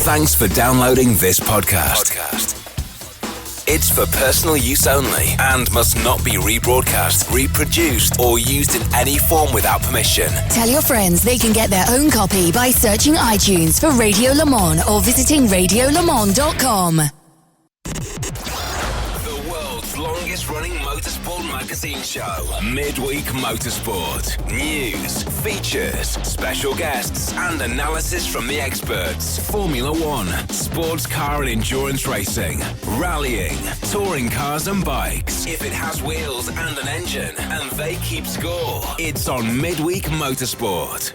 Thanks for downloading this podcast. It's for personal use only and must not be rebroadcast, reproduced, or used in any form without permission. Tell your friends they can get their own copy by searching iTunes for Radio Le Mans or visiting RadioLeMans.com. Running motorsport magazine show, Midweek Motorsport. News, features, special guests, and analysis from the experts. Formula One, sports car and endurance racing, rallying, touring cars and bikes. If it has wheels and an engine, and they keep score, it's on Midweek Motorsport.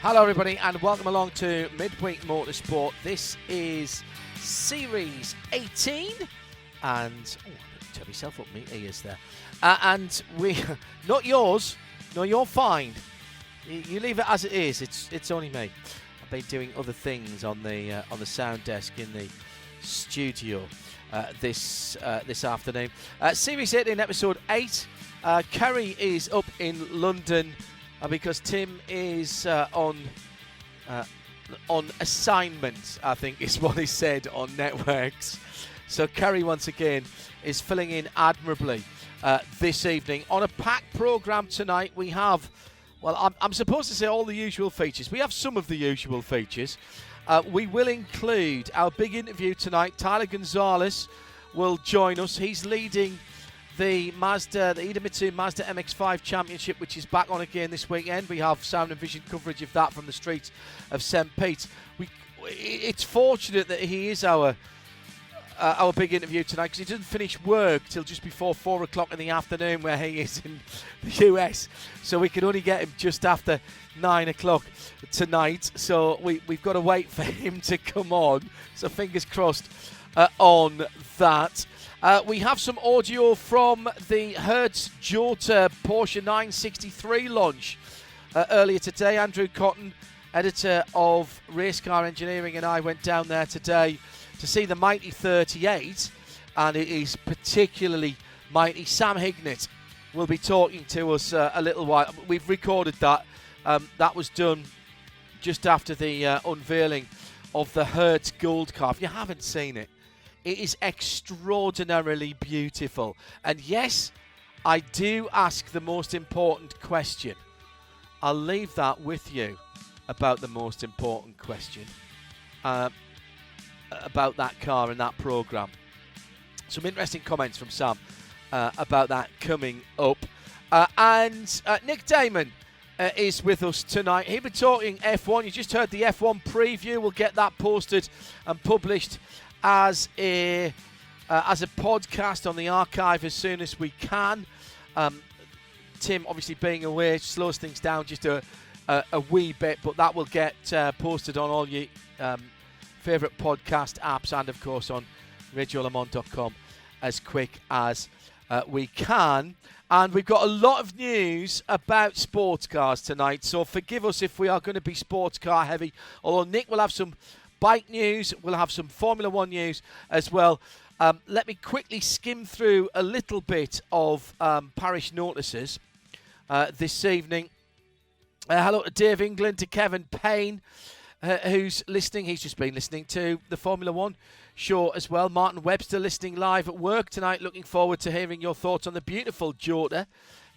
Hello everybody and welcome along to Midweek Motorsport. This is Series 18 and, turn yourself up, me ears there. And we, not yours, no, you're fine. You leave it as it is, it's only me. I've been doing other things on the sound desk in the studio this afternoon. Series 18, episode 8. Kerry is up in London because Tim is on assignment, I think is what he said on networks. So Kerry, once again, is filling in admirably this evening. On a packed programme tonight, we have, well, I'm supposed to say all the usual features. We have some of the usual features. We will include our big interview tonight. Tyler Gonzalez will join us. He's leading the Idemitsu Mazda MX-5 Championship, which is back on again this weekend. We have sound and vision coverage of that from the streets of St. Pete. It's fortunate that he is our big interview tonight because he doesn't finish work till just before 4 o'clock in the afternoon where he is in the US. So we can only get him just after 9 o'clock tonight. So we've got to wait for him to come on. So fingers crossed on that. We have some audio from the Hertz Jota Porsche 963 launch earlier today. Andrew Cotton, editor of Race Car Engineering, and I went down there today to see the mighty 38, and it is particularly mighty. Sam Hignett will be talking to us a little while. We've recorded that. That was done just after the unveiling of the Hertz Gold Car. If you haven't seen it, it is extraordinarily beautiful. And yes, I do ask the most important question. I'll leave that with you about the most important question about that car and that programme. Some interesting comments from Sam about that coming up. And Nick Damon is with us tonight. He'll be talking F1. You just heard the F1 preview. We'll get that posted and published as a podcast on the archive as soon as we can. Tim, obviously being away, slows things down just a wee bit, but that will get posted on all your favourite podcast apps and, of course, on RadioLeMans.com as quick as we can. And we've got a lot of news about sports cars tonight, so forgive us if we are going to be sports car heavy, although Nick will have some bike news, we'll have some Formula One news as well. Let me quickly skim through a little bit of parish notices this evening. Hello to Dave England, to Kevin Payne, who's listening. He's just been listening to the Formula One show as well. Martin Webster listening live at work tonight. Looking forward to hearing your thoughts on the beautiful Jota.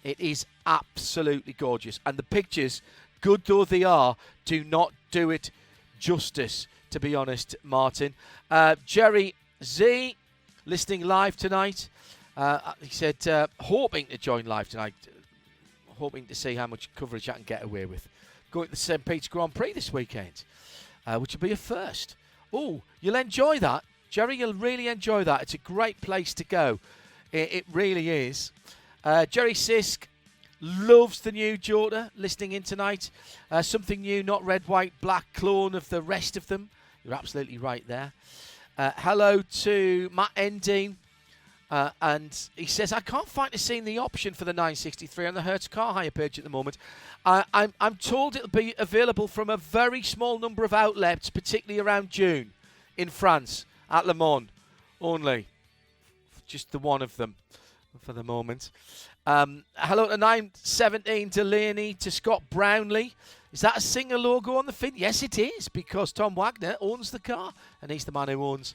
It is absolutely gorgeous. And the pictures, good though they are, do not do it justice, to be honest, Martin. Jerry Z, listening live tonight. He said, hoping to join live tonight. Hoping to see how much coverage I can get away with. Going to the St. Pete's Grand Prix this weekend, which will be a first. Oh, you'll enjoy that. Jerry, you'll really enjoy that. It's a great place to go. It really is. Jerry Sisk loves the new Jota, listening in tonight. Something new, not red, white, black clone of the rest of them. You're absolutely right there. Hello to Matt Endine. And he says, I can't find to see the option for the 963 on the Hertz car hire page at the moment. I'm told it'll be available from a very small number of outlets, particularly around June in France, at Le Mans only. Just the one of them for the moment. Hello to 917 Delaney, to Scott Brownlee. Is that a Singer logo on the fin? Yes, it is, because Tom Wagner owns the car, and he's the man who owns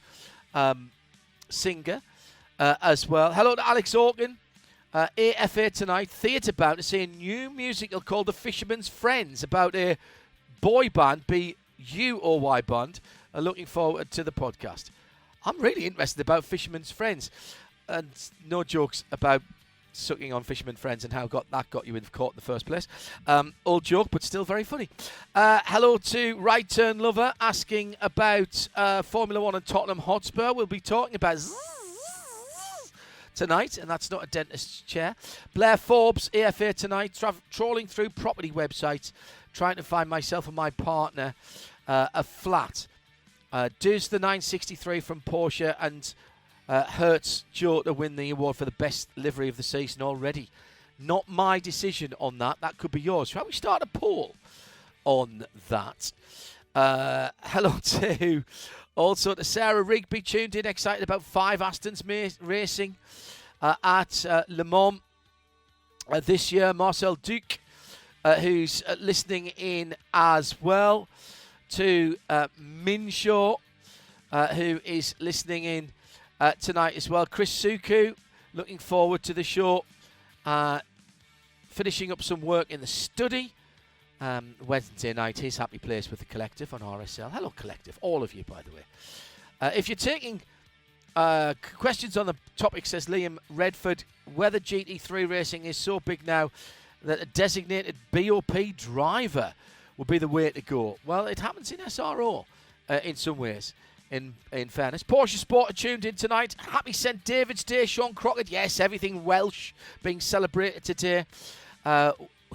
Singer. As well. Hello to Alex Orkin. AFA tonight, theatre bound to see a new musical called The Fisherman's Friends about a boy band, B-U-O-Y band. Looking forward to the podcast. I'm really interested about Fisherman's Friends. And no jokes about sucking on Fisherman's Friends and how that got you in court in the first place. Old joke, but still very funny. Hello to Right Turn Lover, asking about Formula 1 and Tottenham Hotspur. We'll be talking about tonight, and that's not a dentist's chair. Blair Forbes, AFA tonight, trawling through property websites, trying to find myself and my partner a flat. Does the 963 from Porsche and Hertz Joe to win the award for the best livery of the season already? Not my decision on that. That could be yours. Shall we start a poll on that? Hello to also to Sarah Rigby, tuned in, excited about 5 Astons racing at Le Mans this year. Marcel Duc, who's listening in as well. To Minshaw, who is listening in tonight as well. Chris Suku, looking forward to the show. Finishing up some work in the study. Wednesday night, his happy place with the Collective on RSL. Hello, Collective. All of you, by the way. If you're taking questions on the topic, says Liam Redford, whether GT3 racing is so big now that a designated BOP driver would be the way to go. Well, it happens in SRO in some ways, in fairness. Porsche Sport are tuned in tonight. Happy St. David's Day, Sean Crockett. Yes, everything Welsh being celebrated today.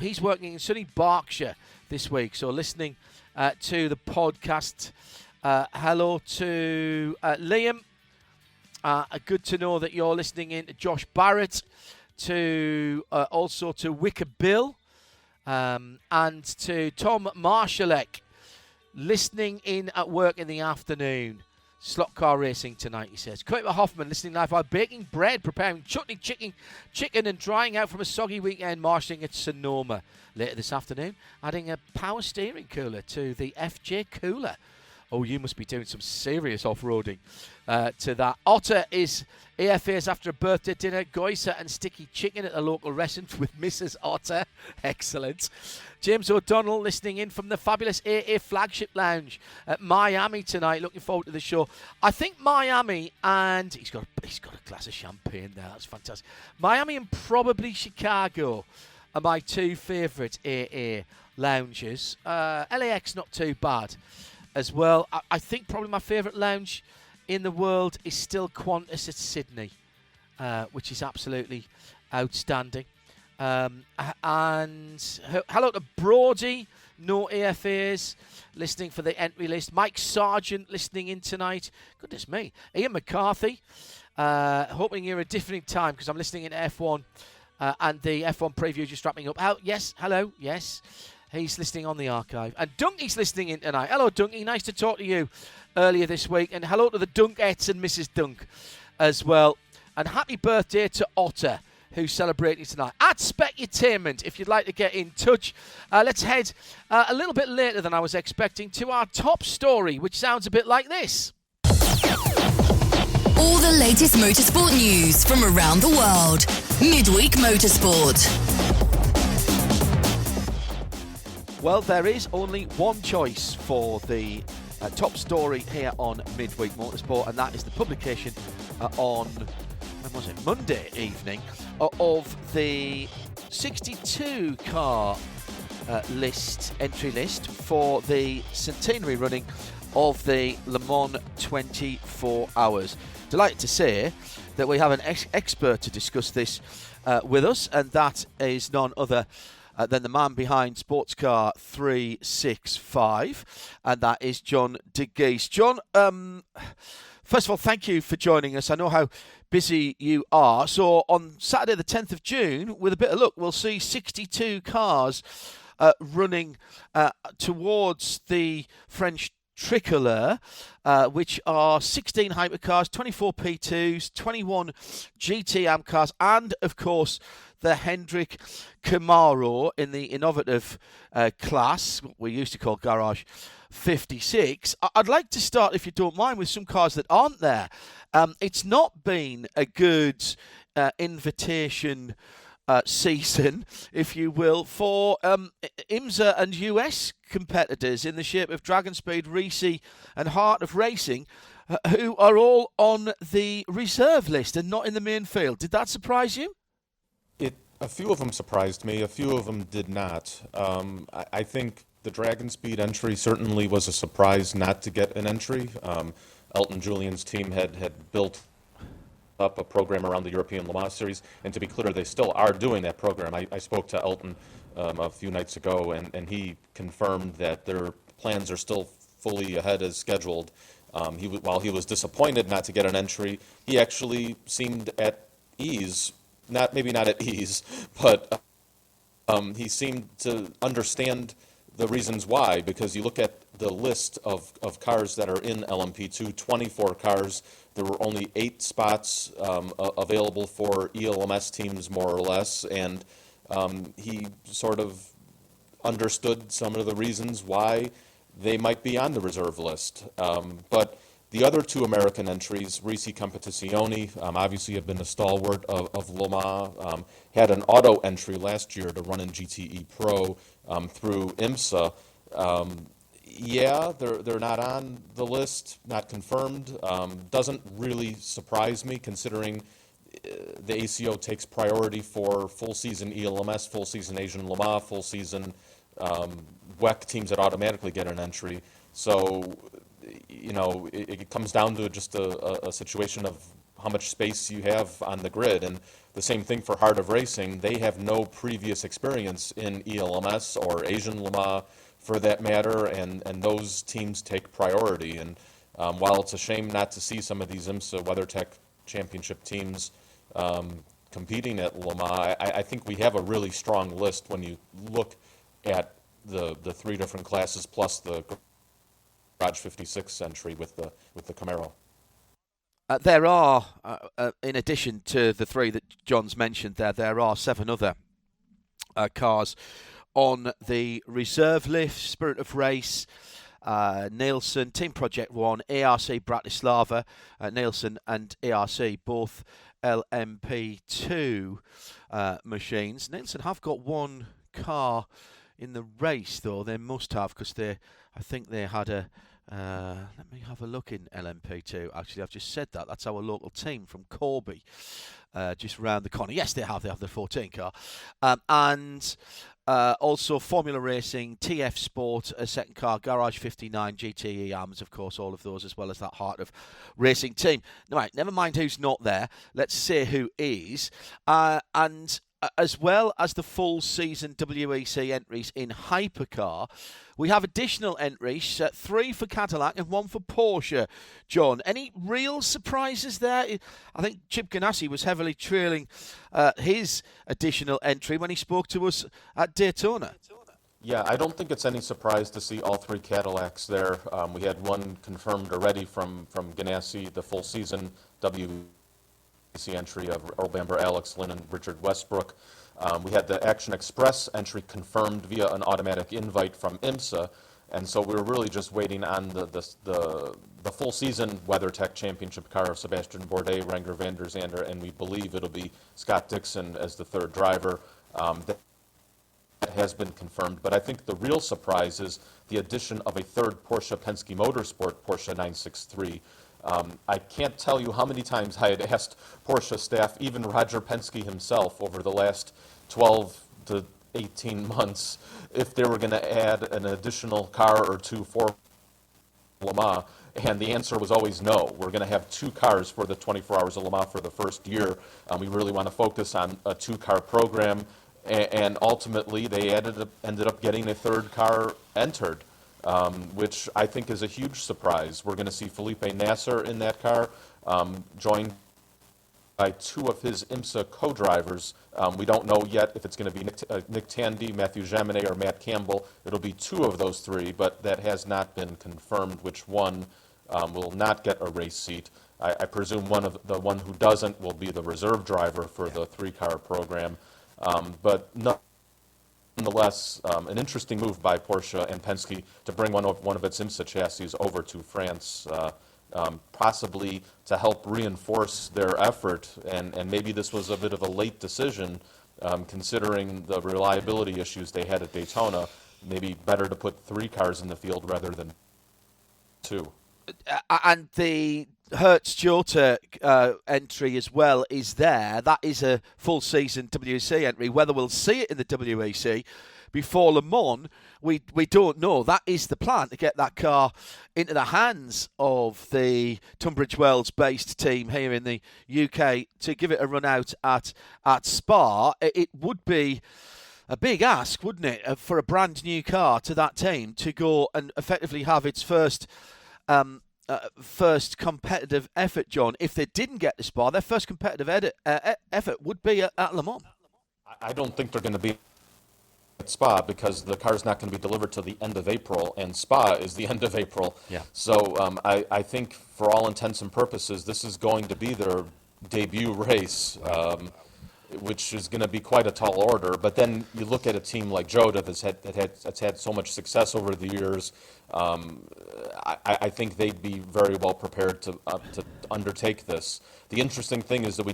He's working in sunny Berkshire this week, so listening to the podcast. Hello to Liam. Good to know that you're listening in to Josh Barrett, to also to Wicker Bill, and to Tom Marshalek, listening in at work in the afternoon. Slot car racing tonight, he says. Kuiper Hoffman, listening live while baking bread, preparing chutney chicken and drying out from a soggy weekend, marshalling at Sonoma later this afternoon, adding a power steering cooler to the FJ cooler. Oh, you must be doing some serious off-roading to that. Otter is AFA's after a birthday dinner. Goisa and sticky chicken at the local restaurant with Mrs. Otter. Excellent. James O'Donnell listening in from the fabulous AA Flagship Lounge at Miami tonight. Looking forward to the show. I think Miami and... He's got a glass of champagne there. That's fantastic. Miami and probably Chicago are my 2 favourite AA lounges. LAX not too bad as well. I think probably my favourite lounge in the world is still Qantas at Sydney, which is absolutely outstanding. And hello to Brody, no AFAs, listening for the entry list. Mike Sargent listening in tonight. Goodness me. Ian McCarthy, hoping you're a different time because I'm listening in F1 and the F1 preview just wrapping up. Yes, hello, yes. He's listening on the archive. And Dunky's listening in tonight. Hello, Dunky. Nice to talk to you earlier this week. And hello to the Dunkettes and Mrs. Dunk as well. And happy birthday to Otter, who's celebrating tonight. At Specutainment, if you'd like to get in touch. Let's head a little bit later than I was expecting to our top story, which sounds a bit like this. All the latest motorsport news from around the world. Midweek Motorsport. Well, there is only one choice for the top story here on Midweek Motorsport, and that is the publication on, when was it, Monday evening, of the 62 car entry list for the centenary running of the Le Mans 24 Hours. Delighted to say that we have an expert to discuss this with us, and that is none other then the man behind Sports Car 365, and that is John de Geest. John, first of all, thank you for joining us. I know how busy you are. So on Saturday the 10th of June, with a bit of luck, we'll see 62 cars running towards the French Tricolor, which are 16 hypercars, 24 P2s, 21 GT cars, and of course the Hendrick Camaro in the innovative class, what we used to call Garage 56. I'd like to start, if you don't mind, with some cars that aren't there. It's not been a good invitation season, if you will, for IMSA and US competitors in the shape of Dragon Speed, Risi and Heart of Racing, who are all on the reserve list and not in the main field. Did that surprise you? A few of them surprised me, a few of them did not. I think the Dragon Speed entry certainly was a surprise not to get an entry. Elton Julian's team had built up a program around the European Le Mans Series, and to be clear, they still are doing that program. I spoke to Elton a few nights ago, and he confirmed that their plans are still fully ahead as scheduled. While he was disappointed not to get an entry, he actually seemed at ease. Maybe not at ease, but he seemed to understand the reasons why, because you look at the list of cars that are in LMP2, 24 cars, there were only 8 spots available for ELMS teams, more or less, and he sort of understood some of the reasons why they might be on the reserve list. But the other 2 American entries, Risi Competizione, obviously have been a stalwart of Le Mans, had an auto entry last year to run in GTE Pro through IMSA. Yeah, they're not on the list, not confirmed. Doesn't really surprise me, considering the ACO takes priority for full season ELMS, full season Asian Le Mans, full season WEC teams that automatically get an entry. So, you know, it comes down to just a situation of how much space you have on the grid. And the same thing for Heart of Racing. They have no previous experience in ELMS or Asian Le Mans, for that matter, and those teams take priority. And while it's a shame not to see some of these IMSA WeatherTech championship teams competing at Le Mans, I think we have a really strong list when you look at the 3 different classes plus the Garage 56 entry with the Camaro. There are, in addition to the 3 that John's mentioned there are 7 other cars on the reserve list: Spirit of Race, Nielsen, Team Project One, ARC Bratislava, Nielsen and ARC, both LMP2 machines. Nielsen have got 1 car in the race, though. They must have, because I think they had a... let me have a look in LMP2. Actually, I've just said that. That's our local team from Corby, just round the corner. Yes, they have the 14 car. And also Formula Racing, TF Sport, a second car, Garage 59, GTE Arms, of course, all of those, as well as that Heart of Racing team. Right, never mind who's not there. Let's say who is. And as well as the full season WEC entries in Hypercar, we have additional entries, 3 for Cadillac and 1 for Porsche. John, any real surprises there? I think Chip Ganassi was heavily trailing his additional entry when he spoke to us at Daytona. Yeah, I don't think it's any surprise to see all 3 Cadillacs there. We had 1 confirmed already from Ganassi, the full season WEC entry of Earl Bamber, Alex Lynn, and Richard Westbrook. We had the Action Express entry confirmed via an automatic invite from IMSA, and so we were really just waiting on the full season WeatherTech Championship car of Sebastian Bourdais, Renger van der Zande, and we believe it'll be Scott Dixon as the 3rd driver. That has been confirmed, but I think the real surprise is the addition of a 3rd Porsche Penske Motorsport Porsche 963. I can't tell you how many times I had asked Porsche staff, even Roger Penske himself, over the last 12 to 18 months, if they were going to add an additional car or 2 for Le Mans, and the answer was always no. We're going to have 2 cars for the 24 Hours of Le Mans for the first year. We really want to focus on a 2-car program. and ultimately they ended up getting a third car entered, which I think is a huge surprise. We're going to see Felipe Nasser in that car, joined by two of his IMSA co-drivers. We don't know yet if it's going to be Nick Tandy, Matthew Jaminet, or Matt Campbell. It'll be two of those three, but that has not been confirmed which one will not get a race seat. I presume the one who doesn't will be the reserve driver for the three-car program. But nonetheless, an interesting move by Porsche and Penske to bring one of its IMSA chassis over to France, possibly to help reinforce their effort. And maybe this was a bit of a late decision, considering the reliability issues they had at Daytona. Maybe better to put three cars in the field rather than two. And the Hertz-Jota entry as well is there. That is a full season WEC entry. Whether we'll see it in the WEC before Le Mans, we don't know. That is the plan, to get that car into the hands of the Tunbridge Wells-based team here in the UK to give it a run out at Spa. It would be a big ask, wouldn't it, for a brand new car to that team to go and effectively have its first competitive effort, John. If they didn't get to Spa, their first competitive effort would be at Le Mans. I don't think they're going to be at Spa because the car's not going to be delivered till the end of April, and Spa is the end of April. Yeah. So I think for all intents and purposes, this is going to be their debut race, which is going to be quite a tall order. But then you look at a team like Jota that's had so much success over the years. I think they'd be very well prepared to undertake this. The interesting thing is that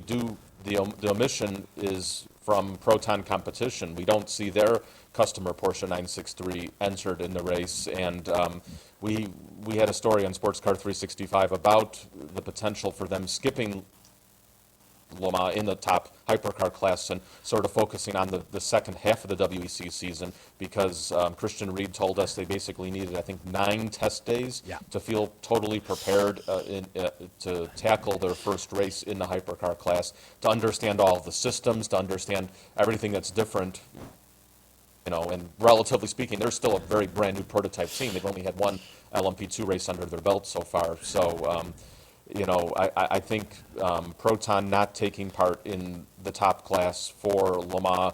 the omission is from Proton Competition. We don't see their customer Porsche 963 entered in the race, and we had a story on Sports Car 365 about the potential for them skipping Le Mans in the top hypercar class and sort of focusing on the second half of the WEC season, because Christian Reed told us they basically needed, I think, 9 test days to feel totally prepared to tackle their first race in the hypercar class, to understand all of the systems, to understand everything that's different. And relatively speaking, they're still a very brand new prototype team. They've only had one LMP2 race under their belt so far. So, I think Proton not taking part in the top class for Le Mans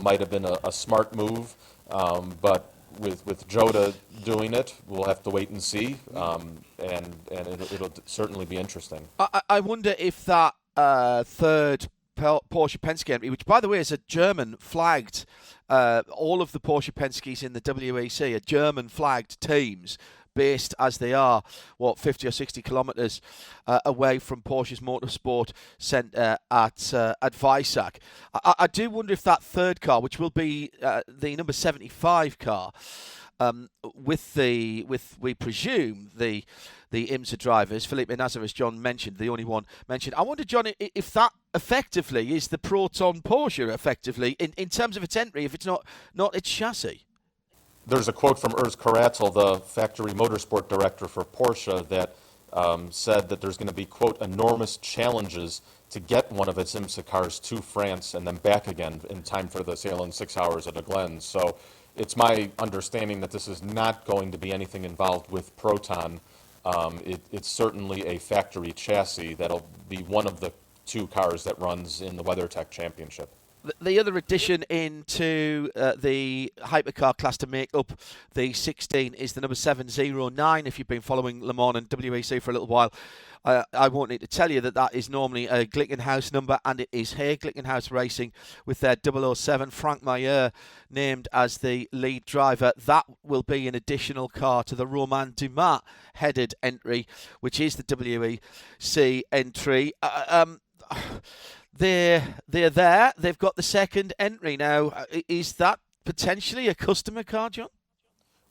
might have been a smart move, but with Jota doing it, we'll have to wait and see, and it'll certainly be interesting. I wonder if that third Porsche Penske entry, which by the way is a German flagged, all of the Porsche Penskes in the WEC are German flagged teams, based as they are, 50 or 60 kilometres away from Porsche's Motorsport Centre at Weissach. I do wonder if that third car, which will be the number 75 car, with we presume the IMSA drivers, Felipe Nasser, as John mentioned, the only one mentioned. I wonder, John, if that effectively is the Proton Porsche, effectively in terms of its entry, if it's not its chassis. There's a quote from Urs Karatzel, the factory motorsport director for Porsche, that said that there's going to be, quote, enormous challenges to get one of its IMSA cars to France and then back again in time for the sale in 6 hours at a Glen. So it's my understanding that this is not going to be anything involved with Proton. It's certainly a factory chassis that'll be one of the 2 cars that runs in the WeatherTech Championship. The other addition into the hypercar class to make up the 16 is the number 709. If you've been following Le Mans and WEC for a little while, I won't need to tell you that is normally a Glickenhaus number, and it is here. Glickenhaus Racing with their 007. Frank Mayer named as the lead driver. That will be an additional car to the Romain Dumas headed entry, which is the WEC entry. They're there. They've got the second entry now. Is that potentially a customer car, John?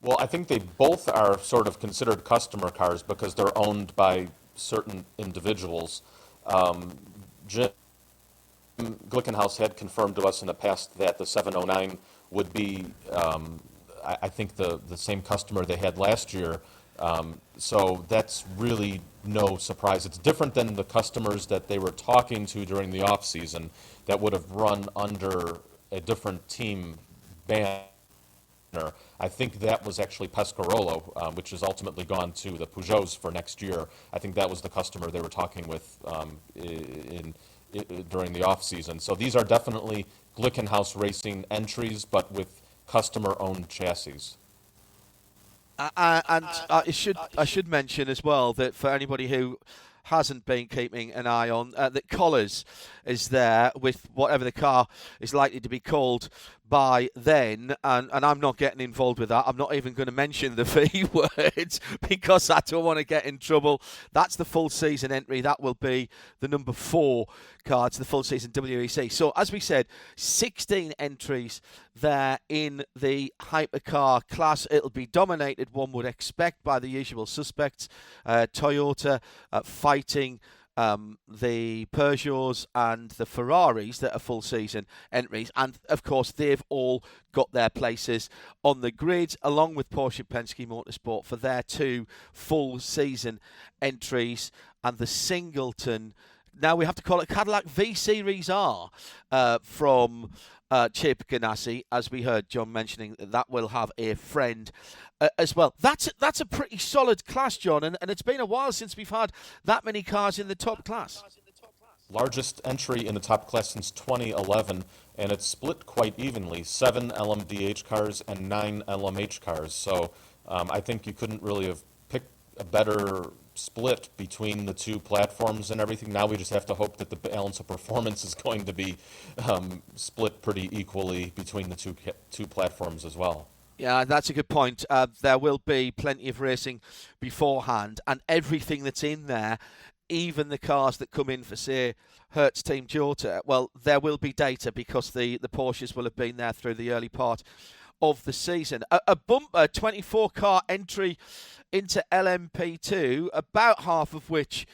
Well, I think they both are sort of considered customer cars because they're owned by certain individuals. Jim Glickenhaus had confirmed to us in the past that the 709 would be, I think, the same customer they had last year. So that's really no surprise. It's different than the customers that they were talking to during the off season that would have run under a different team banner. I think that was actually Pescarolo, which has ultimately gone to the Peugeots for next year. I think that was the customer they were talking with during the off season. So these are definitely Glickenhaus Racing entries, but with customer-owned chassis. I should mention as well that for anybody who hasn't been keeping an eye on, that Collars is there with whatever the car is likely to be called by then, and I'm not getting involved with that. I'm not even going to mention the V words because I don't want to get in trouble. That's the full season entry. That will be the number 4 card to the full season WEC. So as we said, 16 entries there in the hypercar class. It'll be dominated, one would expect, by the usual suspects. Toyota fighting the Peugeots and the Ferraris that are full season entries, and of course they've all got their places on the grid along with Porsche Penske Motorsport for their 2 full season entries. And the Singleton, now we have to call it Cadillac V Series R, from Chip Ganassi, as we heard John mentioning, that will have a friend as well. That's a pretty solid class, John, and it's been a while since we've had that many cars in the top class. Largest entry in the top class since 2011, and it's split quite evenly, 7 LMDH cars and 9 LMH cars. So I think you couldn't really have picked a better split between the 2 platforms and everything. Now we just have to hope that the balance of performance is going to be split pretty equally between the two platforms as well. Yeah, that's a good point. There will be plenty of racing beforehand, and everything that's in there, even the cars that come in for, say, Hertz Team Jota, well, there will be data because the Porsches will have been there through the early part of the season. A bumper 24-car entry into LMP2, about half of which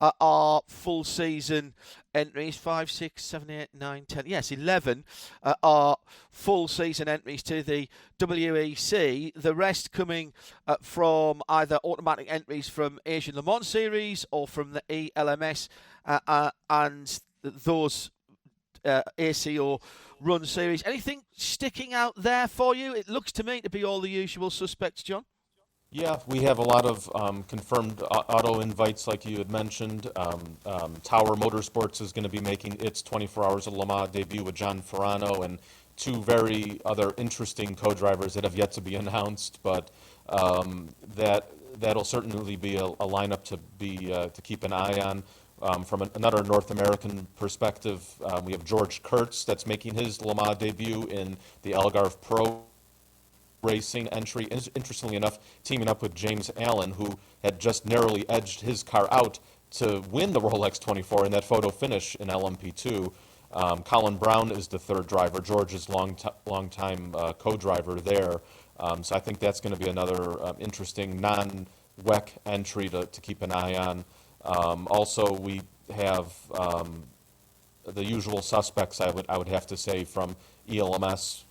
are full season entries. 5, 6, 7, 8, 9, 10. Yes, 11 are full season entries to the WEC. The rest coming from either automatic entries from Asian Le Mans Series or from the ELMS and those ACO Run Series. Anything sticking out there for you? It looks to me to be all the usual suspects, John. Yeah, we have a lot of confirmed auto invites, like you had mentioned. Tower Motorsports is going to be making its 24 Hours of Le Mans debut with John Ferrano and 2 very other interesting co-drivers that have yet to be announced, but that'll certainly be a lineup to keep an eye on. From another North American perspective, we have George Kurtz that's making his Le Mans debut in the Algarve Pro Racing entry. Interestingly enough, teaming up with James Allen, who had just narrowly edged his car out to win the Rolex 24 in that photo finish in LMP2. Colin Brown is the 3rd driver, George's long-time co-driver there. So I think that's going to be another interesting non-WEC entry to keep an eye on. Also, we have the usual suspects, I would have to say, from ELMS,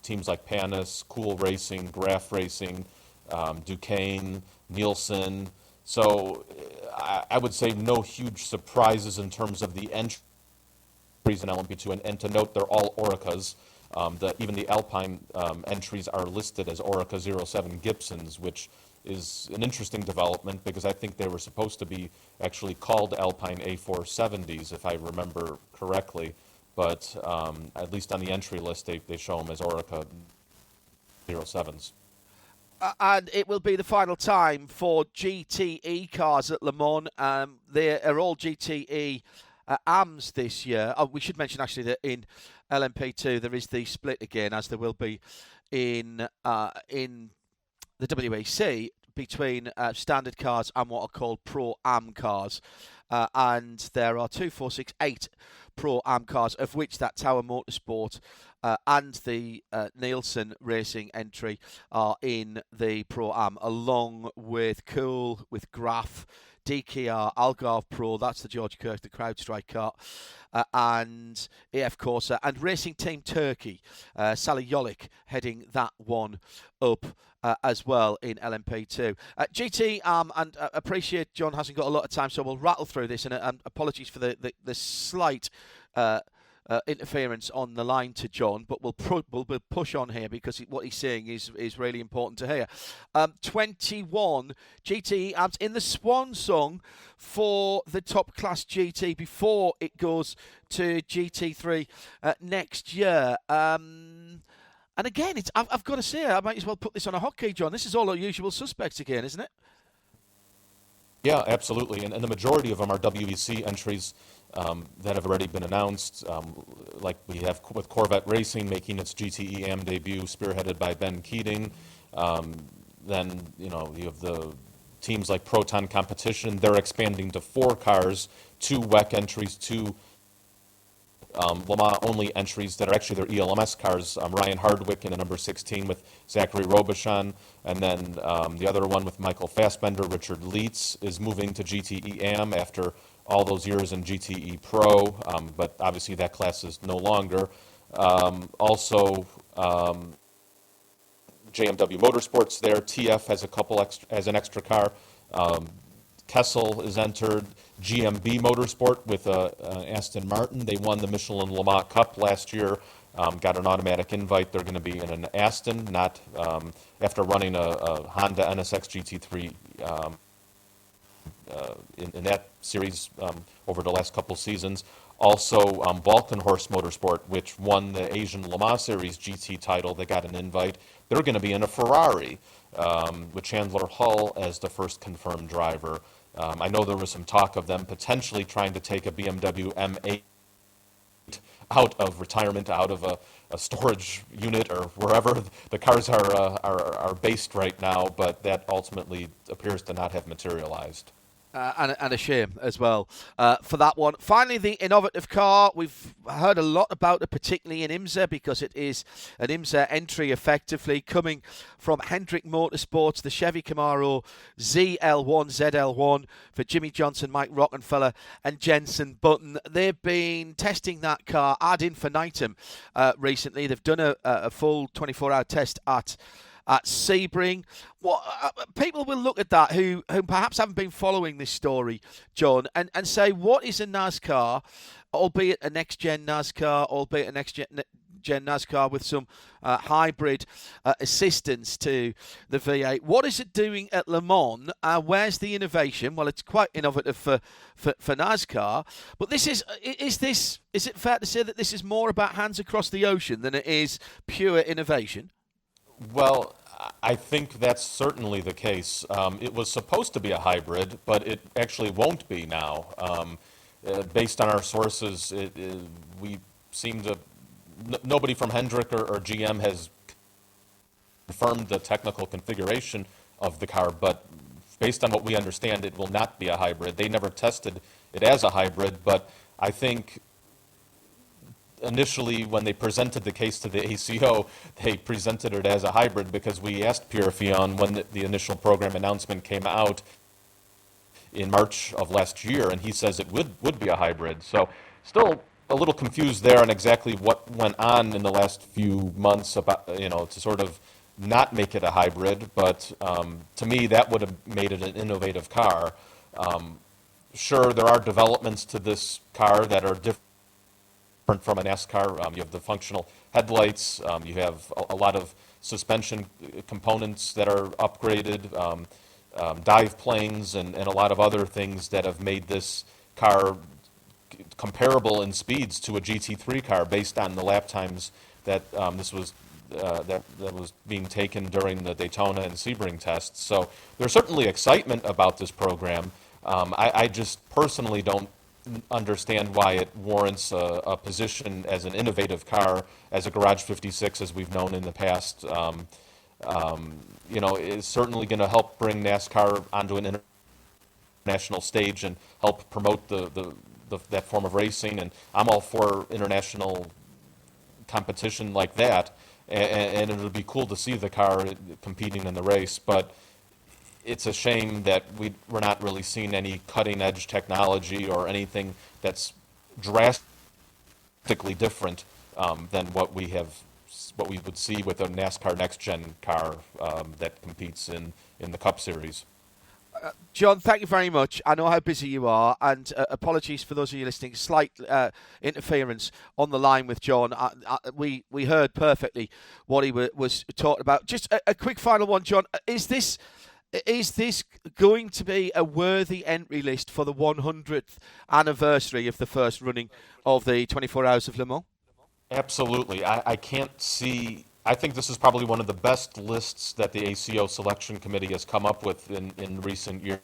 teams like Panis, Cool Racing, Graf Racing, Duquesne, Nielsen. So I would say no huge surprises in terms of the entries in LMP2. And to note, they're all Oricas. Even the Alpine entries are listed as Orica 07 Gibsons, which is an interesting development because I think they were supposed to be actually called Alpine A470s, if I remember correctly. But at least on the entry list, they show them as Orica 07s. And it will be the final time for GTE cars at Le Mans. They are all GTE AMs this year. We should mention, actually, that in LMP2 there is the split again, as there will be in the WEC, between standard cars and what are called Pro Am cars. And there are 2, 4, 6, 8 Pro Am cars, of which that Tower Motorsport and the Nielsen Racing entry are in the Pro Am, along with Cool, with Graf, DKR, Algarve Pro, that's the George Kirk, the CrowdStrike car, and AF Corsa, and Racing Team Turkey, Sally Yolik heading that one up as well in LMP2. GT, and appreciate John hasn't got a lot of time, so we'll rattle through this, and apologies for the slight interference on the line to John, but we'll push on here because what he's saying is really important to hear. 21 GTE amps in the swan song for the top class GT before it goes to GT3 next year. And again, I've got to say, I might as well put this on a hotkey, John. This is all our usual suspects again, isn't it? Yeah, absolutely. And the majority of them are WEC entries that have already been announced, like we have with Corvette Racing making its GTE AM debut, spearheaded by Ben Keating. Then, you have the teams like Proton Competition. They're expanding to 4 cars, 2 WEC entries, 2 Le Mans only entries that are actually their ELMS cars. Ryan Hardwick in the number 16 with Zachary Robichon, and then the other one with Michael Fassbender. Richard Leitz is moving to GTE AM after all those years in GTE Pro, but obviously that class is no longer. Also, JMW Motorsports there. TF has a couple as an extra car. Kessel is entered. GMB Motorsport with Aston Martin. They won the Michelin Le Mans Cup last year. Got an automatic invite. They're going to be in an Aston, not after running a Honda NSX GT3 in that series over the last couple seasons. Also, Valkenhorst Motorsport, which won the Asian Le Mans Series GT title, they got an invite. They're going to be in a Ferrari with Chandler Hull as the first confirmed driver. I know there was some talk of them potentially trying to take a BMW M8 out of retirement, out of a storage unit or wherever the cars are based right now, but that ultimately appears to not have materialized. And a shame as well for that one. Finally, the innovative car. We've heard a lot about it, particularly in IMSA, because it is an IMSA entry effectively coming from Hendrick Motorsports, the Chevy Camaro ZL1 for Jimmy Johnson, Mike Rockenfeller and Jenson Button. They've been testing that car ad infinitum recently. They've done a full 24-hour test at Sebring. People will look at that who perhaps haven't been following this story, John, and say, what is a NASCAR, albeit a next-gen NASCAR, albeit a next-gen NASCAR with some hybrid assistance to the V8. What is it doing at Le Mans? Where's the innovation? Well, it's quite innovative for NASCAR, but is it fair to say that this is more about hands across the ocean than it is pure innovation? Well, I think that's certainly the case. It was supposed to be a hybrid, but it actually won't be now. Based on our sources, we seem to... Nobody from Hendrick or GM has confirmed the technical configuration of the car, but based on what we understand, it will not be a hybrid. They never tested it as a hybrid, but I think initially when they presented the case to the ACO, they presented it as a hybrid because we asked Pierre Fillon when the initial program announcement came out in March of last year, and he says it would be a hybrid. So still a little confused there on exactly what went on in the last few months about, to sort of not make it a hybrid, but to me that would have made it an innovative car. Sure, there are developments to this car that are different from a NASCAR. You have the functional headlights, you have a lot of suspension components that are upgraded, dive planes, and a lot of other things that have made this car comparable in speeds to a GT3 car based on the lap times that that was being taken during the Daytona and Sebring tests. So there's certainly excitement about this program. I just personally don't understand why it warrants a position as an innovative car, as a Garage 56, as we've known in the past. Is certainly going to help bring NASCAR onto an international stage and help promote that form of racing. And I'm all for international competition like that. And it would be cool to see the car competing in the race, but it's a shame that we're not really seeing any cutting-edge technology or anything that's drastically different than what we would see with a NASCAR next-gen car that competes in the Cup Series. John, thank you very much. I know how busy you are, and apologies for those of you listening. Slight interference on the line with John. We heard perfectly what he was talking about. Just a quick final one, John. Is this going to be a worthy entry list for the 100th anniversary of the first running of the 24 Hours of Le Mans? Absolutely. I can't see. I think this is probably one of the best lists that the ACO Selection Committee has come up with in recent years.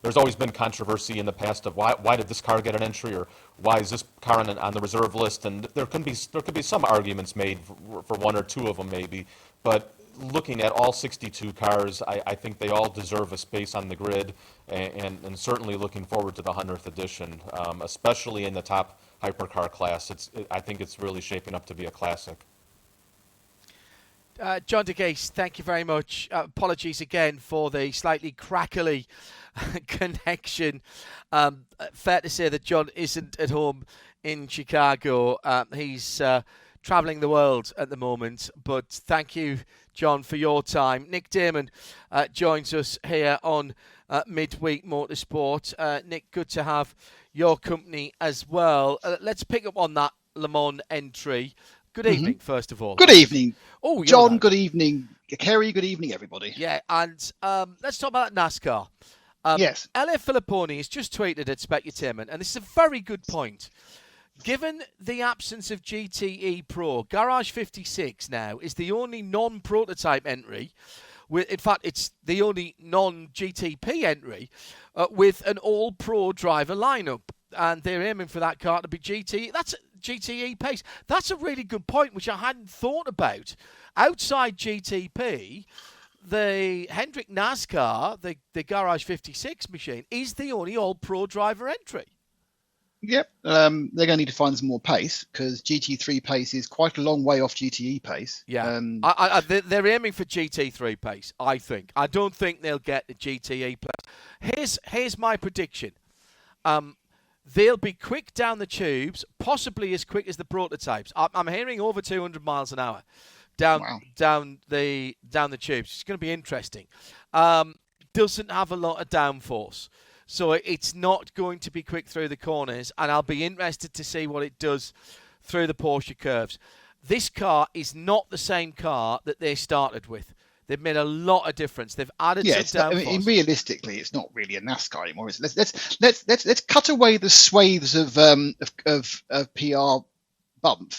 There's always been controversy in the past of why did this car get an entry, or why is this car on the reserve list, and there could be some arguments made for one or two of them maybe, but looking at all 62 cars, I think they all deserve a space on the grid, and certainly looking forward to the 100th edition, especially in the top hypercar class. I think it's really shaping up to be a classic. John de Geest, thank you very much. Apologies again for the slightly crackly connection. Fair to say that John isn't at home in Chicago. He's travelling the world at the moment. But thank you, John, for your time. Nick Damon joins us here on Midweek Motorsport. Nick, good to have your company as well. Let's pick up on that Le Mans entry. Good evening, first of all. Good evening. Oh, John, good evening. Kerry, good evening, everybody. Yeah, and let's talk about NASCAR. Yes. L.A. Filipponi has just tweeted at Specutainment, and this is a very good point. Given the absence of GTE Pro, Garage 56 now is the only non-prototype entry. In fact, it's the only non-GTP entry with an all-pro driver lineup. And they're aiming for that car to be GTE. That's GTE pace. That's a really good point, which I hadn't thought about. Outside GTP, the Hendrick NASCAR, the Garage 56 machine, is the only all-pro driver entry. Yep. They're going to need to find some more pace, because GT3 pace is quite a long way off GTE pace. Yeah. They're aiming for GT3 pace, I think. I don't think they'll get the GTE pace. Here's my prediction. They'll be quick down the tubes, possibly as quick as the prototypes. I'm hearing over 200 miles an hour down the tubes. It's going to be interesting. Doesn't have a lot of downforce, so it's not going to be quick through the corners, and I'll be interested to see what it does through the Porsche curves. This car is not the same car that they started with. They've made a lot of difference. They've added some downforce. Realistically, it's not really a NASCAR anymore. Let's cut away the swathes of PR bump.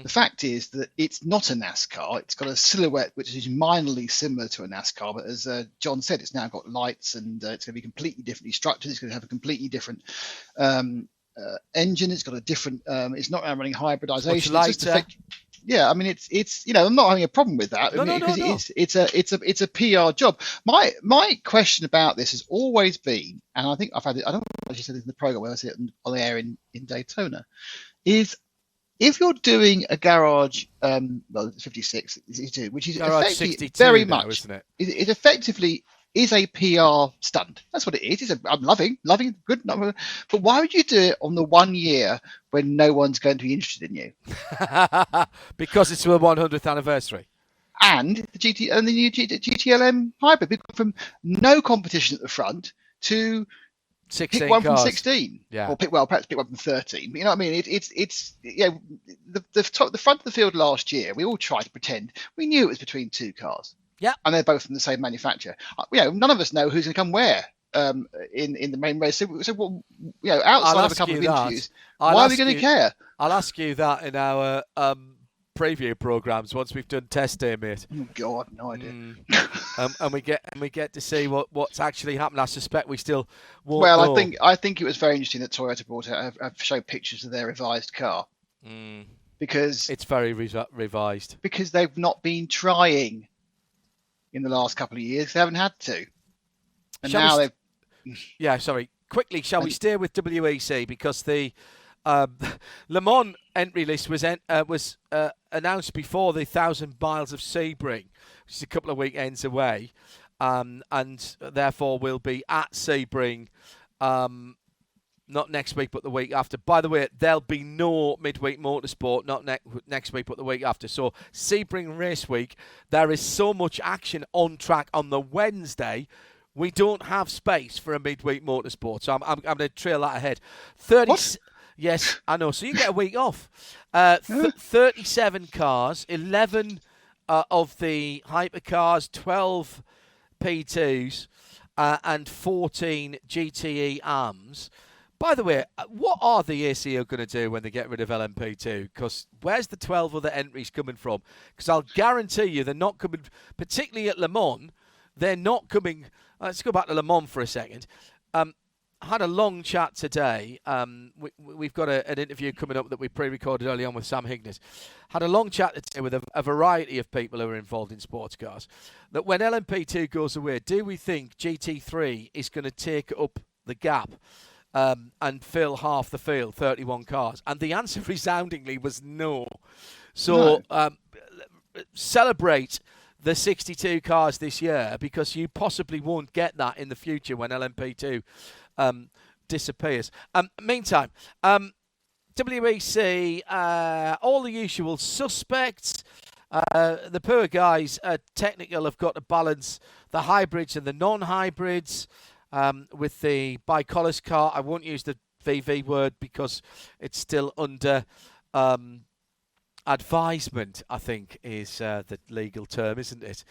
The fact is that it's not a NASCAR. It's got a silhouette which is minorly similar to a NASCAR, but as John said, it's now got lights, and it's going to be completely differently structured. It's going to have a completely different engine. It's got a different. It's not running hybridization. It's lighter. Yeah, I mean it's I'm not having a problem with that because it's a PR job. My question about this has always been, and I think I don't know if you said this in the program where I said it on the air in Daytona, is if you're doing a garage 56, which is garage effectively 62 very now, much, isn't it? It effectively is a PR stunt. That's what it is. I'm loving good number. But why would you do it on the 1 year when no one's going to be interested in you? Because it's the 100th anniversary. And the new GTLM hybrid. We've gone from no competition at the front to 16 pick one cars. from 16. Yeah. Or perhaps pick one from 13. But you know what I mean? It's the front of the field last year, we all tried to pretend we knew it was between two cars. Yeah, and they're both from the same manufacturer. None of us know who's going to come where in the main race. So well, outside of a couple of interviews, why are we going to care? I'll ask you that in our preview programs once we've done test day, mate. Oh God, no idea. And we get to see what's actually happened. I suspect we still won't know. I think it was very interesting that Toyota brought out have showed pictures of their revised car because it's very revised because they've not been trying. In the last couple of years, they haven't had to, and now they've. Yeah, sorry. Quickly, shall we stay with WEC because the Le Mans entry list was announced before the 1,000 miles of Sebring, which is a couple of weekends away, and therefore will be at Sebring. Not next week, but the week after. By the way, there'll be no Midweek Motorsport, not next week, but the week after. So, Sebring Race Week, there is so much action on track on the Wednesday. We don't have space for a midweek motorsport, so I'm going to trail that ahead. 30. What? Yes, I know. So you get a week off. 37 cars, 11 of the hypercars, 12 P2s, and 14 GTE AMs. By the way, what are the ACO going to do when they get rid of LMP2? Because where's the 12 other entries coming from? Because I'll guarantee you they're not coming, particularly at Le Mans, they're not coming. Let's go back to Le Mans for a second. I had a long chat today. We've got an interview coming up that we pre-recorded early on with Sam Hignett. Had a long chat today with a variety of people who are involved in sports cars. That when LMP2 goes away, do we think GT3 is going to take up the gap and fill half the field, 31 cars? And the answer resoundingly was no. So celebrate the 62 cars this year, because you possibly won't get that in the future when LMP2 disappears. Meantime, WEC, all the usual suspects. The poor guys at Technical have got to balance the hybrids and the non-hybrids with the bicolors car. I won't use the VV word because it's still under advisement, I think, is the legal term, isn't it?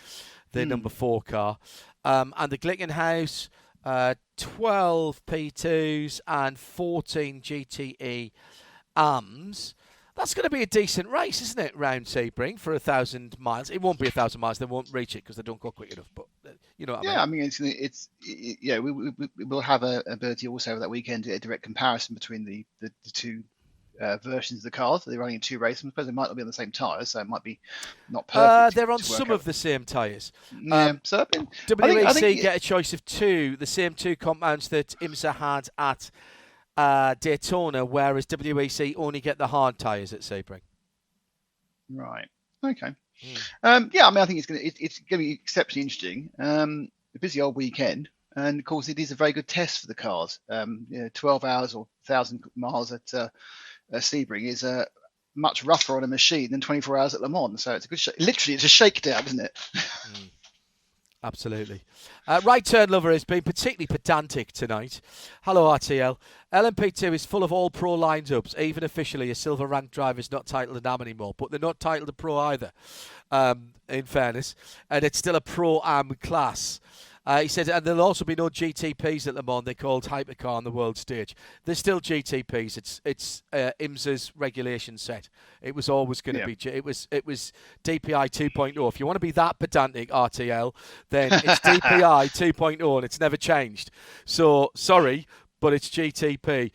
The number 4 car. And the Glickenhaus, 12 P2s and 14 GTE AMs. That's going to be a decent race, isn't it, round Sebring for 1,000 miles? It won't be 1,000 miles. They won't reach it because they don't go quick enough. But you know what I mean? We will have an ability also over that weekend to get a direct comparison between the two versions of the cars. They're running in 2 races. I suppose they might not be on the same tyres, so it might be not perfect. They're on some of the same tyres. So WEC get a choice of 2, the same 2 compounds that IMSA had at Daytona, whereas WEC only get the hard tyres at Sebring. Right. Okay. I think it's going to be exceptionally interesting. A busy old weekend. And of course, it is a very good test for the cars. 12 hours or 1,000 miles at Sebring is much rougher on a machine than 24 hours at Le Mans. So it's a good literally, it's a shakedown, isn't it? Absolutely. Right Turn Lover has been particularly pedantic tonight. Hello, RTL. LMP2 is full of all pro lineups. Even officially, a silver ranked driver is not titled an AM anymore, but they're not titled a pro either, in fairness. And it's still a pro AM class. He said, and there'll also be no GTPs at Le Mans. They're called hypercar on the world stage. There's still GTPs. It's IMSA's regulation set. It was always going to be. It was DPI 2.0. If you want to be that pedantic, RTL, then it's DPI 2.0, and it's never changed. So sorry, but it's GTP.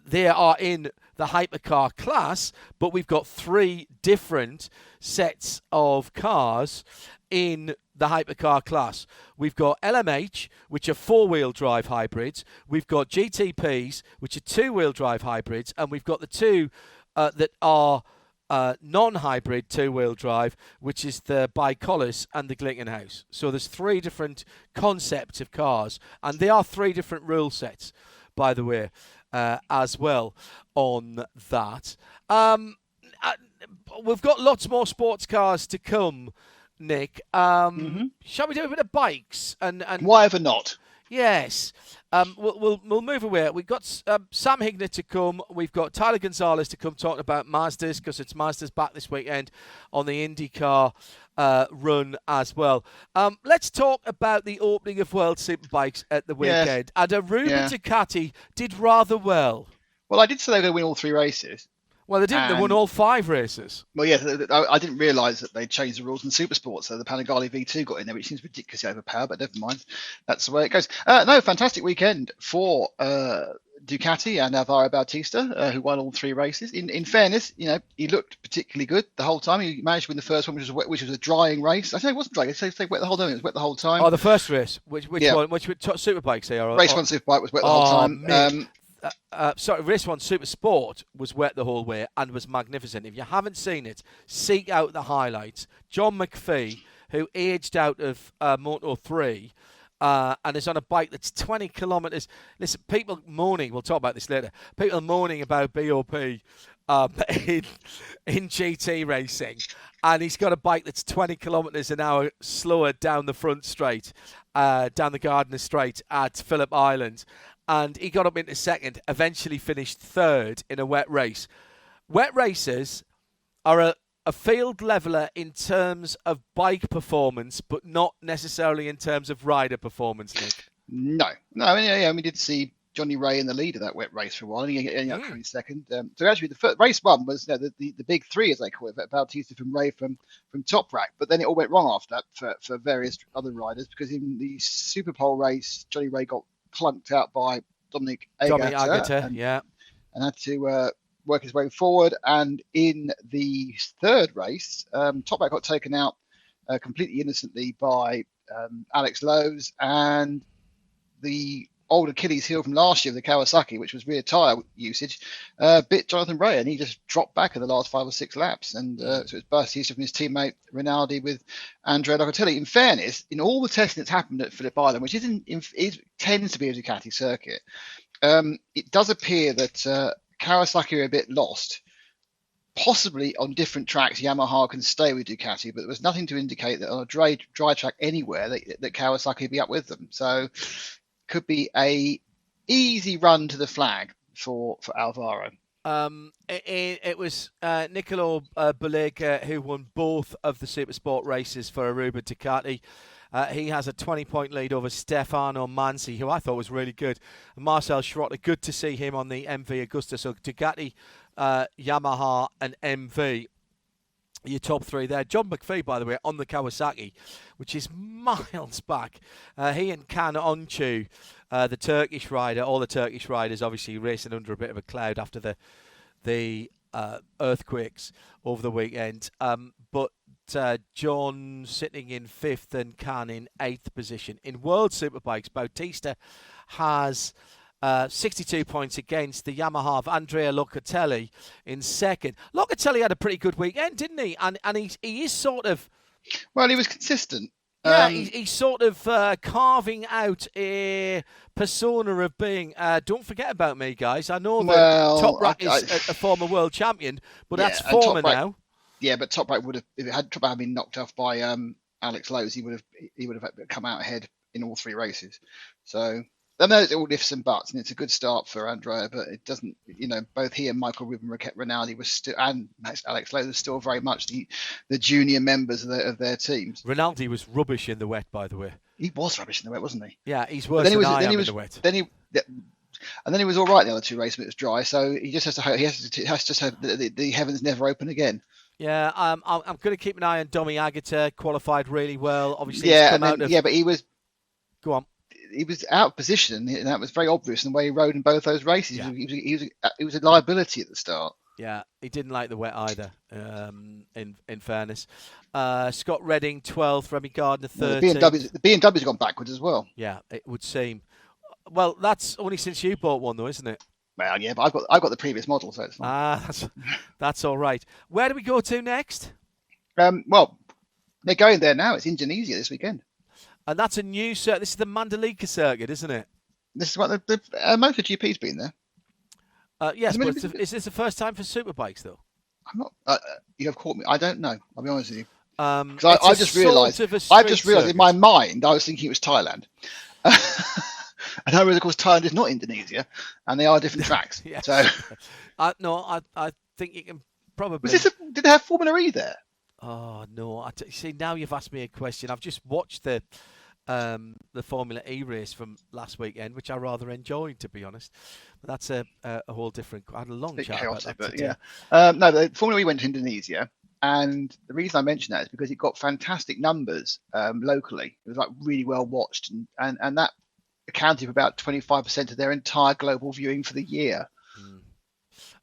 They are in the hypercar class, but we've got 3 different sets of cars in the hypercar class. We've got LMH, which are 4-wheel drive hybrids. We've got GTPs, which are 2-wheel drive hybrids. And we've got the 2 that are non-hybrid 2-wheel drive, which is the Bicollis and the Glickenhaus. So there's 3 different concepts of cars. And they are 3 different rule sets, by the way, as well on that. We've got lots more sports cars to come, Nick. Shall we do a bit of bikes? And why ever not? Yes. We'll move away. We've got Sam Hignett to come. We've got Tyler Gonzalez to come talking about Mazdas, because it's Mazdas back this weekend on the IndyCar run as well. Let's talk about the opening of World Superbikes at the weekend. And Aruba Ducati did rather well. Well, I did say they were going to win all 3 races. Well, they didn't. They won all 5 races. Well, I didn't realise that they changed the rules in Supersport, so the Panigale V2 got in there, which seems ridiculously overpowered, but never mind. That's the way it goes. Fantastic weekend for Ducati and Alvaro Bautista, who won all 3 races. In fairness, he looked particularly good the whole time. He managed to win the first one, which was a drying race. I say it wasn't drying. I say wet the whole time. It was wet the whole time. Oh, the first race. Which one? Which Superbikes they are? Race 1 Superbike was wet the whole time. Race 1 Super Sport was wet the whole way and was magnificent. If you haven't seen it, seek out the highlights. John McPhee, who aged out of Moto 3, and is on a bike that's 20 kilometres. Listen, people moaning, we'll talk about this later, people moaning about BOP in GT racing, and he's got a bike that's 20 kilometres an hour slower down the front straight, down the Gardner Straight at Phillip Island, and he got up into second, eventually finished third in a wet race. Wet races are a field leveller in terms of bike performance, but not necessarily in terms of rider performance, Nick. No. We did see Johnny Ray in the lead of that wet race for a while, and he ended up coming second. So actually, the first, race one was the big three, as they call it, Bautista from Ray from Top Rack. But then it all went wrong after that for various other riders, because in the Super Pole race, Johnny Ray got clunked out by Dominic Agata, and had to work his way forward. And in the third race, Top Rack got taken out completely innocently by Alex Lowe's, and the old Achilles heel from last year, the Kawasaki, which was rear tyre usage, bit Jonathan Ray, and he just dropped back in the last 5 or 6 laps. And so it was Bautista from his teammate Rinaldi with Andrea Locatelli. In fairness, in all the testing that's happened at Phillip Island, which tends to be a Ducati circuit, it does appear that Kawasaki are a bit lost. Possibly on different tracks, Yamaha can stay with Ducati, but there was nothing to indicate that on a dry track anywhere that Kawasaki would be up with them. So could be a easy run to the flag for Alvaro. It was Nicolo Balega who won both of the Supersport races for Aruba Ducati. He has a 20-point lead over Stefano Manzi, who I thought was really good. And Marcel Schrotter, good to see him on the MV Augusta. So Ducati, Yamaha and MV, your top three there. John McPhee, by the way, on the Kawasaki, which is miles back. He and Kan Oncu, the Turkish rider, all the Turkish riders obviously racing under a bit of a cloud after the earthquakes over the weekend. But John sitting in 5th and Kan in 8th position. In World Superbikes, Bautista has 62 points against the Yamaha of Andrea Locatelli in 2nd. Locatelli had a pretty good weekend, didn't he? And he is sort of... Well, he was consistent. Yeah, he's sort of carving out a persona of being, don't forget about me, guys. I know that Top Rack is a former world champion, but that's former now. Yeah, but Top Rack would have, if Top Rack had been knocked off by Alex Lowe's, he would have come out ahead in all 3 races. So I know it's all ifs and buts, and it's a good start for Andrea, but it doesn't, both he and Michael Ruben Rinaldi was still, and Alex Lowe was still very much the junior members of their teams. Rinaldi was rubbish in the wet, by the way. He was rubbish in the wet, wasn't he? Yeah, he's worse than I am in the wet. And then he was all right the other 2 races when it was dry. So he just has to hope, he has to hope that the heavens never open again. Yeah, I'm going to keep an eye on Domi Agata. Qualified really well, obviously. But he was. Go on. He was out of position, and that was very obvious in the way he rode in both those races. Yeah. He was a liability at the start. Yeah, he didn't like the wet either. In fairness, Scott Redding 12th, Remy Gardner 13th. The BMW's gone backwards as well. Yeah, it would seem. Well, that's only since you bought one, though, isn't it? Well, yeah, but I've got the previous model, so it's not... that's all right. Where do we go to next? Well, they're going there now. It's Indonesia this weekend. And that's a new circuit. This is the Mandalika circuit, isn't it? This is what the MotoGP's been there. Yes, but is this the first time for Superbikes, though? I'm not. You have caught me. I don't know. I'll be honest with you. Because I just realised. In my mind, I was thinking it was Thailand. And I realised, of course, Thailand is not Indonesia, and they are different tracks. Yes. So, no, I think you can probably. Did they have Formula E there? Oh no! See, now you've asked me a question. I've just watched the Formula E race from last weekend, which I rather enjoyed, to be honest. But that's a whole different. I had a long chat about that today. No, the Formula E went to Indonesia, and the reason I mention that is because it got fantastic numbers locally. It was like really well watched, and that accounted for about 25% of their entire global viewing for the year.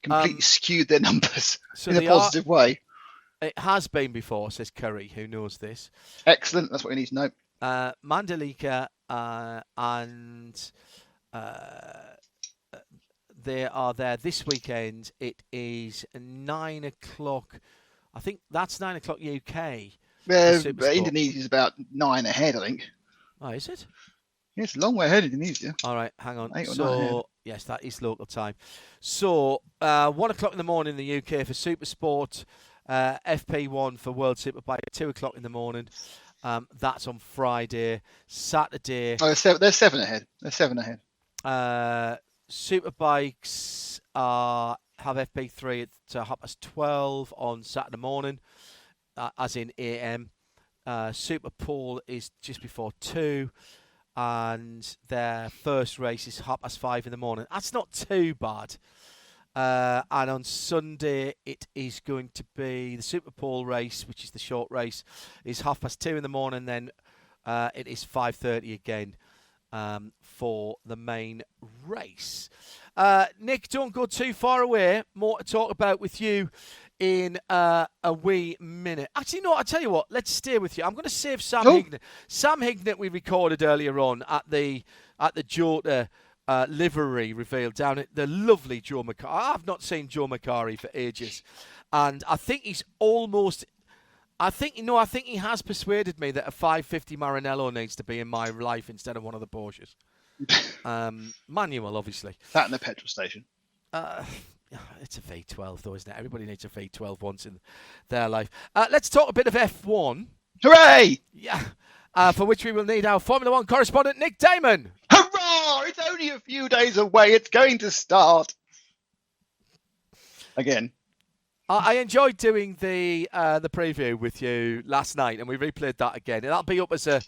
Completely skewed their numbers in a positive way. It has been before, says Curry, who knows this. Excellent. That's what we need to know. Mandalika and they are there this weekend. It is 9 o'clock. I think that's 9 o'clock UK. Indonesia is about 9 ahead, I think. Oh, is it? It's a long way ahead of Indonesia. All right, hang on. 8 or 9 ahead. So, yes, that is local time. So, 1 o'clock in the morning in the UK for Supersport, FP1 for World Superbike, 2 o'clock in the morning. That's on Friday. Saturday. Oh, they're 7 ahead. They're 7 ahead. Superbikes have FP3 at 12:30 on Saturday morning, as in AM. Superpole is just before 2. And their first race is 5:30 in the morning. That's not too bad. And on Sunday, it is going to be the Superpole race, which is the short race, is 2:30 in the morning. Then it is 5:30 again for the main race. Nick, don't go too far away. More to talk about with you in a wee minute. Actually, no, I'll tell you what. Let's stay with you. I'm going to save Sam Hignett. Sam Hignett we recorded earlier on at the Jota livery reveal down at the lovely Joe Macari. I've not seen Joe Macari for ages. And I think he's almost... I think he has persuaded me that a 550 Maranello needs to be in my life instead of one of the Porsches. Manual, obviously. That and the petrol station. It's a V12, though, isn't it? Everybody needs a V12 once in their life. Let's talk a bit of F1. Hooray! Yeah. For which we will need our Formula One correspondent, Nick Damon. Hurrah! It's only a few days away. It's going to start. Again. I enjoyed doing the preview with you last night, and we replayed that again. And that'll be up as a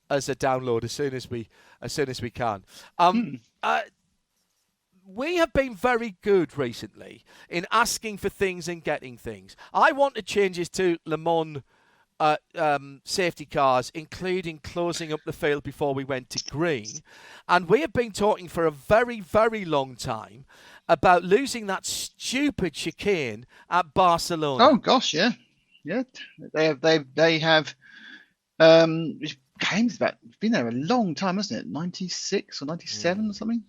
download as soon as we can. We have been very good recently in asking for things and getting things. I wanted changes to Le Mans safety cars, including closing up the field before we went to green. And we have been talking for a very, very long time about losing that stupid chicane at Barcelona. Oh gosh, yeah. They have. It's been there a long time, hasn't it? 96 or 97 or something.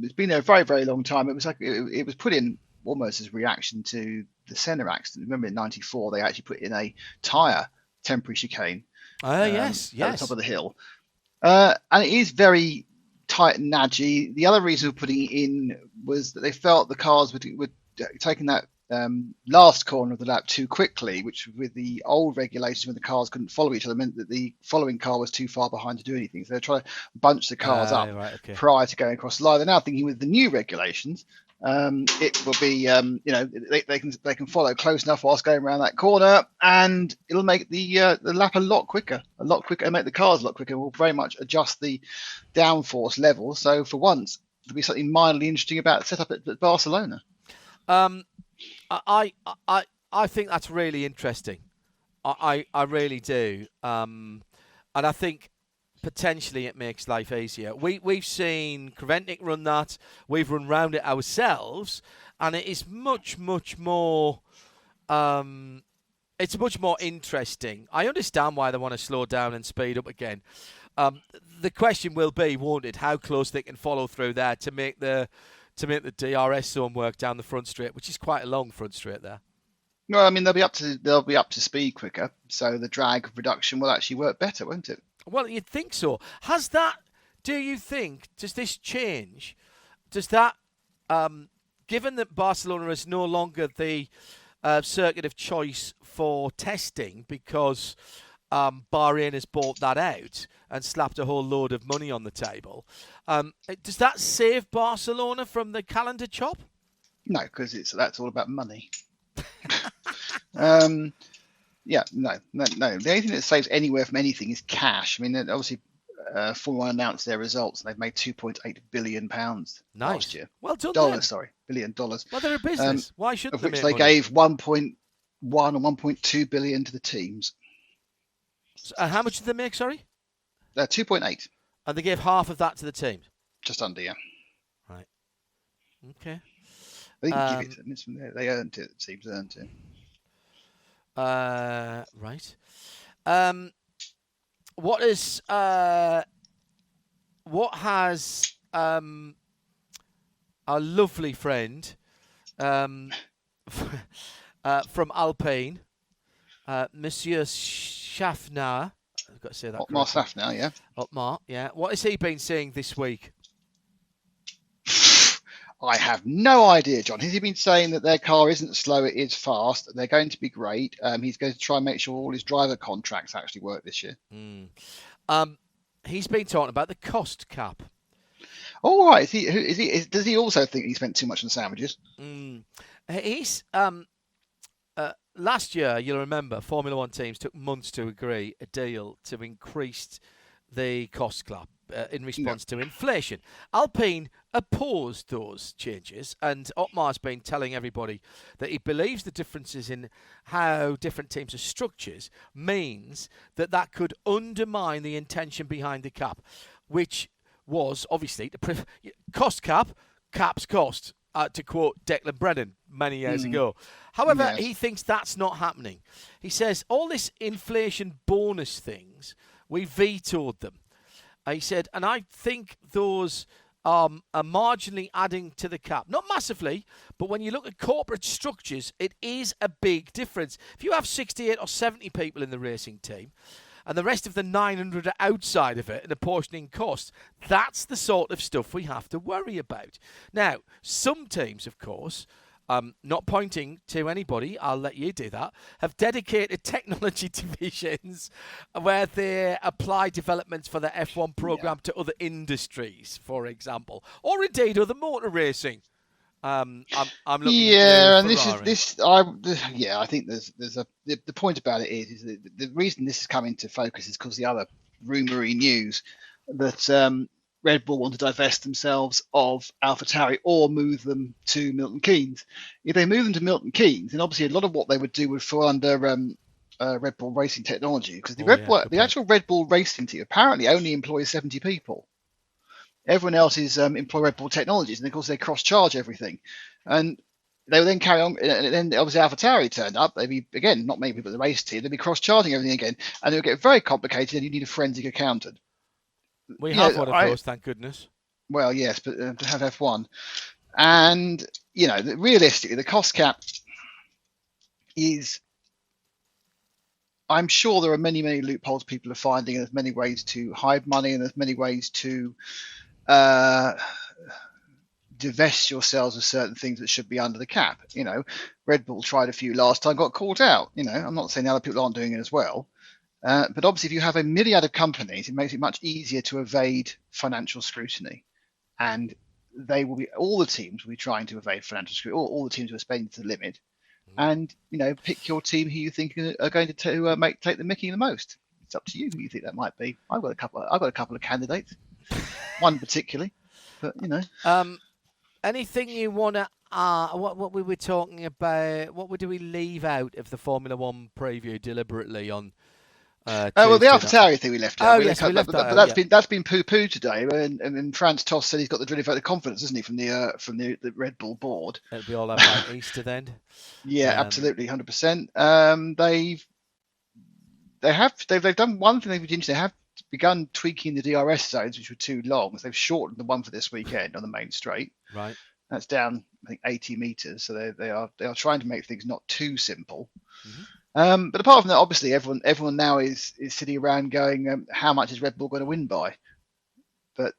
It's been there a very, very long time. It was like it was put in almost as a reaction to the Senna accident. Remember in '94 they actually put in a temporary chicane. Yes. At the top of the hill, and it is very tight and nudgy. The other reason for putting it in was that they felt the cars were taking that last corner of the lap too quickly, which with the old regulations when the cars couldn't follow each other meant that the following car was too far behind to do anything. So they're trying to bunch the cars up prior to going across the line. They're now thinking with the new regulations, it will be they can follow close enough whilst going around that corner, and it'll make the lap a lot quicker, and make the cars a lot quicker. We'll very much adjust the downforce level. So for once, there'll be something mildly interesting about the setup at Barcelona. I think that's really interesting. I really do. And I think potentially it makes life easier. We've seen Kreventic run that. We've run round it ourselves, and it is much more. It's much more interesting. I understand why they want to slow down and speed up again. The question will be, won't it, how close they can follow through there to make the DRS zone work down the front straight, which is quite a long front straight there. No, I mean they'll be up to speed quicker, so the drag reduction will actually work better, won't it? Well, you'd think so. Do you think, does this change, given that Barcelona is no longer the circuit of choice for testing because Bahrain has bought that out and slapped a whole load of money on the table, does that save Barcelona from the calendar chop? No, because that's all about money. No. The only thing that saves anywhere from anything is cash. I mean, obviously, Formula One announced their results, and they've made £2.8 billion last year. Well done. $1 billion. Well, they're a business. Why shouldn't they? Of which they they gave 1.1 or 1.2 billion to the teams. How much did they make? Sorry, 2.8. And they gave half of that to the teams. Just under, yeah. Right. Okay. They didn't give it to them. It's from there. They earned it. The teams earned it. Right. What has our lovely friend from Alpine, Monsieur Schaffner, got to say that Otmar correctly. Safnauer now, yeah. Otmar, yeah. What has he been saying this week? I have no idea, John. Has he been saying that their car isn't slow, it is fast, they're going to be great? He's going to try and make sure all his driver contracts actually work this year. He's been talking about the cost cap. Oh, right. Does he also think he spent too much on sandwiches? He's last year, you'll remember, Formula One teams took months to agree a deal to increase the cost cap in response to inflation. Alpine opposed those changes, and Otmar's been telling everybody that he believes the differences in how different teams are structured means that could undermine the intention behind the cap, which was obviously the cost cap, caps cost, to quote Declan Brennan many years ago. However, Yes. he thinks that's not happening. He says all this inflation bonus things, we vetoed them. He said, and I think those are marginally adding to the cap. Not massively, but when you look at corporate structures, it is a big difference. If you have 68 or 70 people in the racing team, and the rest of the 900 are outside of it and apportioning costs, that's the sort of stuff we have to worry about. Now, some teams, of course, not pointing to anybody, I'll let you do that, have dedicated technology divisions where they apply developments for the F1 program to other industries, for example, or indeed other motor racing. I'm looking at and Ferrari. I think the point about it is that the reason this is coming to focus is because the other rumoury news that Red Bull want to divest themselves of AlphaTauri or move them to Milton Keynes. If they move them to Milton Keynes, then obviously a lot of what they would do would fall under Red Bull Racing Technology, because the actual Red Bull Racing team apparently only employs 70 people. Everyone else is employ Red Bull Technologies, and of course they cross-charge everything. And they will then carry on, and then obviously AlphaTauri turned up. They'd be, again, not many people at the race team, they'd be cross-charging everything again, and it would get very complicated, and you need a forensic accountant. We have one of those, thank goodness. Well, yes, but to have F1. And, realistically, the cost cap is... I'm sure there are many, many loopholes people are finding, and there's many ways to hide money, and there's many ways to divest yourselves of certain things that should be under the cap. Red Bull tried a few last time, got caught out. I'm not saying the other people aren't doing it as well. But obviously, if you have a myriad of companies, it makes it much easier to evade financial scrutiny. And all the teams will be trying to evade financial scrutiny, all the teams who are spending to the limit. And, pick your team who you think are going to take the mickey the most. It's up to you who you think that might be. I've got a couple of candidates, one particularly, but anything you want to what we were talking about, do we leave out of the Formula One preview deliberately on the AlphaTauri thing we left out. Oh, yes, we left that out, that's been poo-pooed today, and Franz Tost said he's got the drilling vote of confidence, isn't he, from the Red Bull board? It'll be all about Easter then. Yeah, absolutely, 100%. They've done one thing they've been interesting. They have begun tweaking the DRS zones, which were too long, so they've shortened the one for this weekend on the main straight. Right. That's down, I think, 80 meters. So they are trying to make things not too simple. But apart from that, obviously, everyone now is sitting around going, how much is Red Bull going to win by? But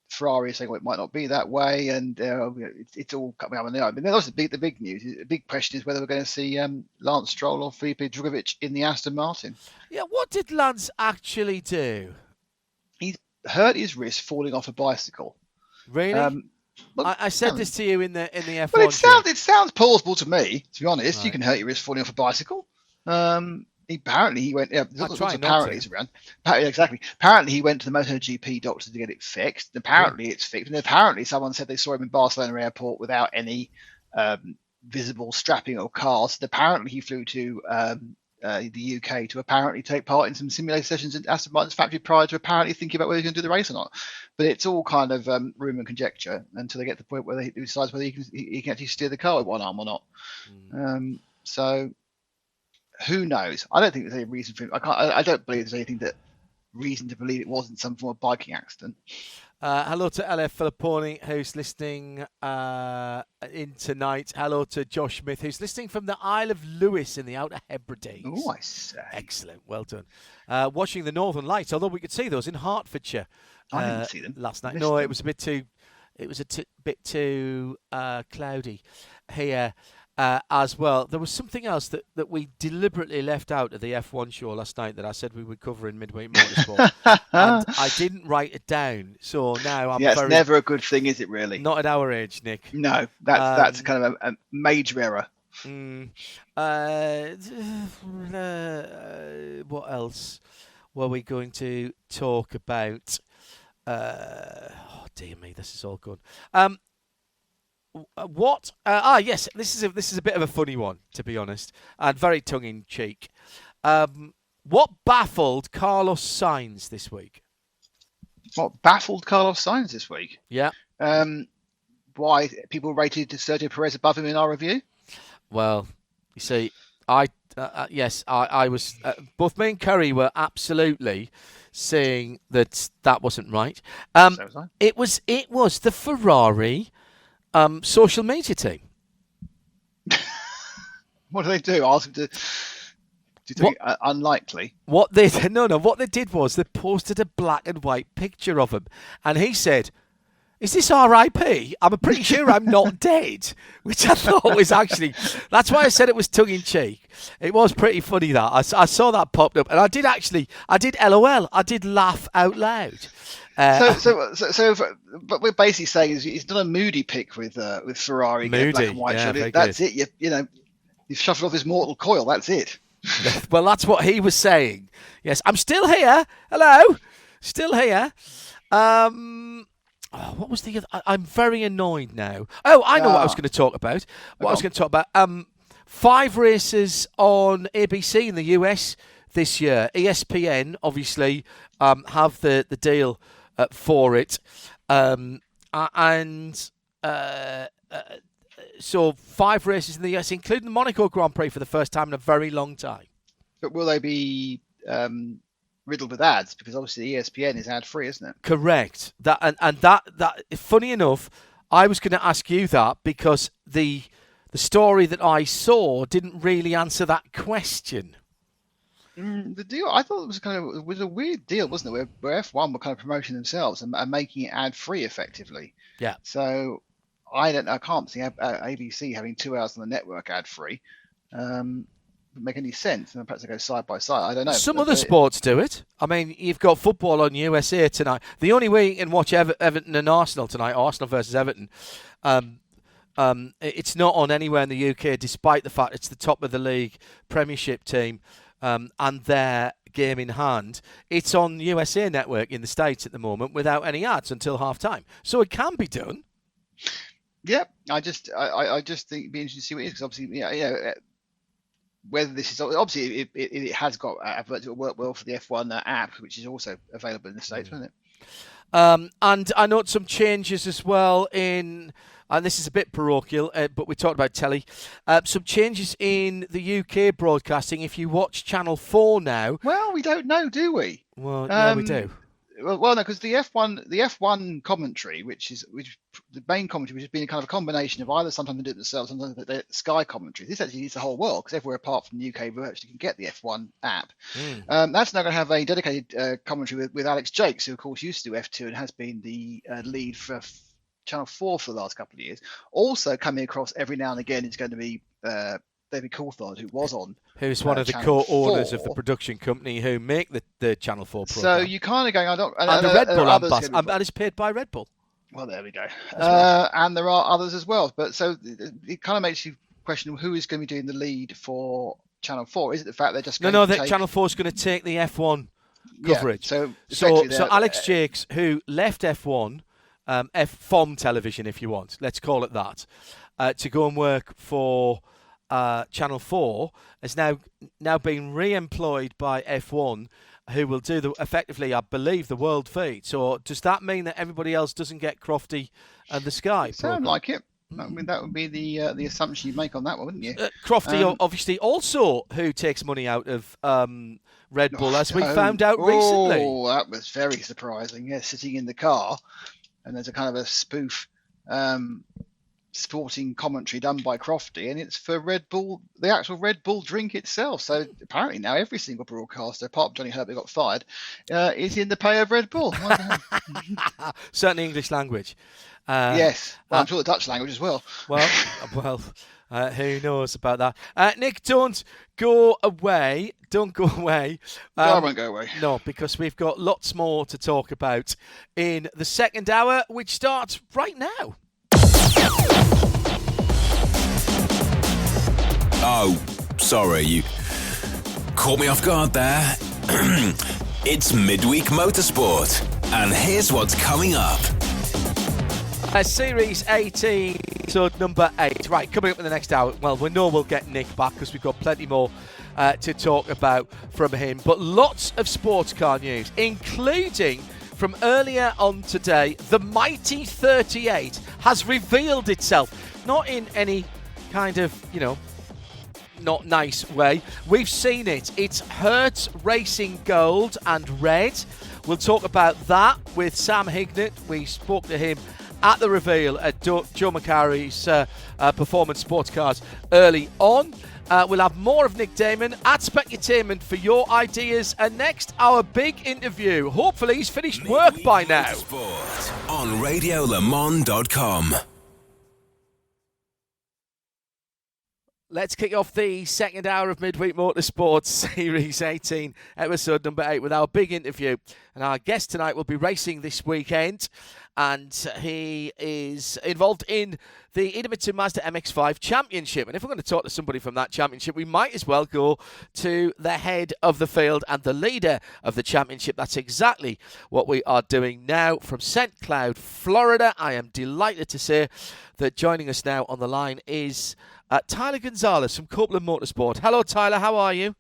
Ferrari is saying, well, it might not be that way, and it's all coming up on the eye. But then also the big news, the big question is whether we're going to see Lance Stroll or Felipe Drugovich in the Aston Martin. Yeah, what did Lance actually do? He hurt his wrist falling off a bicycle. Really? I said this to you in the F1. Well, it sounds plausible to me, to be honest. Right. You can hurt your wrist falling off a bicycle. Apparently he went. Apparently he's around. Exactly. Apparently he went to the MotoGP doctor to get it fixed. Apparently it's fixed, and apparently someone said they saw him in Barcelona airport without any visible strapping or cast. Apparently he flew to the UK to apparently take part in some simulator sessions in Aston Martin's factory prior to apparently thinking about whether he's going to do the race or not. But it's all kind of rumour and conjecture until they get to the point where he decides whether he can actually steer the car with one arm or not. So who knows? I don't think there's any reason for him. I don't believe there's anything reason to believe it wasn't some form of biking accident. Hello to LF Filipponi, who's listening in tonight. Hello to Josh Smith, who's listening from the Isle of Lewis in the Outer Hebrides. Oh, I say. Excellent, well done. Watching the Northern Lights, although we could see those in Hertfordshire. I didn't see them last night. No, it was a bit too. It was bit too cloudy here as well. There was something else that we deliberately left out of the F1 show last night that I said we would cover in Midweek Motorsport, and I didn't write it down. So now I'm. Yeah, it's never a good thing, is it? Really? Not at our age, Nick. No, that's kind of a major error. What else were we going to talk about? Dear me, this is all good. What? Yes, this is a bit of a funny one, to be honest, and very tongue-in-cheek. What baffled Carlos Sainz this week? What baffled Carlos Sainz this week? Yeah. Why people rated Sergio Perez above him in our review? Well, you see, I was. Both me and Curry were absolutely saying that wasn't right. So was I. It was the Ferrari social media team. What do they do? Ask them to do unlikely. What they did was they posted a black and white picture of him, and he said, "Is this R.I.P.? I'm pretty sure I'm not dead," which I thought was actually. That's why I said it was tongue in cheek. It was pretty funny that I saw that popped up, and I did LOL. I did laugh out loud. But we're basically saying is he's done a moody pick with Ferrari. Moody, black and white yeah, that's it. You've shuffled off his mortal coil. That's it. Well, that's what he was saying. Yes, I'm still here. Hello, still here. What was the other? I'm very annoyed now. Oh, I know what I was going to talk about. I was going to talk about 5 races on ABC in the US this year. ESPN obviously have the deal for it, so 5 races in the US, including the Monaco Grand Prix for the first time in a very long time. But will they be riddled with ads? Because obviously ESPN is ad free, isn't it? Correct. That. Funny enough, I was going to ask you that because the story that I saw didn't really answer that question. The deal, I thought it was a weird deal, wasn't it? Where F1 were kind of promoting themselves and making it ad free effectively. Yeah. So I can't see ABC having 2 hours on the network ad free. Wouldn't make any sense. And perhaps they go side by side. I don't know. Some other sports do it. I mean, you've got football on USA tonight. The only way you can watch Everton and Arsenal tonight, Arsenal versus Everton, it's not on anywhere in the UK, despite the fact it's the top of the league Premiership team. And their game in hand, it's on USA Network in the States at the moment without any ads until half time. So it can be done. Yeah, I just think it'd be interesting to see what it is, because obviously, whether this is obviously it has got adverts that work well for the F1 app, which is also available in the States, isn't it? And I note some changes as well in. And this is a bit parochial, but we talked about telly. Some changes in the UK broadcasting. If you watch Channel 4 now... Well, we don't know, do we? Well, yeah, we do. Well, no, because the F1 commentary, which the main commentary, which has been a kind of a combination of either sometimes they do it themselves, sometimes the Sky commentary. This actually is the whole world, because everywhere apart from the UK virtually can get the F1 app. That's now going to have a dedicated commentary with Alex Jakes, who of course used to do F2 and has been the lead for Channel 4 for the last couple of years. Also coming across every now and again is going to be David Coulthard, who was on. Who's one of the co-owners of the production company who make the Channel 4 program. So you kind of going, and the Red Bull ambassador, and it's paid by Red Bull. Well, there we go. And there are others as well. But so it kind of makes you question who is going to be doing the lead for Channel 4. Is it the fact they're just going that Channel 4 is going to take the F1 coverage? Yeah, so Alex Jakes, who left F1, FOM television, if you want, let's call it that, to go and work for Channel 4, has now been re-employed by F1, who will do effectively, I believe, the world feed. So does that mean that everybody else doesn't get Crofty and the Sky? Sound like it. I mean, that would be the assumption you make on that one, wouldn't you? Crofty, obviously, also who takes money out of Red Bull, as we found out recently. Oh, that was very surprising. Yeah, sitting in the car, and there's a kind of a spoof sporting commentary done by Crofty, and it's for Red Bull, the actual Red Bull drink itself. So apparently now every single broadcaster, apart from Johnny Herbert, got fired, is in the pay of Red Bull. Certainly English language. Yes, well, I'm sure the Dutch language as well. Well, who knows about that? Nick, don't go away. Don't go away. No, I won't go away. No, because we've got lots more to talk about in the second hour, which starts right now. Oh, sorry, you caught me off guard there. It's Midweek Motorsport, and here's what's coming up. Series 18, so number 8. Right, coming up in the next hour. Well, we know we'll get Nick back because we've got plenty more to talk about from him. But lots of sports car news, including from earlier on today, the mighty 38 has revealed itself. Not in any kind of, not nice way. We've seen it. It's Hertz Racing Gold and Red. We'll talk about that with Sam Hignett. We spoke to him at the reveal at Joe Macari's Performance Sports Cars early on. We'll have more of Nick Damon at Specutainment for your ideas. And next, our big interview. Hopefully he's finished work by now. Motorsport on RadioLeMans.com. Let's kick off the second hour of Midweek Motorsport Series 18, episode number 8, with our big interview. And our guest tonight will be racing this weekend, and he is involved in the Idemitsu Mazda MX-5 Championship. And if we're going to talk to somebody from that championship, we might as well go to the head of the field and the leader of the championship. That's exactly what we are doing now from St. Cloud, Florida. I am delighted to say that joining us now on the line is Tyler Gonzalez from Copeland Motorsport. Hello, Tyler. How are you?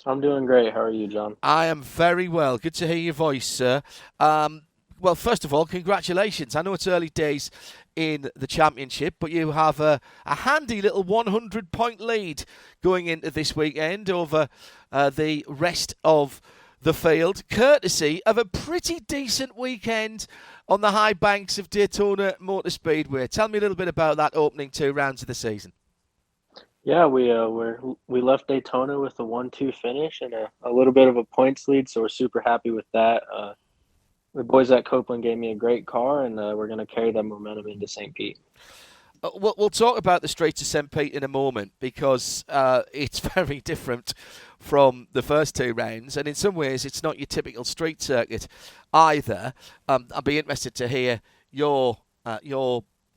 I'm doing great. How are you, John? I am very well. Good to hear your voice, sir. Well, first of all, congratulations. I know it's early days in the championship, but you have a handy little 100-point lead going into this weekend over the rest of the field, courtesy of a pretty decent weekend on the high banks of Daytona Motor Speedway. Tell me a little bit about that opening 2 rounds of the season. Yeah, we left Daytona with a 1-2 finish and a little bit of a points lead, so we're super happy with that. The boys at Copeland gave me a great car, and we're going to carry that momentum into St. Pete. We'll talk about the streets of St. Pete in a moment, because it's very different from the first 2 rounds, and in some ways it's not your typical street circuit either. I'd be interested to hear your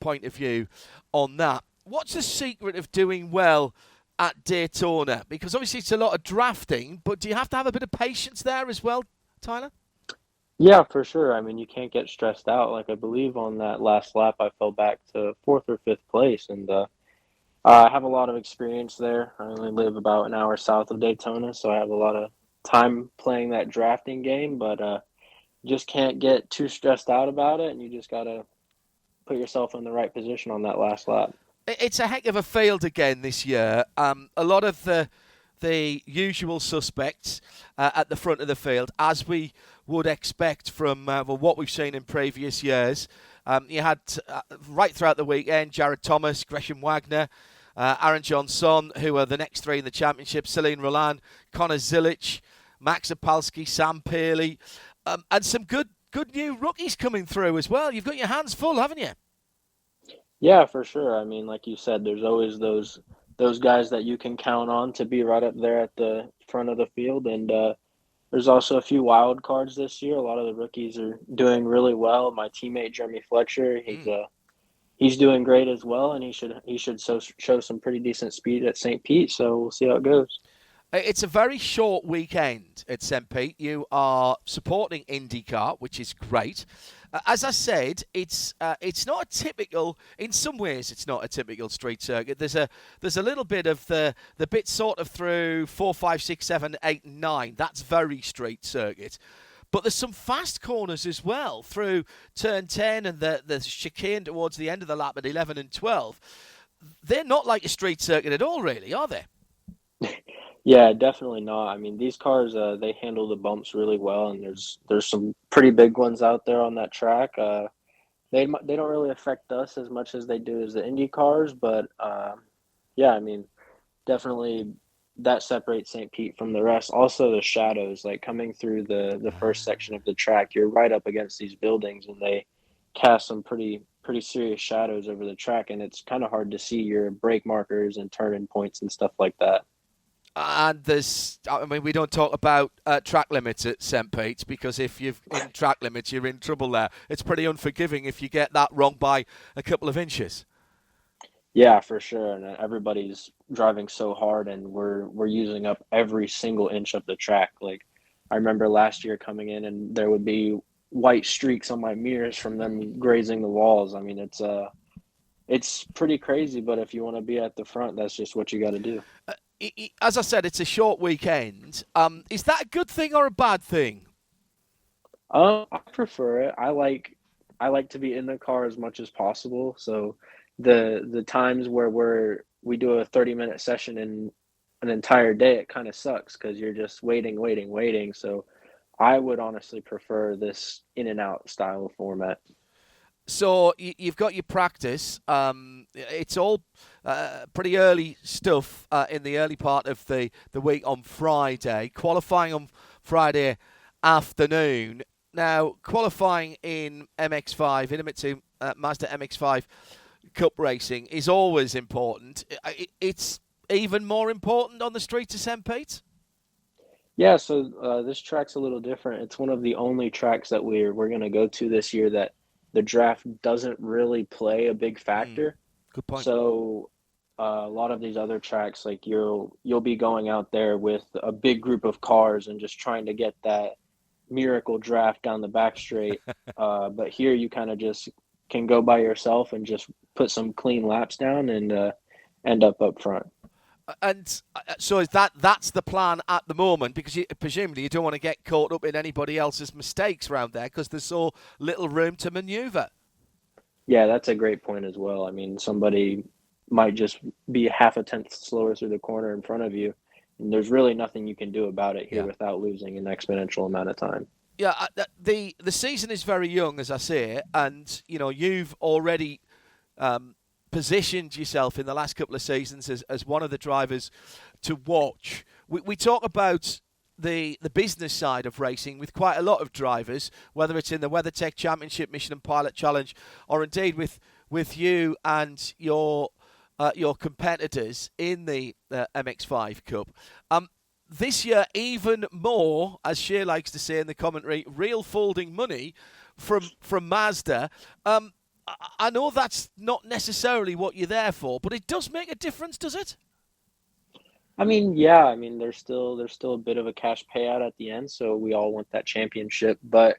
point of view on that. What's the secret of doing well at Daytona? Because obviously it's a lot of drafting, but do you have to have a bit of patience there as well, Tyler? Yeah, for sure. I mean, you can't get stressed out. Like, I believe on that last lap, I fell back to 4th or 5th place, and I have a lot of experience there. I only live about an hour south of Daytona, so I have a lot of time playing that drafting game, but just can't get too stressed out about it, and you just got to put yourself in the right position on that last lap. It's a heck of a field again this year. A lot of the usual suspects at the front of the field, as we would expect from what we've seen in previous years. You had, right throughout the weekend, Jared Thomas, Gresham Wagner, Aaron Johnson, who are the next 3 in the championship, Celine Roland, Connor Zilic, Max Opalski, Sam Pearley, and some good new rookies coming through as well. You've got your hands full, haven't you? Yeah, for sure. I mean, like you said, there's always those guys that you can count on to be right up there at the front of the field, and there's also a few wild cards this year. A lot of the rookies are doing really well. My teammate Jeremy Fletcher, he's doing great as well, and he should show some pretty decent speed at St. Pete. So we'll see how it goes. It's a very short weekend at St. Pete. You are supporting IndyCar, which is great. As I said, it's not a typical. In some ways, it's not a typical street circuit. There's a little bit of the bit sort of through 4, 5, 6, 7, 8, and 9. That's very street circuit. But there's some fast corners as well through turn 10 and the chicane towards the end of the lap at 11 and 12. They're not like a street circuit at all, really, are they? Yeah, definitely not. I mean, these cars, they handle the bumps really well, and there's some pretty big ones out there on that track. They don't really affect us as much as they do as the Indy cars, but yeah, I mean, definitely that separates St. Pete from the rest. Also, the shadows, like coming through the first section of the track, you're right up against these buildings, and they cast some pretty serious shadows over the track, and it's kind of hard to see your brake markers and turn-in points and stuff like that. And we don't talk about track limits at St. Pete's, because if you're in track limits, you're in trouble there. It's pretty unforgiving if you get that wrong by a couple of inches. Yeah, for sure. And everybody's driving so hard, and we're using up every single inch of the track. Like, I remember last year coming in, and there would be white streaks on my mirrors from them grazing the walls. I mean, it's pretty crazy, but if you want to be at the front, that's just what you got to do. As I said, it's a short weekend. Is that a good thing or a bad thing? I prefer it. I like to be in the car as much as possible. So the times where we do a 30-minute session in an entire day, it kind of sucks because you're just waiting. So I would honestly prefer this in and out style of format. So you've got your practice. It's all pretty early stuff in the early part of the week on Friday. Qualifying on Friday afternoon. Now, qualifying in MX-5, in Mazda MX-5 Cup racing is always important. It's even more important on the streets of St. Pete? Yeah, so this track's a little different. It's one of the only tracks that we're going to go to this year that the draft doesn't really play a big factor. Good point. So a lot of these other tracks, like you'll be going out there with a big group of cars and just trying to get that miracle draft down the back straight. But here you kind of just can go by yourself and just put some clean laps down and end up front. And so is that's the plan at the moment, because presumably you don't want to get caught up in anybody else's mistakes around there because there's so little room to manoeuvre. Yeah, that's a great point as well. I mean, somebody might just be half a tenth slower through the corner in front of you, and there's really nothing you can do about it here without losing an exponential amount of time. Yeah, the season is very young, as I say, and you've already positioned yourself in the last couple of seasons as one of the drivers to watch. We talk about the business side of racing with quite a lot of drivers, whether it's in the WeatherTech Championship, Michelin Pilot Challenge, or indeed with you and your competitors in the MX-5 Cup. This year, even more, as Shea likes to say in the commentary, real folding money from Mazda. I know that's not necessarily what you're there for, but it does make a difference, does it? I mean, yeah. I mean, there's still a bit of a cash payout at the end, so we all want that championship. But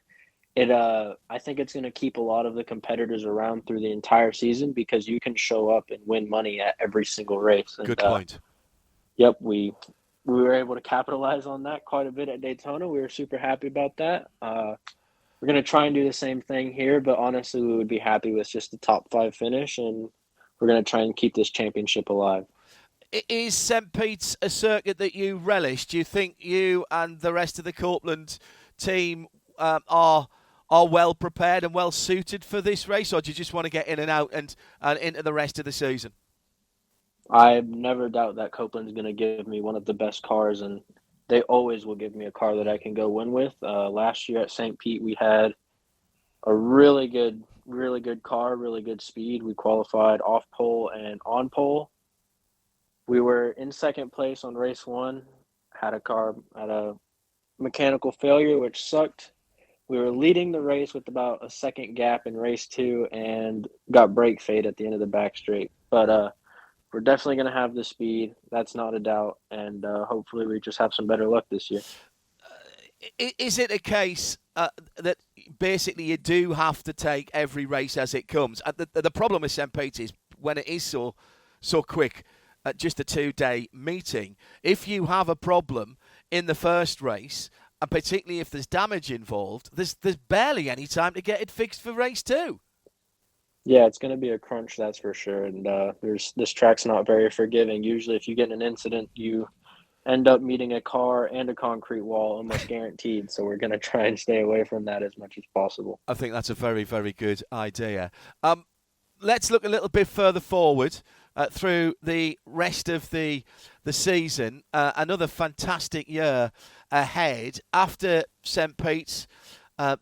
I think it's going to keep a lot of the competitors around through the entire season because you can show up and win money at every single race. And, good point. Yep, we were able to capitalize on that quite a bit at Daytona. We were super happy about that. We're going to try and do the same thing here, but honestly, we would be happy with just the top 5 finish, and we're going to try and keep this championship alive. Is St. Pete's a circuit that you relish? Do you think you and the rest of the Copeland team are well prepared and well suited for this race, or do you just want to get in and out and into the rest of the season? I never doubt that Copeland's going to give me one of the best cars, and they always will give me a car that I can go win with. Last year at St. Pete, we had a really good car, really good speed. We qualified off pole and on pole. We were in second place on race 1, had a mechanical failure, which sucked. We were leading the race with about a second gap in race 2 and got brake fade at the end of the back straight. But we're definitely going to have the speed. That's not a doubt. And hopefully we just have some better luck this year. Is it a case that basically you do have to take every race as it comes? The problem with St. Pete is when it is so quick, just a 2-day meeting, if you have a problem in the first race, and particularly if there's damage involved, there's barely any time to get it fixed for race 2. Yeah, it's going to be a crunch, that's for sure. And this track's not very forgiving. Usually, if you get in an incident, you end up meeting a car and a concrete wall almost guaranteed. So we're going to try and stay away from that as much as possible. I think that's a very, very good idea. Let's look a little bit further forward through the rest of the season. Another fantastic year ahead. After St. Pete's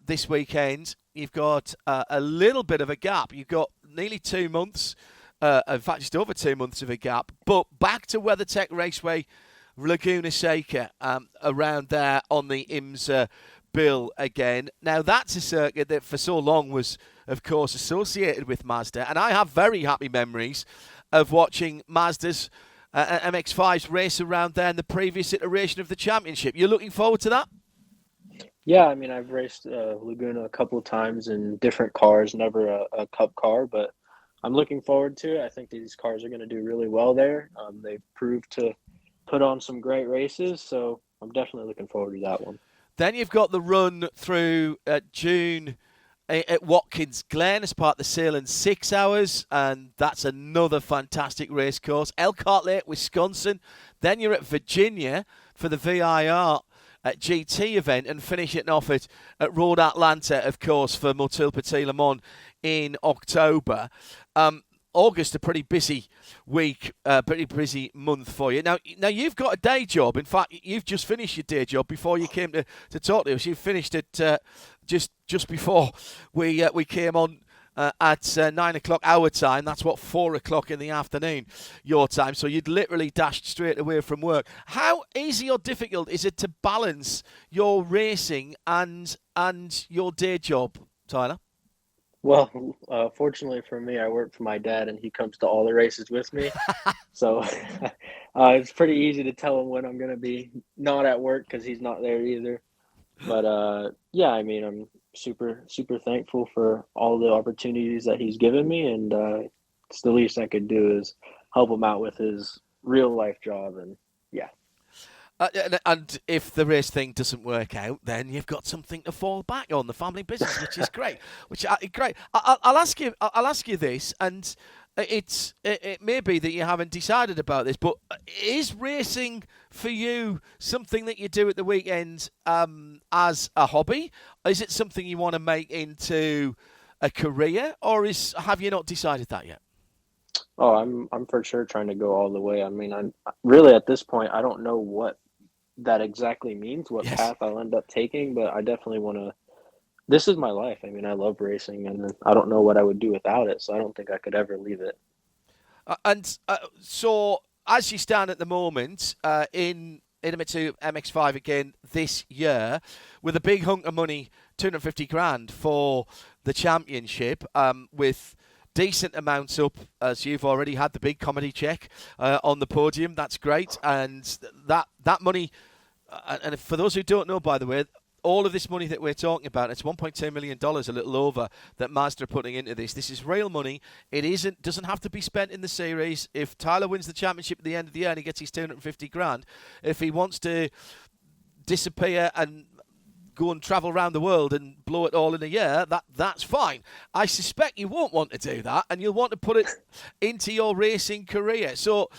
this weekend, you've got a little bit of a gap. You've got nearly 2 months, in fact, just over 2 months of a gap. But back to WeatherTech Raceway, Laguna Seca, around there on the IMSA bill again. Now, that's a circuit that for so long was, of course, associated with Mazda. And I have very happy memories of watching Mazda's MX-5s race around there in the previous iteration of the championship. You're looking forward to that? Yeah, I mean, I've raced Laguna a couple of times in different cars, never a Cup car, but I'm looking forward to it. I think these cars are going to do really well there. They've proved to put on some great races, so I'm definitely looking forward to that one. Then you've got the run through June at Watkins Glen as part of the Salem 6 Hours, and that's another fantastic race course. Elkhart Lake, Wisconsin. Then you're at Virginia for the VIR GT event, and finish it off at Road Atlanta, of course, for Motul Petit Le Mans in October. August, a pretty busy week, pretty busy month for you. Now you've got a day job. In fact, you've just finished your day job before you came to talk to us. You finished it just before we came on at 9 o'clock our time. That's 4 o'clock in the afternoon your time. So you'd literally dashed straight away from work. How easy or difficult is it to balance your racing and your day job, Tyler? Well, fortunately for me, I work for my dad, and he comes to all the races with me. So it's pretty easy to tell him when I'm going to be not at work because he's not there either. But, yeah, I mean, I'm super, super thankful for all the opportunities that he's given me, and it's the least I could do is help him out with his real-life job, and, yeah. And if the race thing doesn't work out, then you've got something to fall back on, the family business, which is great. Great. I'll ask you this, and it may be that you haven't decided about this, but is racing for you something that you do at the weekend as a hobby? Is it something you want to make into a career, or have you not decided that yet? Oh, I'm for sure trying to go all the way. I mean, I'm really at this point, I don't know what that exactly means, what path I'll end up taking, but I definitely want to. This is my life. I mean, I love racing, and I don't know what I would do without it, so I don't think I could ever leave it. So, as you stand at the moment in Limit 2 MX-5 again this year, with a big hunk of money, 250 grand for the championship, with decent amounts up, as you've already had the big comedy check on the podium. That's great. And that money, and for those who don't know, by the way, all of this money that we're talking about, it's $1.2 million, a little over, that Mazda are putting into this. This is real money. It doesn't have to be spent in the series. If Tyler wins the championship at the end of the year and he gets his 250 grand, if he wants to disappear and go and travel around the world and blow it all in a year, that's fine. I suspect you won't want to do that, and you'll want to put it into your racing career. So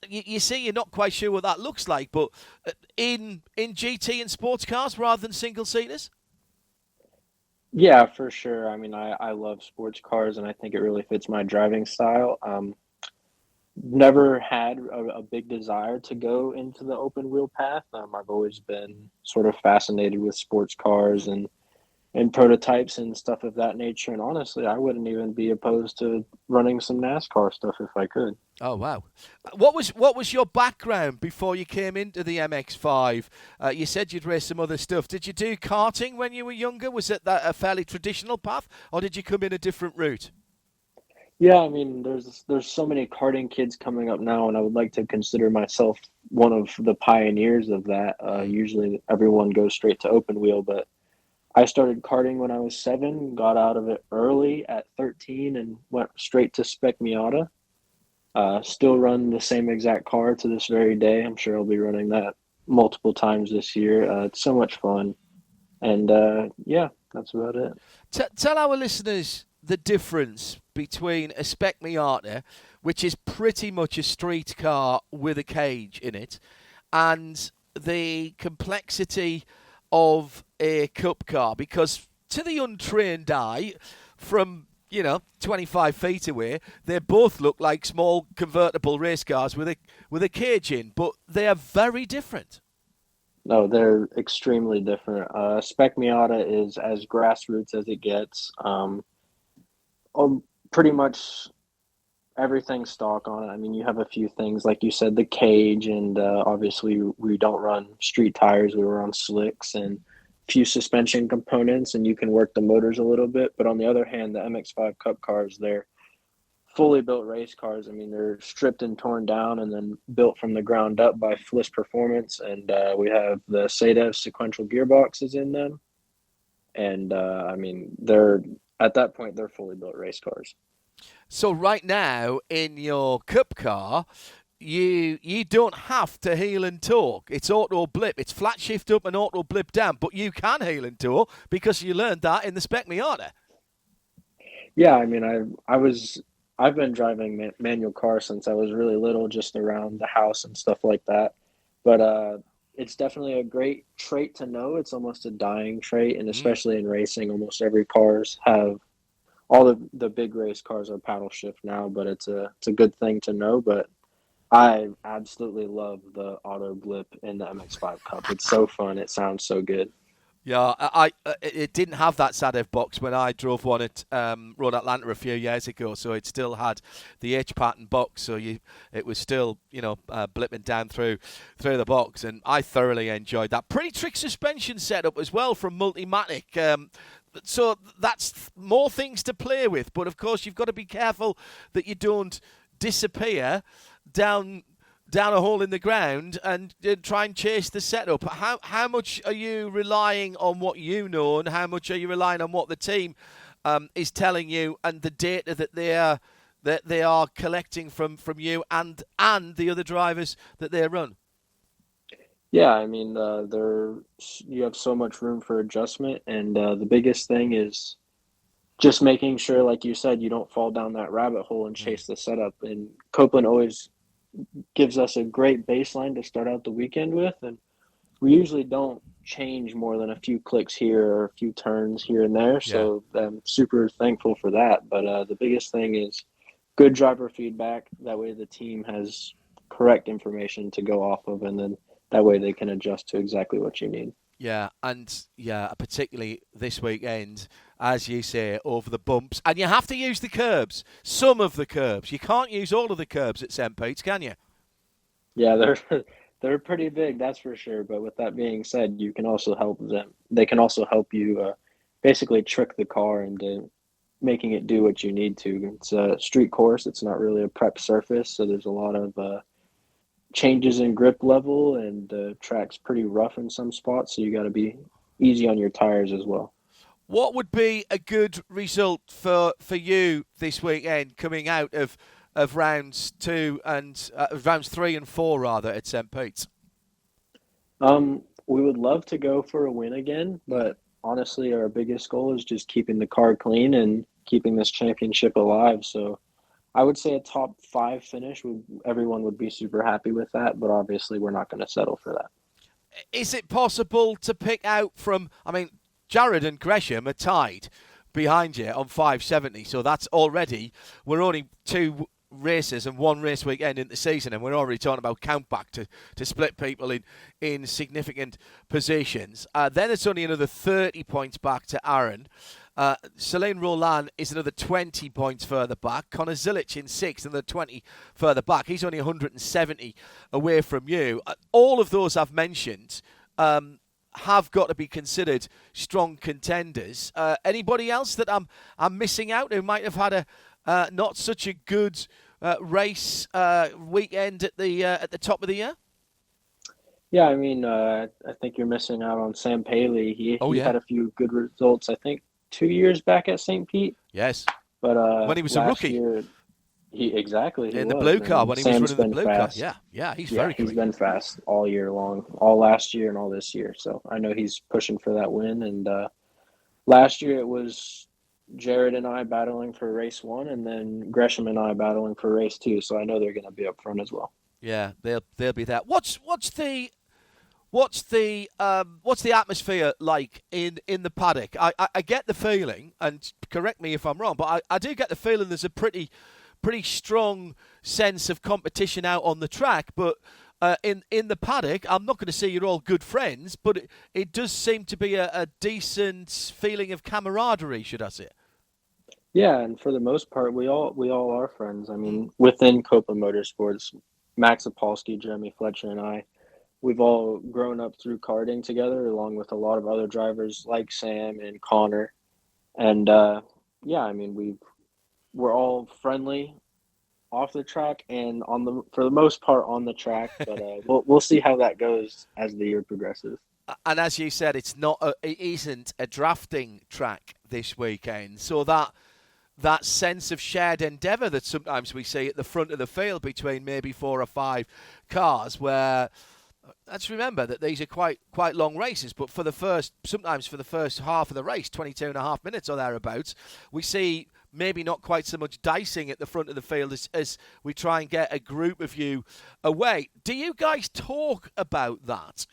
you see, you're not quite sure what that looks like, but in GT and sports cars rather than single seaters? Yeah, for sure. I mean, I love sports cars, and I think it really fits my driving style. Never had a big desire to go into the open wheel path. I've always been sort of fascinated with sports cars and prototypes and stuff of that nature. And honestly, I wouldn't even be opposed to running some NASCAR stuff if I could. Oh, wow. What was your background before you came into the MX-5? You said you'd raced some other stuff. Did you do karting when you were younger? Was it a fairly traditional path, or did you come in a different route? Yeah, I mean, there's so many karting kids coming up now, and I would like to consider myself one of the pioneers of that. Usually everyone goes straight to open wheel, but I started karting when I was 7, got out of it early at 13, and went straight to Spec Miata. Still run the same exact car to this very day. I'm sure I'll be running that multiple times this year. It's so much fun. And, yeah, that's about it. Tell our listeners the difference between a Spec Miata, which is pretty much a street car with a cage in it, and the complexity of a cup car. Because to the untrained eye, from 25 feet away, they both look like small convertible race cars with a cage in, but they are very different. No, they're extremely different. Spec Miata is as grassroots as it gets. Pretty much everything stock on it. I mean, you have a few things, like you said, the cage, and obviously we don't run street tires. We run slicks and a few suspension components, and you can work the motors a little bit. But on the other hand, the MX-5 Cup cars, they're fully built race cars. I mean, they're stripped and torn down and then built from the ground up by Fliss Performance. And we have the SADEV sequential gearboxes in them. And, I mean, at that point, they're fully built race cars. So right now, in your cup car, you don't have to heel and torque. It's auto blip. It's flat shift up and auto blip down. But you can heel and torque because you learned that in the Spec Miata. Yeah, I mean, I've been driving manual cars since I was really little, just around the house and stuff like that. But it's definitely a great trait to know. It's almost a dying trait, and especially in racing, almost every cars have all the big race cars are paddle shift now. But it's a good thing to know. But I absolutely love the auto blip in the MX-5 Cup. It's so fun. It sounds so good. Yeah, it didn't have that SADEV box when I drove one at Road Atlanta a few years ago, so it still had the H-pattern box, so it was still, blipping down through the box, and I thoroughly enjoyed that. Pretty trick suspension setup as well from Multimatic. So that's more things to play with, but of course you've got to be careful that you don't disappear down a hole in the ground and try and chase the setup. How much are you relying on what you know, and how much are you relying on what the team is telling you and the data that they are collecting from you and the other drivers that they run? Yeah, I mean, you have so much room for adjustment, and the biggest thing is just making sure, like you said, you don't fall down that rabbit hole and chase the setup. And Copeland always gives us a great baseline to start out the weekend with, and we usually don't change more than a few clicks here or a few turns here and there. So I'm super thankful for that. But the biggest thing is good driver feedback. That way the team has correct information to go off of, and then that way they can adjust to exactly what you need. Yeah, and particularly this weekend, as you say, over the bumps. And you have to use the curbs, some of the curbs. You can't use all of the curbs at St. Pete's, can you? Yeah, they're pretty big, that's for sure. But with that being said, you can also help them. They can also help you basically trick the car into making it do what you need to. It's a street course. It's not really a prep surface, so there's a lot of changes in grip level, and the track's pretty rough in some spots, so you got to be easy on your tires as well. What would be a good result for you this weekend coming out of rounds 2 and rounds 3 and 4 rather at St. Pete's? We would love to go for a win again, but honestly our biggest goal is just keeping the car clean and keeping this championship alive. So I would say a top 5 finish, everyone would be super happy with that, but obviously we're not going to settle for that. Is it possible to pick out from, Jared and Gresham are tied behind you on 570, so that's already, we're only 2 races and 1 race weekend in the season, and we're already talking about count back to split people in significant positions. Then it's only another 30 points back to Aaron. Celine Roland is another 20 points further back. Connor Zilic in 6th, another 20 further back. He's only 170 away from you. All of those I've mentioned have got to be considered strong contenders. Anybody else that I'm missing out who might have had a not such a good race weekend at the top of the year? Yeah, I think you're missing out on Sam Paley. He had a few good results, I think, 2 years back at St. Pete. Yes. But when he was a rookie. He in the was, blue man. car when he was Sam's running the been blue fast. car. Yeah, he's Yeah, very he's quick. been fast all year long, all last year and all this year. So I know he's pushing for that win. And last year it was Jared and I battling for race 1, and then Gresham and I battling for race 2. So I know they're going to be up front as well. Yeah, they'll be there. What's the atmosphere like in the paddock? I get the feeling, and correct me if I'm wrong, but I do get the feeling there's a pretty strong sense of competition out on the track. But in the paddock, I'm not going to say you're all good friends, but it does seem to be a decent feeling of camaraderie, should I say? Yeah, and for the most part, we all are friends. I mean, within Copeland Motorsports, Max Opolsky, Jeremy Fletcher, and I, we've all grown up through karting together, along with a lot of other drivers like Sam and Connor. And yeah, I mean, we're all friendly off the track and for the most part on the track. But we'll see how that goes as the year progresses. And as you said, it isn't a drafting track this weekend, so that sense of shared endeavour that sometimes we see at the front of the field between maybe 4 or 5 cars, where let's remember that these are quite long races, but sometimes for the first half of the race, 22 and a half minutes or thereabouts, we see maybe not quite so much dicing at the front of the field as we try and get a group of you away. Do you guys talk about that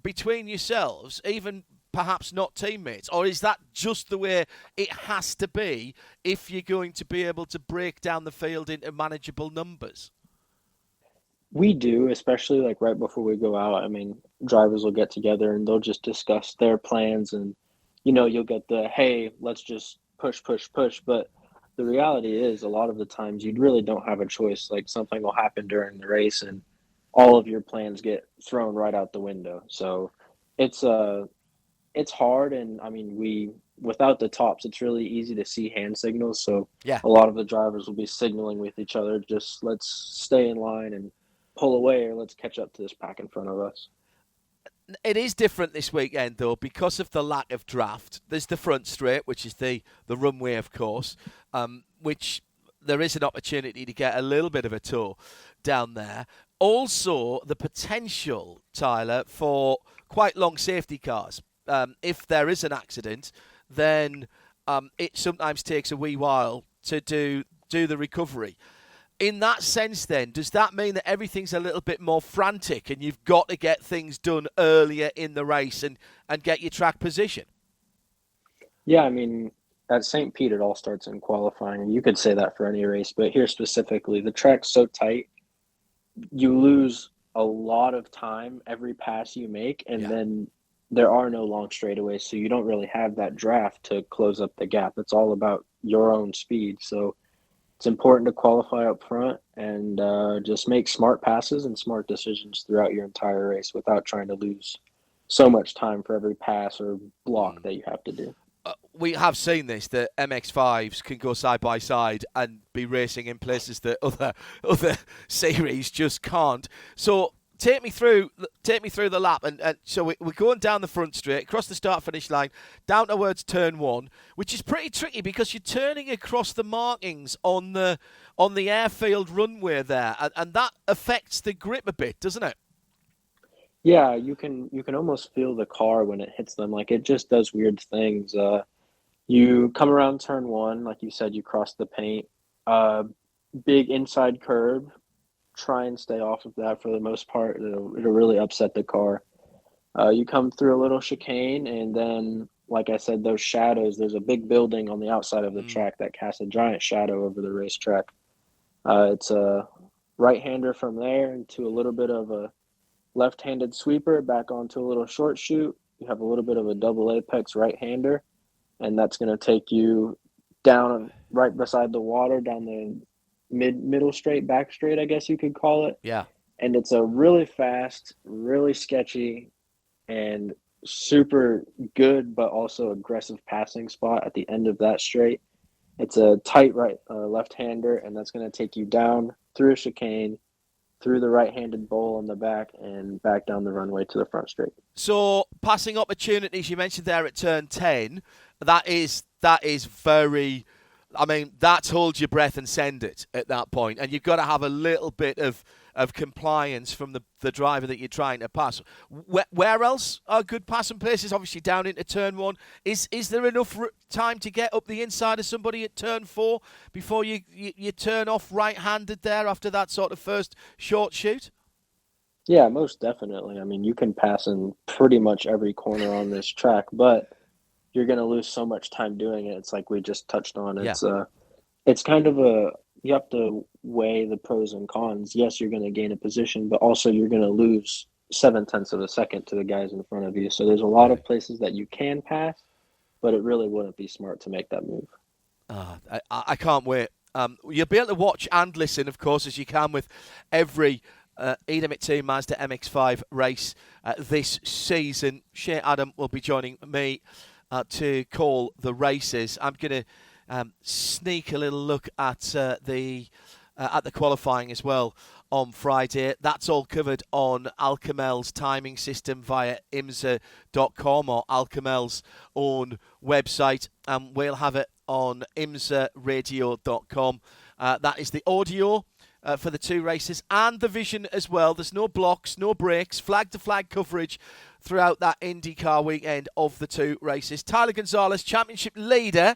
between yourselves, even perhaps not teammates, or is that just the way it has to be if you're going to be able to break down the field into manageable numbers? We do, especially like right before we go out. I mean, drivers will get together and they'll just discuss their plans, and you'll get the, hey, let's just push. But the reality is, a lot of the times you really don't have a choice. Like, something will happen during the race and all of your plans get thrown right out the window. So it's hard. And I mean, without the tops, it's really easy to see hand signals. So yeah, a lot of the drivers will be signaling with each other, just let's stay in line and pull away, or let's catch up to this pack in front of us. It is different this weekend, though, because of the lack of draft. There's the front straight, which is the runway, of course, which there is an opportunity to get a little bit of a tour down there. Also, the potential, Tyler, for quite long safety cars. If there is an accident, then it sometimes takes a wee while to do the recovery. In that sense, then, does that mean that everything's a little bit more frantic and you've got to get things done earlier in the race and get your track position? Yeah, I mean, at St. Pete, it all starts in qualifying. You could say that for any race, but here specifically, the track's so tight, you lose a lot of time every pass you make, and then there are no long straightaways, so you don't really have that draft to close up the gap. It's all about your own speed. So it's important to qualify up front and just make smart passes and smart decisions throughout your entire race without trying to lose so much time for every pass or block that you have to do. We have seen this, that MX-5s can go side by side and be racing in places that other series just can't. So take me through the lap, and so we're going down the front straight, across the start-finish line, down towards turn 1, which is pretty tricky because you're turning across the markings on the airfield runway there, and that affects the grip a bit, doesn't it? Yeah, you can almost feel the car when it hits them. Like, it just does weird things. You come around turn 1, like you said, you cross the paint, big inside curb. Try and stay off of that for the most part. It'll really upset the car. You come through a little chicane, and then, like I said, those shadows, there's a big building on the outside of the track that casts a giant shadow over the racetrack. It's a right-hander from there into a little bit of a left-handed sweeper back onto a little short chute. You have a little bit of a double apex right-hander, and that's going to take you down right beside the water, down the middle straight, back straight, I guess you could call it. Yeah. And it's a really fast, really sketchy, and super good, but also aggressive passing spot at the end of that straight. It's a tight left-hander, and that's going to take you down through a chicane, through the right-handed bowl in the back, and back down the runway to the front straight. So passing opportunities, you mentioned there at turn 10, that is very I mean, that's hold your breath and send it at that point. And you've got to have a little bit of compliance from the driver that you're trying to pass. Where else are good passing places? Obviously down into turn 1. Is there enough time to get up the inside of somebody at turn 4 before you turn off right-handed there after that sort of first short shoot? Yeah, most definitely. I mean, you can pass in pretty much every corner on this track, but you're going to lose so much time doing it. It's like we just touched on. It's kind of you have to weigh the pros and cons. Yes, you're going to gain a position, but also you're going to lose 0.7 of a second to the guys in front of you. So there's a lot of places that you can pass, but it really wouldn't be smart to make that move. I can't wait. You'll be able to watch and listen, of course, as you can with every Edom 2 Mazda MX-5 race this season. Shea Adam will be joining me to call the races. I'm going to sneak a little look at the qualifying as well on Friday. That's all covered on Alcamel's timing system via IMSA.com or Alcamel's own website, and we'll have it on IMSARadio.com. That is the audio for the 2 races and the vision as well. There's no blocks, no breaks, flag-to-flag coverage throughout that IndyCar weekend of the 2 races. Tyler Gonzalez, championship leader.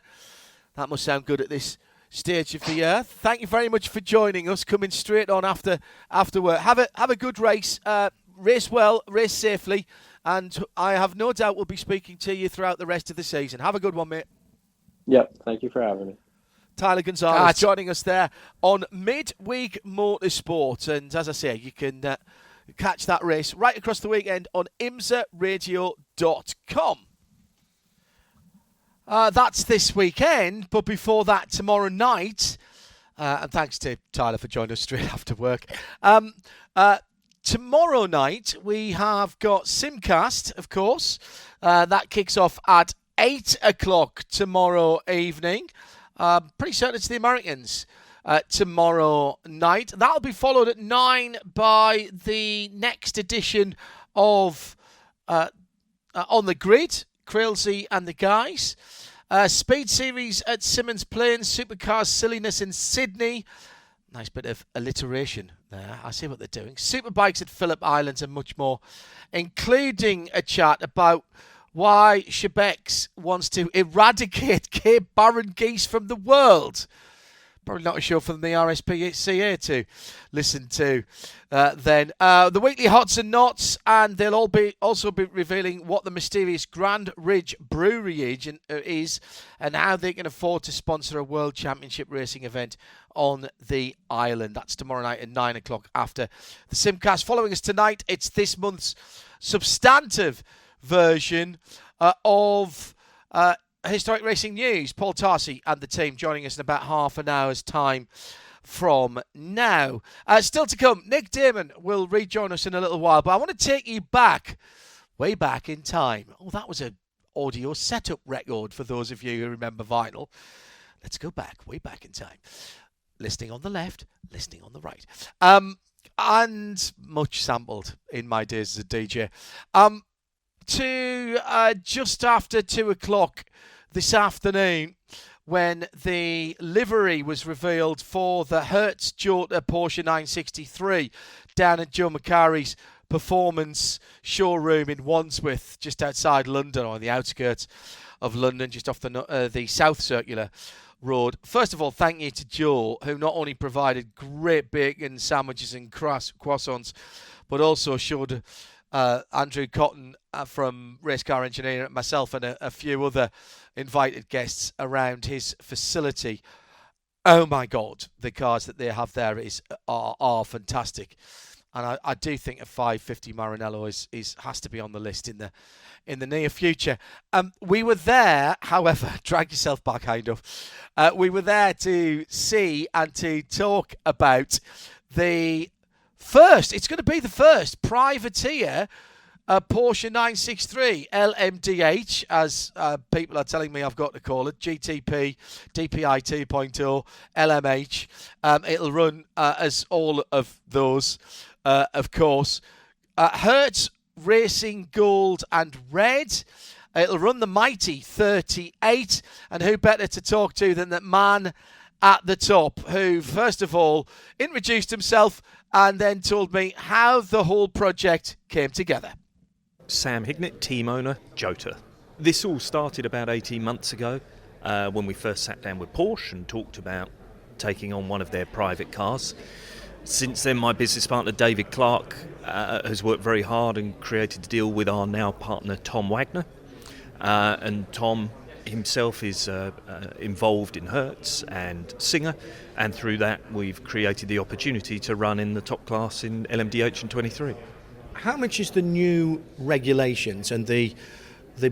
That must sound good at this stage of the year. Thank you very much for joining us, coming straight on after work. Have a good race. Race well, race safely, and I have no doubt we'll be speaking to you throughout the rest of the season. Have a good one, mate. Yep, thank you for having me. Tyler Gonzalez joining us there on Midweek Motorsport. And as I say, you can catch that race right across the weekend on IMSARadio.com. That's this weekend, but before that, tomorrow night, and thanks to Tyler for joining us straight after work. Tomorrow night, we have got Simcast, of course. That kicks off at 8 o'clock tomorrow evening. Pretty certain it's the Americans tomorrow night. That'll be followed at 9 by the next edition of On the Grid, Crailsey and the guys. Speed Series at Simmons Plains, Supercars Silliness in Sydney. Nice bit of alliteration there. I see what they're doing. Superbikes at Phillip Island and much more, including a chat about why Shebex wants to eradicate Cape Barren geese from the world. Probably not a show for the RSPCA to listen to then. The weekly Hots and Knots, and they'll also be revealing what the mysterious Grand Ridge Brewery is and how they can afford to sponsor a World Championship racing event on the island. That's tomorrow night at 9 o'clock after the Simcast. Following us tonight, it's this month's substantive version of Historic Racing News. Paul Tarsi and the team joining us in about half an hour's time from now. Still to come, Nick Damon will rejoin us in a little while, but I want to take you back, way back in time. Oh, that was an audio setup record for those of you who remember vinyl. Let's go back, way back in time. Listening on the left, listening on the right. And much sampled in my days as a DJ. To just after 2 o'clock this afternoon, when the livery was revealed for the Hertz Jota Porsche 963 down at Joe Macari's performance showroom in Wandsworth, just outside London, or on the outskirts of London, just off the South Circular Road. First of all, thank you to Joe, who not only provided great bacon sandwiches and croissants, but also showed Andrew Cotton from Race Car Engineering, myself and a few other invited guests around his facility. Oh my God, the cars that they have there are fantastic. And I do think a 550 Maranello has to be on the list in the near future. We were there, however, drag yourself back, kind of. We were there to see and to talk about it's going to be the first privateer Porsche 963 LMDH, as people are telling me I've got to call it, GTP, DPI 2.0, LMH. It'll run as all of those, of course. Hertz Racing Gold and Red. It'll run the mighty 38, and who better to talk to than the man at the top, who first of all introduced himself and then told me how the whole project came together. Sam Hignett, team owner, Jota. This all started about 18 months ago when we first sat down with Porsche and talked about taking on one of their private cars. Since then, my business partner David Clark has worked very hard and created a deal with our now partner Tom Wagner. And Tom himself is involved in Hertz and Singer, and through that we've created the opportunity to run in the top class in LMDH in 23. How much is the new regulations and the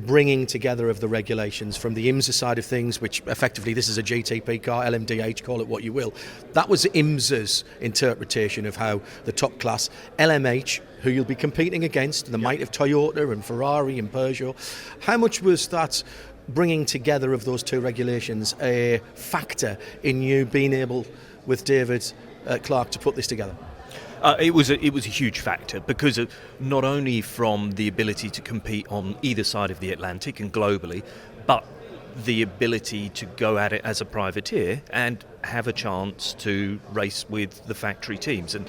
bringing together of the regulations from the IMSA side of things, which effectively this is a GTP car, LMDH, call it what you will. That was IMSA's interpretation of how the top class, LMH, who you'll be competing against, the might of Toyota and Ferrari and Peugeot. How much was that bringing together of those two regulations a factor in you being able, with David Clark, to put this together? It was a huge factor because of not only from the ability to compete on either side of the Atlantic and globally, but the ability to go at it as a privateer and have a chance to race with the factory teams. And,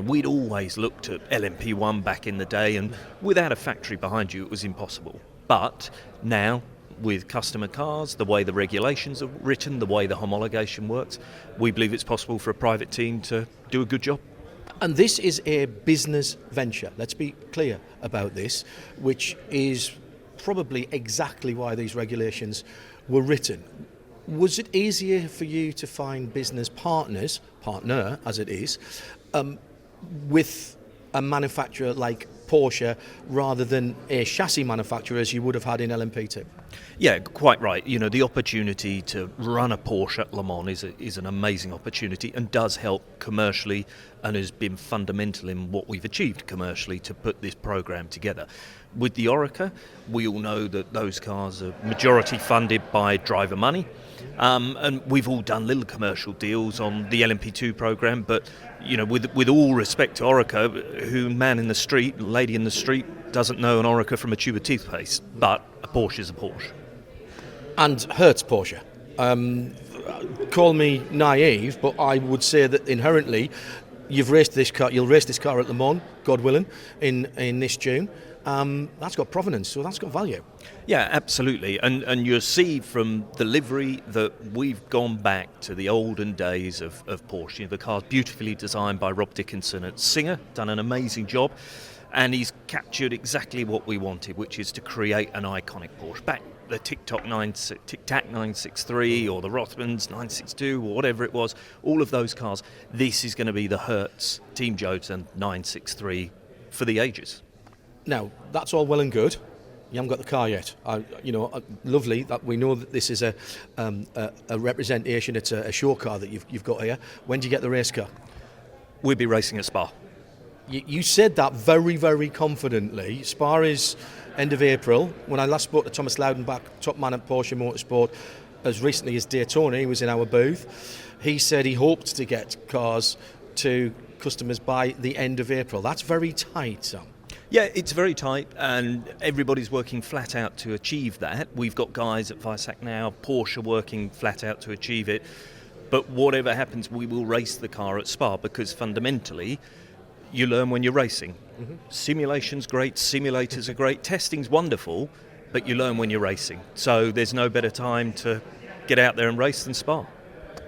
we'd always looked at LMP1 back in the day, and without a factory behind you, it was impossible. But now, with customer cars, the way the regulations are written, the way the homologation works, we believe it's possible for a private team to do a good job. And this is a business venture, let's be clear about this, which is probably exactly why these regulations were written. Was it easier for you to find business partner as it is, with a manufacturer like Porsche rather than a chassis manufacturer as you would have had in LMP2? Yeah, quite right. The opportunity to run a Porsche at Le Mans is an amazing opportunity and does help commercially and has been fundamental in what we've achieved commercially to put this program together. With the Oreca, we all know that those cars are majority funded by driver money, and we've all done little commercial deals on the LMP2 program, but with all respect to Oreca, who man in the street, lady in the street doesn't know an Oreca from a tube of toothpaste, but a Porsche is a Porsche. And Hertz Porsche. Call me naive, but I would say that inherently you'll race this car at Le Mans, God willing, in this June. That's got provenance, so that's got value. Yeah, absolutely. And you'll see from the livery that we've gone back to the olden days of Porsche. The car's beautifully designed by Rob Dickinson at Singer, done an amazing job, and he's captured exactly what we wanted, which is to create an iconic Porsche. Back the Tic Tac 963 or the Rothmans 962 or whatever it was, all of those cars, this is going to be the Hertz Team Jota 963 for the ages. Now, that's all well and good. You haven't got the car yet. Lovely that we know that this is a representation. It's a show car that you've got here. When do you get the race car? We'll be racing at Spa. You said that very, very confidently. Spa is end of April. When I last spoke to Thomas Loudenbach, top man at Porsche Motorsport, as recently as Daytona, he was in our booth. He said he hoped to get cars to customers by the end of April. That's very tight, Sam. Yeah, it's very tight, and everybody's working flat out to achieve that. We've got guys at Weissach now, Porsche working flat out to achieve it. But whatever happens, we will race the car at Spa, because fundamentally, you learn when you're racing. Mm-hmm. Simulation's great, simulators are great, testing's wonderful, but you learn when you're racing. So there's no better time to get out there and race than Spa.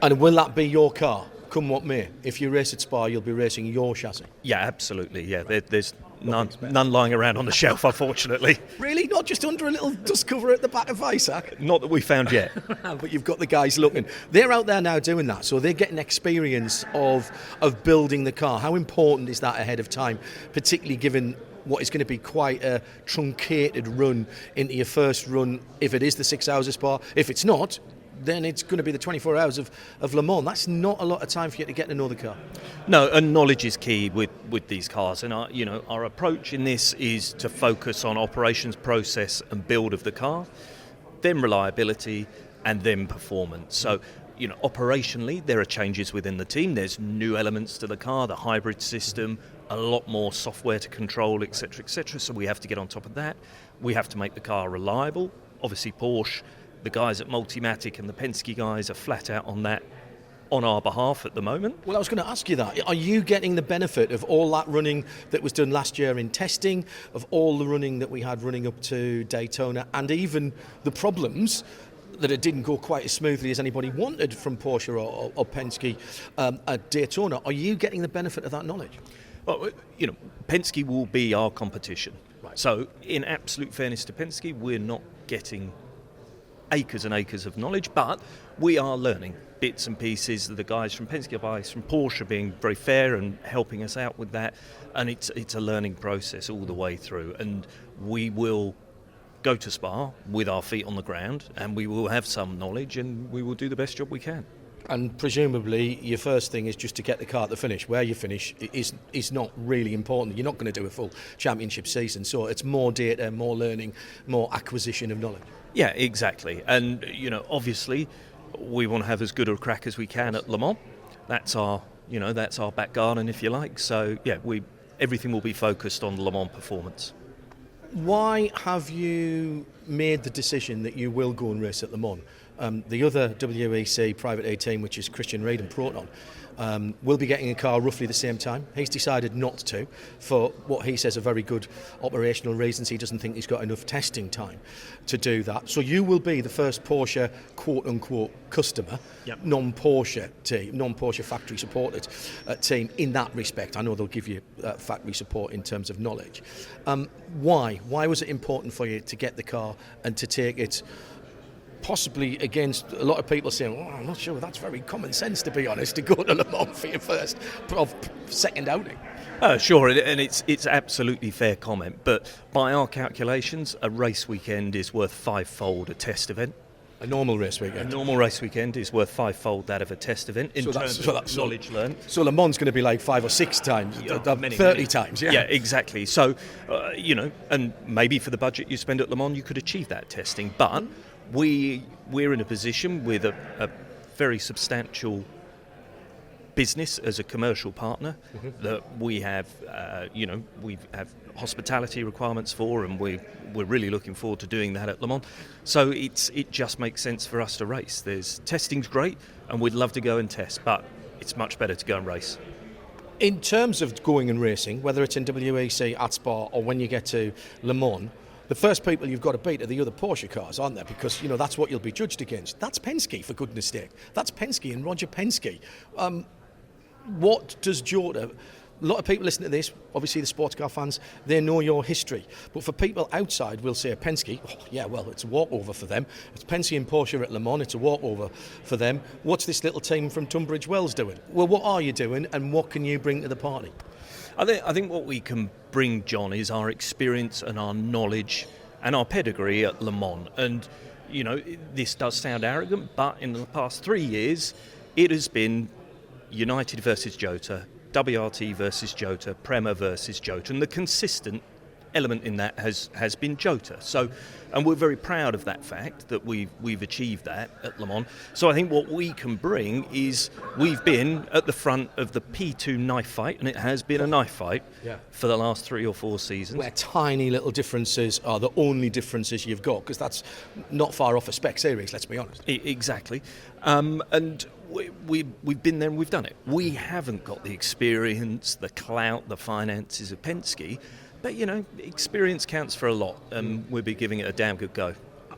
And will that be your car, come what may? If you race at Spa, you'll be racing your chassis? Yeah, absolutely, yeah. There's none lying around on the shelf, unfortunately. Really? Not just under a little dust cover at the back of Weissach? Not that we found yet. But you've got the guys looking. They're out there now doing that, so they're getting experience of building the car. How important is that ahead of time, particularly given what is going to be quite a truncated run into your first run, if it is the 6 hours of Spa? If it's not, then it's going to be the 24 hours of Le Mans. That's not a lot of time for you to get to know the car. No, and knowledge is key with these cars. And our approach in this is to focus on operations, process and build of the car, then reliability and then performance. So, operationally, there are changes within the team. There's new elements to the car, the hybrid system, a lot more software to control, etc., etc. So we have to get on top of that. We have to make the car reliable. Obviously, Porsche, the guys at Multimatic and the Penske guys are flat out on that on our behalf at the moment. Well, I was going to ask you that. Are you getting the benefit of all that running that was done last year in testing, of all the running that we had running up to Daytona, and even the problems that it didn't go quite as smoothly as anybody wanted from Porsche or Penske at Daytona? Are you getting the benefit of that knowledge? Well, Penske will be our competition. Right. So, in absolute fairness to Penske, we're not getting acres and acres of knowledge, but we are learning bits and pieces. The guys from Penske, guys from Porsche are being very fair and helping us out with that, and it's a learning process all the way through. And we will go to Spa with our feet on the ground, and we will have some knowledge, and we will do the best job we can. And presumably your first thing is just to get the car to finish. Where you finish is not really important. You're not going to do a full championship season, so it's more data, more learning, more acquisition of knowledge. Yeah, exactly. And obviously we want to have as good a crack as we can at Le Mans. That's our back garden, if you like. So yeah, everything will be focused on Le Mans performance. Why have you made the decision that you will go and race at Le Mans? The other WEC Private A team, which is Christian Reid and Proton, will be getting a car roughly the same time. He's decided not to, for what he says are very good operational reasons. He doesn't think he's got enough testing time to do that. So you will be the first Porsche quote-unquote customer, yep, non-Porsche team, non-Porsche factory supported team in that respect. I know they'll give you factory support in terms of knowledge. Why? Why was it important for you to get the car and to take it possibly against a lot of people saying, I'm not sure that's very common sense, to be honest, to go to Le Mans for your second outing? Sure, and it's absolutely fair comment, but by our calculations, a race weekend is worth fivefold a test event. A normal race weekend? A normal race weekend is worth fivefold that of a test event in terms of knowledge learned. So Le Mans is going to be like 5 or 6 times, 30 times, yeah? Yeah, exactly. So, and maybe for the budget you spend at Le Mans, you could achieve that testing, but we're in a position with a very substantial business as a commercial partner, mm-hmm, that we have, we have hospitality requirements for, and we're really looking forward to doing that at Le Mans. So it just makes sense for us to race. Testing's great, and we'd love to go and test, but it's much better to go and race. In terms of going and racing, whether it's in WEC, at Spa, or when you get to Le Mans, the first people you've got to beat are the other Porsche cars, aren't they? Because, that's what you'll be judged against. That's Penske, for goodness sake. That's Penske and Roger Penske. What does Jota... A lot of people listening to this, obviously the sports car fans, they know your history. But for people outside, we'll say Penske, it's a walkover for them. It's Penske and Porsche at Le Mans, it's a walkover for them. What's this little team from Tunbridge Wells doing? Well, what are you doing, and what can you bring to the party? I think what we can bring, John, is our experience and our knowledge and our pedigree at Le Mans. And, this does sound arrogant, but in the past 3 years, it has been United versus Jota, WRT versus Jota, Prema versus Jota, and the consistent element in that has been Jota. So, and we're very proud of that fact that we've achieved that at Le Mans. So I think what we can bring is we've been at the front of the P2 knife fight, and it has been a knife fight for the last 3 or 4 seasons. Where tiny little differences are the only differences you've got, because that's not far off a spec series, let's be honest. Exactly. And we've been there and we've done it. We haven't got the experience, the clout, the finances of Penske, but experience counts for a lot, and we'll be giving it a damn good go.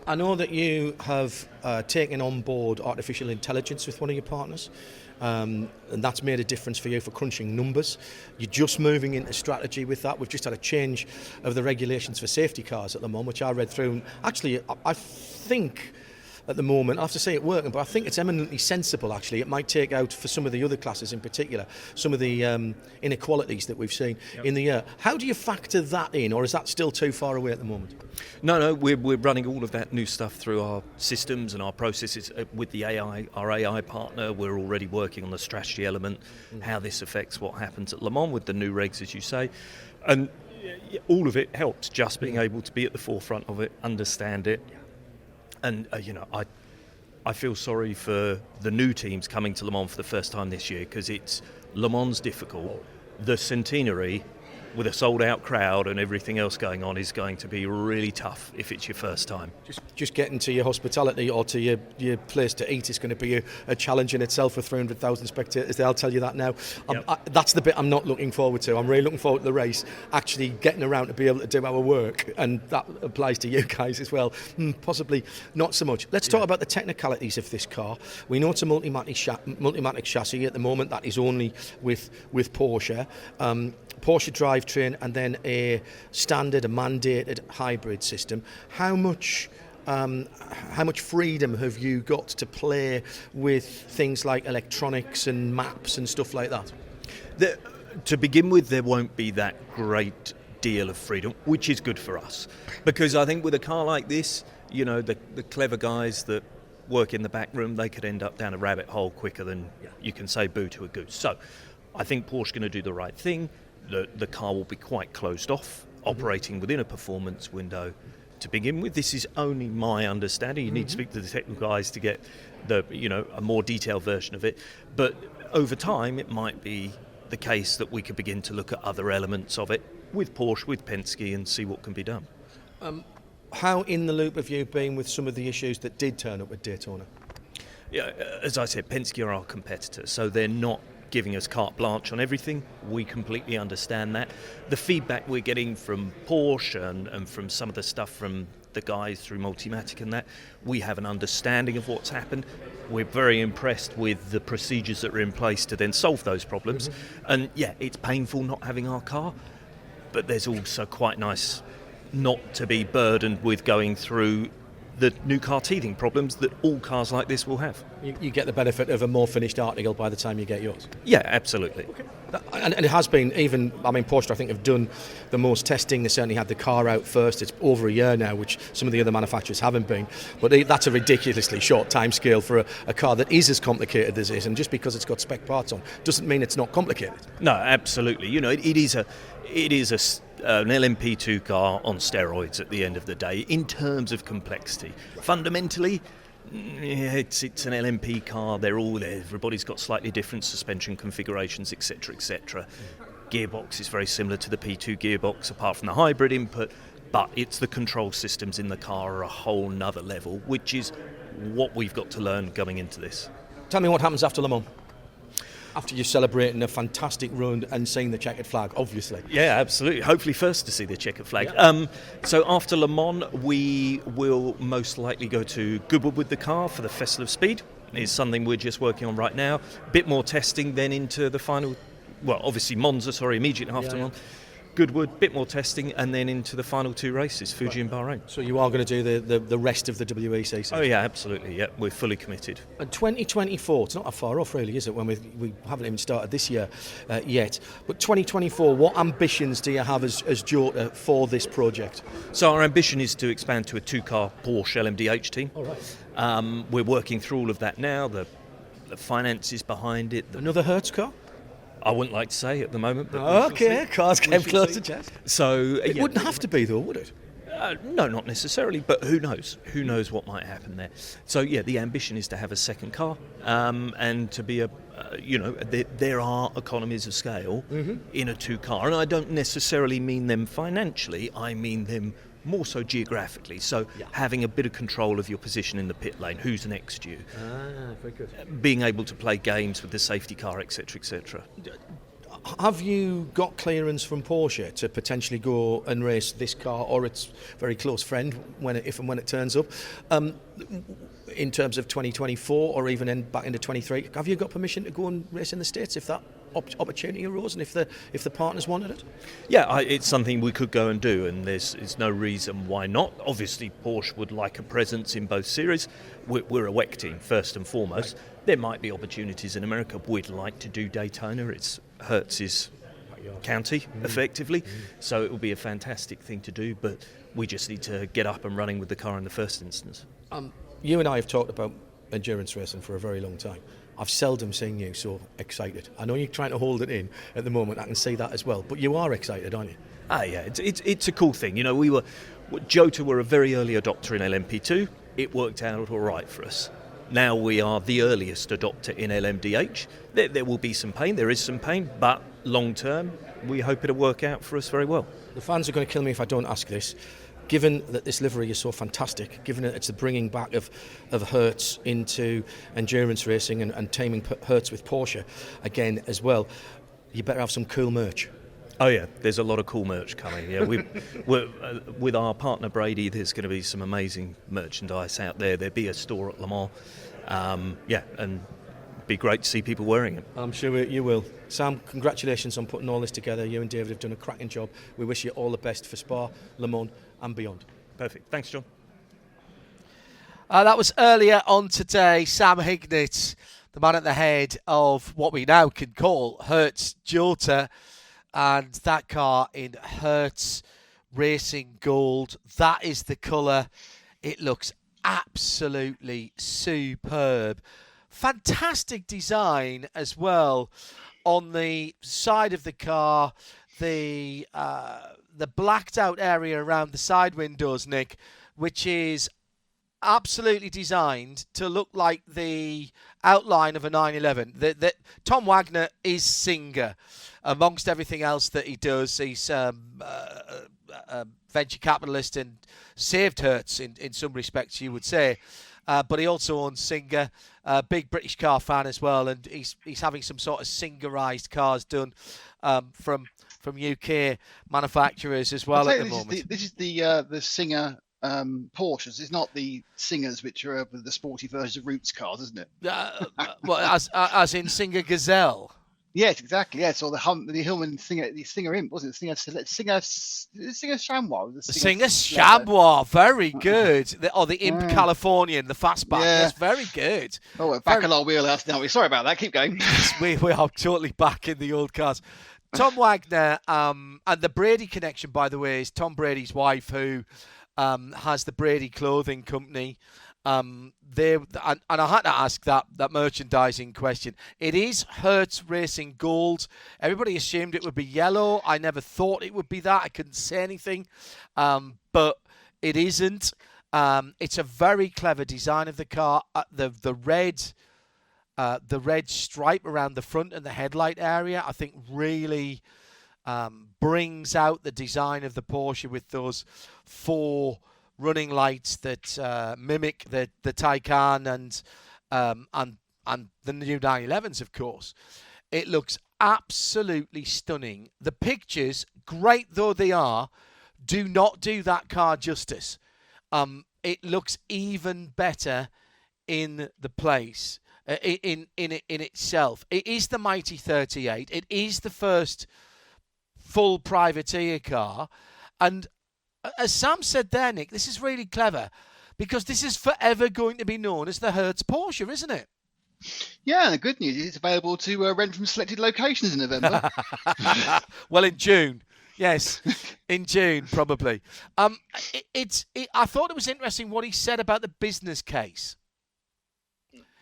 I know that you have taken on board artificial intelligence with one of your partners, and that's made a difference for you for crunching numbers. You're just moving into strategy with that. We've just had a change of the regulations for safety cars at Le Mans, which I read through, and actually I think at the moment, I have to say it working, but I think it's eminently sensible, actually. It might take out, for some of the other classes in particular, some of the inequalities that we've seen in the year. How do you factor that in, or is that still too far away at the moment? No, we're running all of that new stuff through our systems and our processes with the AI, our AI partner. We're already working on the strategy element, how this affects what happens at Le Mans with the new regs, as you say. And all of it helps, just being able to be at the forefront of it, understand it. And, I feel sorry for the new teams coming to Le Mans for the first time this year, because Le Mans difficult, the centenary with a sold-out crowd and everything else going on is going to be really tough if it's your first time. Just getting to your hospitality or to your place to eat is going to be a challenge in itself for 300,000 spectators. I'll tell you that now. Yep. That's the bit I'm not looking forward to. I'm really looking forward to the race, actually getting around to be able to do our work, and that applies to you guys as well. Possibly not so much. Let's talk about the technicalities of this car. We know it's a multimatic chassis at the moment. That is only with Porsche. Porsche drivetrain and then a standard, a mandated hybrid system. How much freedom have you got to play with things like electronics and maps and stuff like that? To begin with, there won't be that great deal of freedom, which is good for us. Because I think with a car like this, you know, the clever guys that work in the back room, they could end up down a rabbit hole quicker than you can say boo to a goose. So I think Porsche's going to do the right thing. The car will be quite closed off, operating within a performance window. To begin with, this is only my understanding. You need to speak to the technical guys to get a more detailed version of it. But over time, it might be the case that we could begin to look at other elements of it with Porsche, with Penske, and see what can be done. How in the loop have you been with some of the issues that did turn up at Daytona? Yeah, as I said, Penske are our competitors, so they're not giving us carte blanche on everything. We completely understand that. The feedback we're getting from Porsche and from some of the stuff from the guys through Multimatic and that, we have an understanding of what's happened. We're very impressed with the procedures that are in place to then solve those problems. And yeah, it's painful not having our car, but there's also quite nice not to be burdened with going through the new car teething problems that all cars like this will have. You get the benefit of a more finished article by the time you get yours. Yeah, absolutely. Okay. And it has been, Porsche I think have done the most testing. They certainly had the car out first. It's over a year now, which some of the other manufacturers haven't been. But that's a ridiculously short time scale for a car that is as complicated as it is. And just because it's got spec parts on doesn't mean it's not complicated. No, absolutely. You know, it is an LMP2 car on steroids at the end of the day in terms of complexity. Fundamentally, it's an LMP car. Everybody's got slightly different suspension configurations, etc., etc. Gearbox is very similar to the P2 gearbox, apart from the hybrid input. But it's the control systems in the car are a whole nother level, which is what we've got to learn going into this. Tell me what happens after Le Mans. After you're celebrating a fantastic run and seeing the checkered flag, obviously. Yeah, absolutely. Hopefully first to see the checkered flag. Yeah. So after Le Mans, we will most likely go to Goodwood with the car for the Festival of Speed. It's something we're just working on right now. A bit more testing then into the final, obviously Monza, immediately after Monza. Goodwood, bit more testing, and then into the final two races, Fuji and Bahrain. So you are going to do the rest of the WEC season? Oh yeah, absolutely. Yeah, we're fully committed. And 2024, it's not that far off really, is it, when we haven't even started this year yet. But 2024, what ambitions do you have as Jota for this project? So our ambition is to expand to a two-car Porsche LMDH team. All right. We're working through all of that now, the finances behind it. Another Hertz car? I wouldn't like to say at the moment. But okay, cars came close to chest. So it wouldn't have to be though, would it? No, not necessarily, but who knows? Who knows what might happen there? So yeah, the ambition is to have a second car, and to be there are economies of scale in a two-car, and I don't necessarily mean them financially. I mean them more so geographically. So having a bit of control of your position in the pit lane, who's next to you, very good. Being able to play games with the safety car, etc., etc. Have you got clearance from Porsche to potentially go and race this car or its very close friend if and when it turns up, in terms of 2024 or even back into 23? Have you got permission to go and race in the States if that opportunity arose and if the partners wanted it? Yeah, it's something we could go and do, and there's no reason why not. Obviously, Porsche would like a presence in both series. We're a WEC team first and foremost. Right. There might be opportunities in America. We'd like to do Daytona. It's Hertz's county, effectively. So it will be a fantastic thing to do, but we just need to get up and running with the car in the first instance. You and I have talked about endurance racing for a very long time. I've seldom seen you so excited. I know you're trying to hold it in at the moment. I can see that as well. But you are excited, aren't you? Yeah. It's a cool thing. You know, Jota were a very early adopter in LMP2. It worked out all right for us. Now we are the earliest adopter in LMDH. There will be some pain. There is some pain, but long term, we hope it'll work out for us very well. The fans are going to kill me if I don't ask this. Given that this livery is so fantastic, given that it's the bringing back of Hertz into endurance racing and taming Hertz with Porsche again as well, you better have some cool merch. Oh yeah, there's a lot of cool merch coming. Yeah, we're with our partner Brady, there's going to be some amazing merchandise out there. There'll be a store at Le Mans. And it'd be great to see people wearing it. I'm sure you will. Sam, congratulations on putting all this together. You and David have done a cracking job. We wish you all the best for Spa, Le Mans and beyond. Perfect. Thanks, John. That was earlier on today. Sam Hignett, the man at the head of what we now can call Hertz Jota, and that car in Hertz Racing Gold. That is the colour. It looks absolutely superb. Fantastic design as well on the side of the car. The blacked out area around the side windows, Nick, which is absolutely designed to look like the outline of a 911. Tom Wagner is Singer. Amongst everything else that he does, he's a venture capitalist and saved Hertz in some respects, you would say. But he also owns Singer, a big British car fan as well, and he's having some sort of Singerized cars done from UK manufacturers as well at the moment. This is the Singer Porsches. It's not the Singers, which are the sporty versions of Roots cars, isn't it? Well, as in Singer Gazelle. Yes, exactly. Yes, or the Hillman Singer Imp, wasn't it? Singer Chamois. Singer Chamois, very good. The Imp Californian, the fastback. Yeah. Yes, very good. Oh, we're back in our wheelhouse now. Sorry about that. Keep going. we are totally back in the old cars. Tom Wagner, and the Brady connection, by the way, is Tom Brady's wife, who has the Brady Clothing Company. And I had to ask that merchandising question. It is Hertz Racing Gold. Everybody assumed it would be yellow. I never thought it would be that. I couldn't say anything, but it isn't. It's a very clever design of the car. The red stripe around the front and the headlight area, I think, really brings out the design of the Porsche with those four running lights that mimic the Taycan and the new 911s, of course. It looks absolutely stunning. The pictures, great though they are, do not do that car justice. It looks even better in the place, in itself. It is the mighty 38. It is the first full privateer car, and as Sam said there, Nick, this is really clever because this is forever going to be known as the Hertz Porsche, isn't it? Yeah, and the good news is it's available to rent from selected locations in November. Well, in June. Yes, in June, probably. I thought it was interesting what he said about the business case.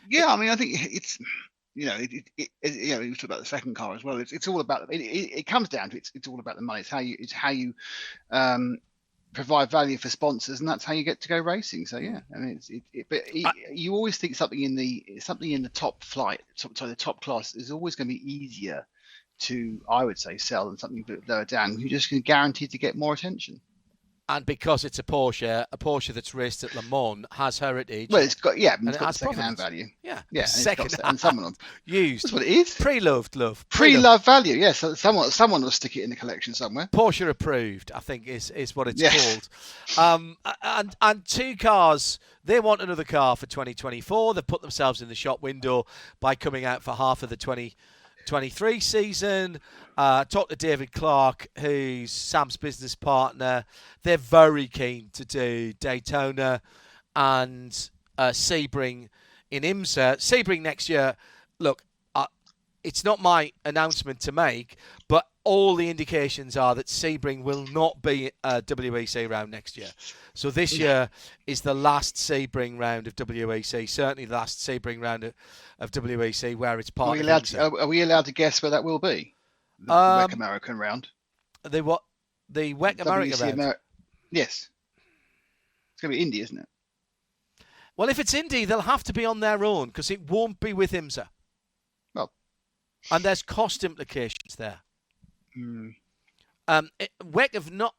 Yeah, I mean, I think it's... we talked about the second car as well. It's all about it comes down to it's all about the money. It's how you provide value for sponsors, and that's how you get to go racing. So yeah, I mean, you always think something in the top flight, the top class is always going to be easier to, I would say, sell than something a bit lower down. You're just going to guarantee to get more attention. And because it's a Porsche that's raced at Le Mans, has heritage. Well, it's got second-hand value. Yeah, and someone used. That's what it is. Pre-loved love. Pre-loved value. Yes, someone will stick it in the collection somewhere. Porsche approved, I think, is what it's called. And two cars. They want another car for 2024. They've put themselves in the shop window by coming out for half of the 2023 season. Talked to David Clark, who's Sam's business partner. They're very keen to do Daytona and Sebring in IMSA. Sebring next year, look, it's not my announcement to make, but all the indications are that Sebring will not be a WEC round next year. So this year is the last Sebring round of WEC, certainly the last Sebring round of WEC where it's part of IMSA. Are we allowed to guess where that will be? The WEC American round. The what? The WEC American round? Yes. It's going to be Indy, isn't it? Well, if it's Indy, they'll have to be on their own because it won't be with IMSA. Well. And there's cost implications there. WEC have not.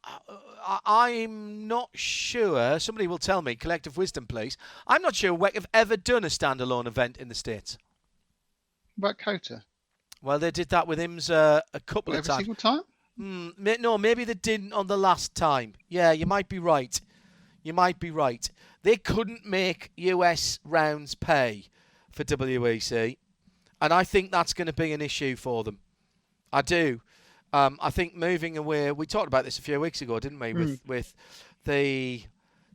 I'm not sure. Somebody will tell me. Collective wisdom, please. I'm not sure WEC have ever done a standalone event in the States. What about COTA? Well, they did that with IMSA a couple of times. Every single time? No, maybe they didn't on the last time. Yeah, you might be right. They couldn't make US rounds pay for WEC, and I think that's going to be an issue for them. I do. I think moving away, we talked about this a few weeks ago, didn't we, with the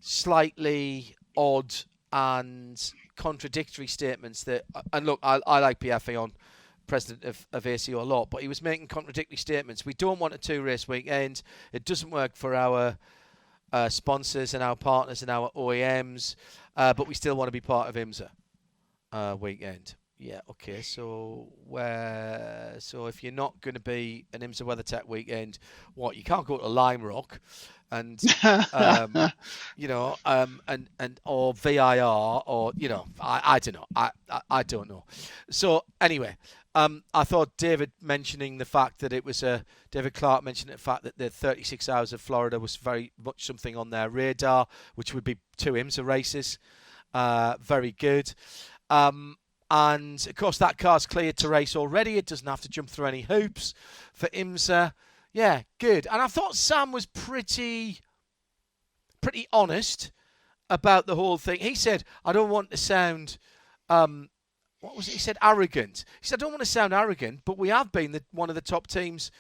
slightly odd and contradictory statements that, and look, I like Pierre Fillon, president of ACO, a lot, but he was making contradictory statements. We don't want a 2-race weekend. It doesn't work for our sponsors and our partners and our OEMs, but we still want to be part of IMSA weekend. Yeah, okay. So if you're not going to be an IMSA WeatherTech weekend, what, you can't go to Lime Rock and and or VIR, or I don't know. I don't know. So anyway, I thought David mentioning the fact that it was David Clark mentioned the fact that the 36 Hours of Florida was very much something on their radar, which would be 2 IMSA races. Very good. And, of course, that car's cleared to race already. It doesn't have to jump through any hoops for IMSA. Yeah, good. And I thought Sam was pretty honest about the whole thing. He said, I don't want to sound, what was it? He said arrogant. He said, I don't want to sound arrogant, but we have been one of the top teams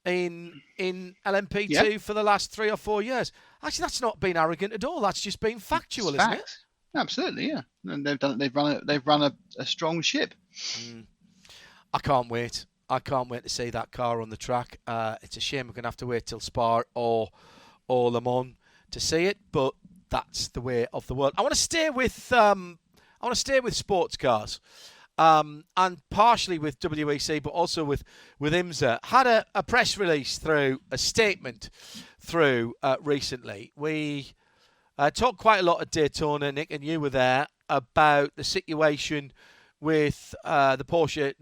in LMP2 for the last 3 or 4 years. Actually, that's not been arrogant at all. That's just been factual, isn't it? Absolutely, yeah. And they've run a strong ship. I can't wait. I can't wait to see that car on the track. It's a shame we're going to have to wait till Spa or Le Mans to see it, but that's the way of the world. I want to stay with sports cars, and partially with WEC, but also with IMSA. Had a press release through a statement through recently. We talked quite a lot at Daytona, Nick, and you were there, about the situation with the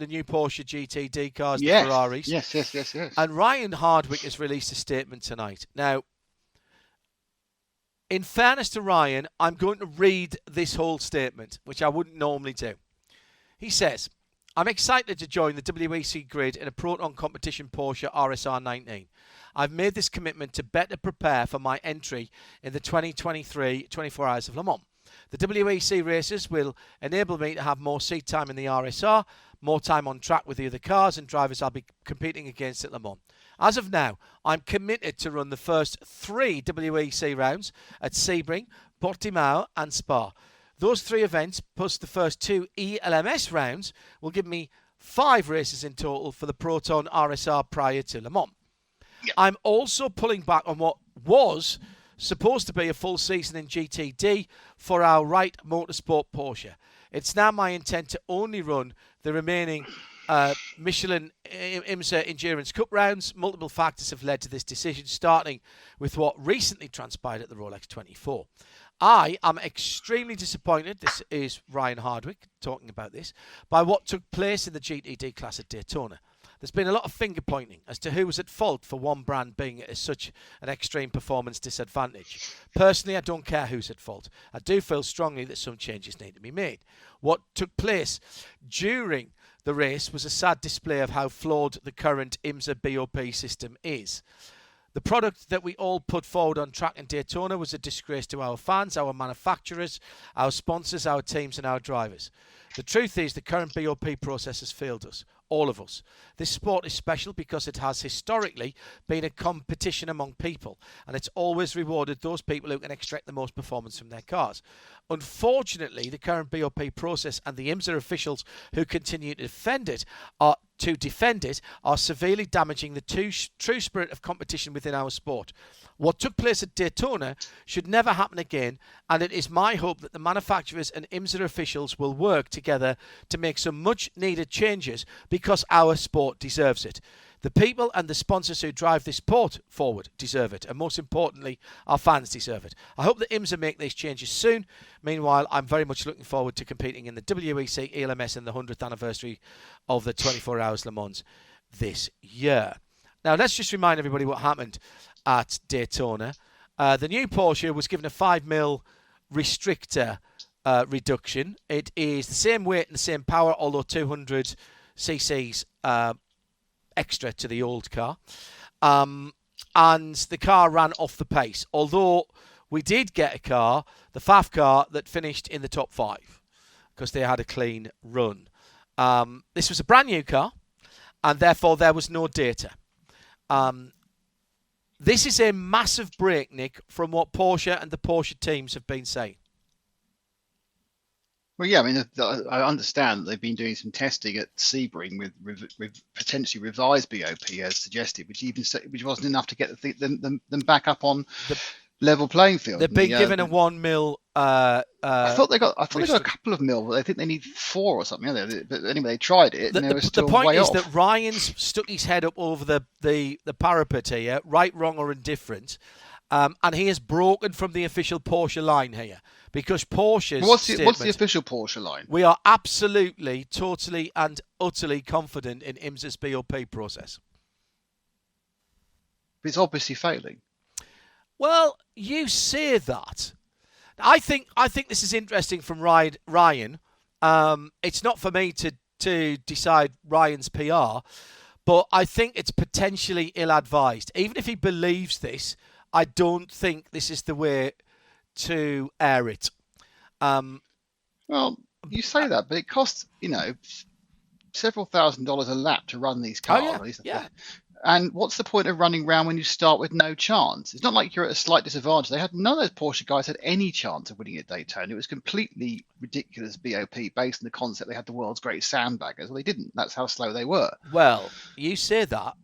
new Porsche GTD cars, the Ferraris. Yes. And Ryan Hardwick has released a statement tonight. Now, in fairness to Ryan, I'm going to read this whole statement, which I wouldn't normally do. He says, I'm excited to join the WEC grid in a Proton competition Porsche RSR 19. I've made this commitment to better prepare for my entry in the 2023 24 Hours of Le Mans. The WEC races will enable me to have more seat time in the RSR, more time on track with the other cars and drivers I'll be competing against at Le Mans. As of now, I'm committed to run the first 3 WEC rounds at Sebring, Portimao and Spa. Those 3 events, plus the first 2 ELMS rounds, will give me 5 races in total for the Proton RSR prior to Le Mans. Yep. I'm also pulling back on what was supposed to be a full season in GTD for our Wright Motorsport Porsche. It's now my intent to only run the remaining Michelin IMSA Endurance Cup rounds. Multiple factors have led to this decision, starting with what recently transpired at the Rolex 24. I am extremely disappointed, this is Ryan Hardwick talking about this, by what took place in the GTD class at Daytona. There's been a lot of finger pointing as to who was at fault for one brand being at such an extreme performance disadvantage. Personally, I don't care who's at fault. I do feel strongly that some changes need to be made. What took place during the race was a sad display of how flawed the current IMSA BOP system is. The product that we all put forward on track in Daytona was a disgrace to our fans, our manufacturers, our sponsors, our teams and our drivers. The truth is the current BOP process has failed us, all of us. This sport is special because it has historically been a competition among people, and it's always rewarded those people who can extract the most performance from their cars. Unfortunately, the current BOP process and the IMSA officials who continue to defend it are severely damaging the true spirit of competition within our sport. What took place at Daytona should never happen again, and it is my hope that the manufacturers and IMSA officials will work together to make some much needed changes because our sport deserves it. The people and the sponsors who drive this sport forward deserve it, and most importantly, our fans deserve it. I hope that IMSA make these changes soon. Meanwhile, I'm very much looking forward to competing in the WEC ELMS and the 100th anniversary of the 24 Hours Le Mans this year. Now, let's just remind everybody what happened at Daytona. The new Porsche was given a 5mm restrictor reduction. It is the same weight and the same power, although 200 cc's extra to the old car. And the car ran off the pace, although we did get a car, the FAF car, that finished in the top 5 because they had a clean run. This was a brand new car, and therefore there was no data. This is a massive break, Nick, from what Porsche and the Porsche teams have been saying. Well, yeah, I mean, I understand that they've been doing some testing at Sebring with potentially revised BOP as suggested, which wasn't enough to get them back up on the level playing field. They've been given a 1mm. I thought they got a couple of mil, but I think they need 4 or something. But anyway, they tried it, and they were still way off. The point is that Ryan's stuck his head up over the parapet here, right, wrong, or indifferent, and he has broken from the official Porsche line here. Because Porsche's what's the official Porsche line? We are absolutely, totally and utterly confident in IMSA's BOP process. But it's obviously failing. Well, you say that. I think this is interesting from Ryan. It's not for me to decide Ryan's PR, but I think it's potentially ill-advised. Even if he believes this, I don't think this is the way to air it. Well, you say that, but it costs, several $1,000s a lap to run these cars. Oh, yeah. And what's the point of running round when you start with no chance? It's not like you're at a slight disadvantage. None of those Porsche guys had any chance of winning at Daytona. It was completely ridiculous BOP based on the concept they had the world's greatest sandbaggers. Well, they didn't. That's how slow they were. Well, you say that,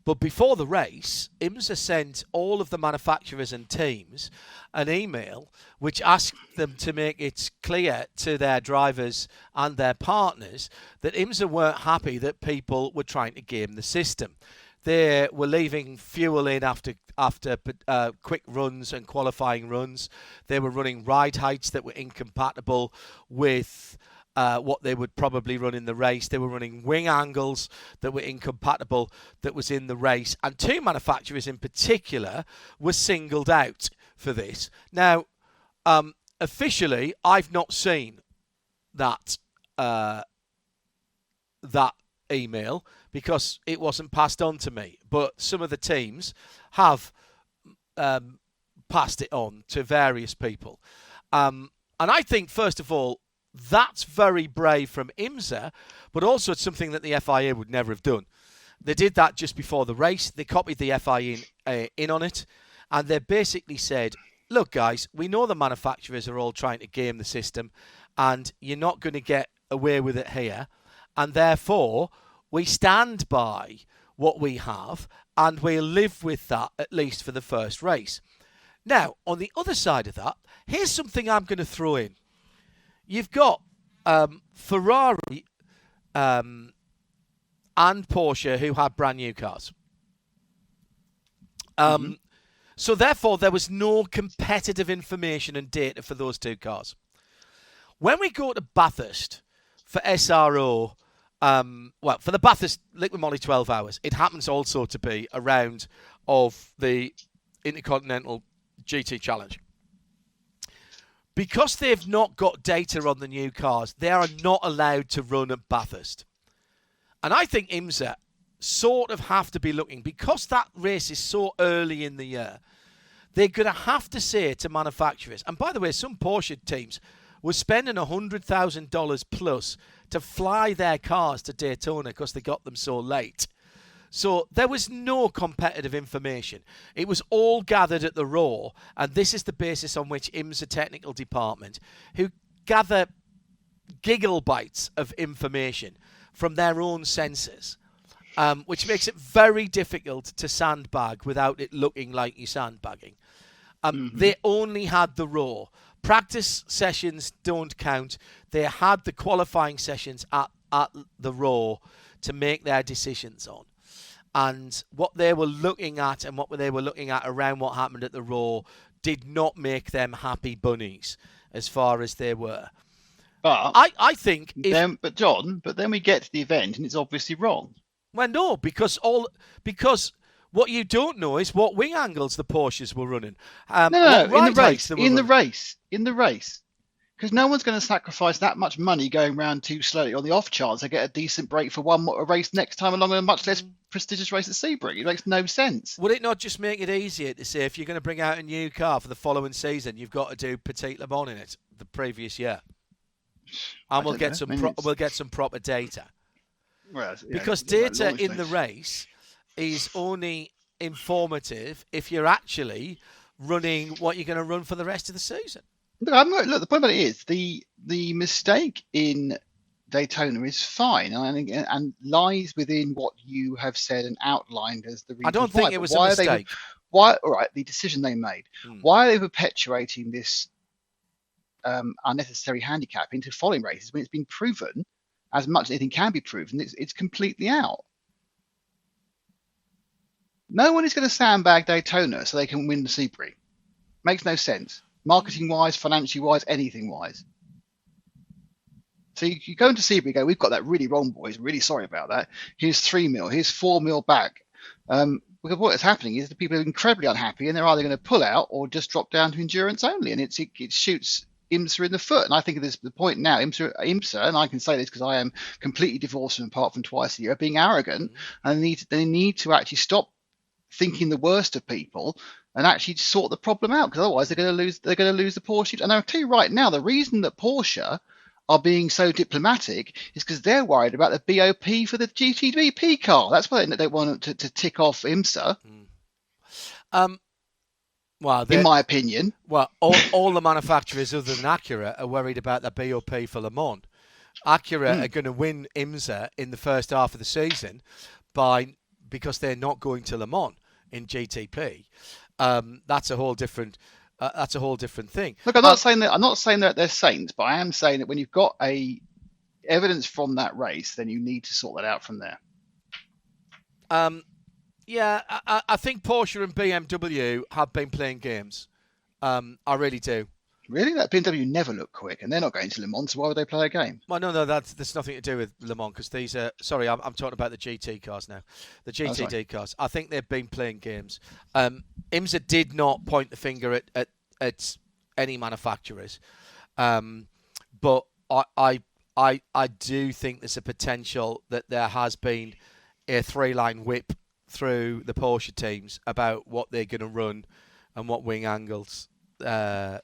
but before the race, IMSA sent all of the manufacturers and teams an email which asked them to make it clear to their drivers and their partners that IMSA weren't happy that people were trying to game the system. They were leaving fuel in after quick runs and qualifying runs. They were running ride heights that were incompatible with what they would probably run in the race. They were running wing angles that were incompatible that was in the race. And 2 manufacturers in particular were singled out for this. Now, officially, I've not seen that email because it wasn't passed on to me. But some of the teams have passed it on to various people. And I think, first of all, that's very brave from IMSA, but also it's something that the FIA would never have done. They did that just before the race. They copied the FIA in on it, and they basically said, look, guys, we know the manufacturers are all trying to game the system, and you're not going to get away with it here, and therefore we stand by what we have, and we'll live with that at least for the first race. Now, on the other side of that, here's something I'm going to throw in. You've got Ferrari and Porsche who had brand new cars. So therefore, there was no competitive information and data for those 2 cars. When we go to Bathurst for SRO, for the Bathurst Liquid Moly 12 hours, it happens also to be a round of the Intercontinental GT Challenge. Because they've not got data on the new cars, they are not allowed to run at Bathurst. And I think IMSA sort of have to be looking, because that race is so early in the year, they're going to have to say to manufacturers, and by the way, some Porsche teams were spending $100,000 plus to fly their cars to Daytona because they got them so late. So there was no competitive information. It was all gathered at the Raw, and this is the basis on which IMSA technical department, who gather gigabytes of information from their own sensors, which makes it very difficult to sandbag without it looking like you're sandbagging. They only had the Raw. Practice sessions don't count. They had the qualifying sessions at the Raw to make their decisions on. And what they were looking at and what they were looking at around what happened at the Raw did not make them happy bunnies as far as they were. But I think... But then we get to the event and it's obviously wrong. Well, no, because What you don't know is what wing angles the Porsches were running. No, what in the ride race, heights they were in the race. Because no one's going to sacrifice that much money going round too slowly on the off chance they get a decent break for a race next time along in a much less prestigious race at Sebring. It makes no sense. Would it not just make it easier to say if you're going to bring out a new car for the following season, you've got to do Petit Le Mans in it the previous year, and we'll get some proper data. Well, because data in the race is only informative if you're actually running what you're going to run for the rest of the season. Look, the point about it is the mistake in Daytona is fine and lies within what you have said and outlined as the reason. I don't think it was a mistake. All right, the decision they made. Why are they perpetuating this unnecessary handicapping to following races when it's been proven, as much as anything can be proven, it's completely out? No one is going to sandbag Daytona so they can win the Sebring. Makes no sense. Marketing-wise, financially-wise, anything-wise. So you go into Sebring and go, we've got that really wrong, boys. Really sorry about that. Here's 3 mil. Here's 4 mil back. Because what is happening is the people are incredibly unhappy and they're either going to pull out or just drop down to endurance only. And it shoots IMSA in the foot. And I think this the point now, IMSA, and I can say this because I am completely divorced from apart from twice a year, being arrogant. And they need to actually stop thinking the worst of people and actually sort the problem out, because otherwise they're going to lose the Porsche. And I'll tell you right now, the reason that Porsche are being so diplomatic is because they're worried about the BOP for the GTDP car. That's why they want to tick off IMSA. Well, in my opinion. Well, all the manufacturers other than Acura are worried about the BOP for Le Mans. Acura are going to win IMSA in the first half of the season because they're not going to Le Mans in GTP. That's a whole different thing. Look, I'm not saying that they're saints, but I am saying that when you've got evidence from that race, then you need to sort that out from there. Yeah, I think Porsche and BMW have been playing games. I really do. Really? That BMW never looked quick, and they're not going to Le Mans, so why would they play a game? Well, no, that's nothing to do with Le Mans, because these are... Sorry, I'm talking about the GT cars now. The GTD cars. I think they've been playing games. IMSA did not point the finger at any manufacturers. But I do think there's a potential that there has been a three-line whip through the Porsche teams about what they're going to run and what wing angles they're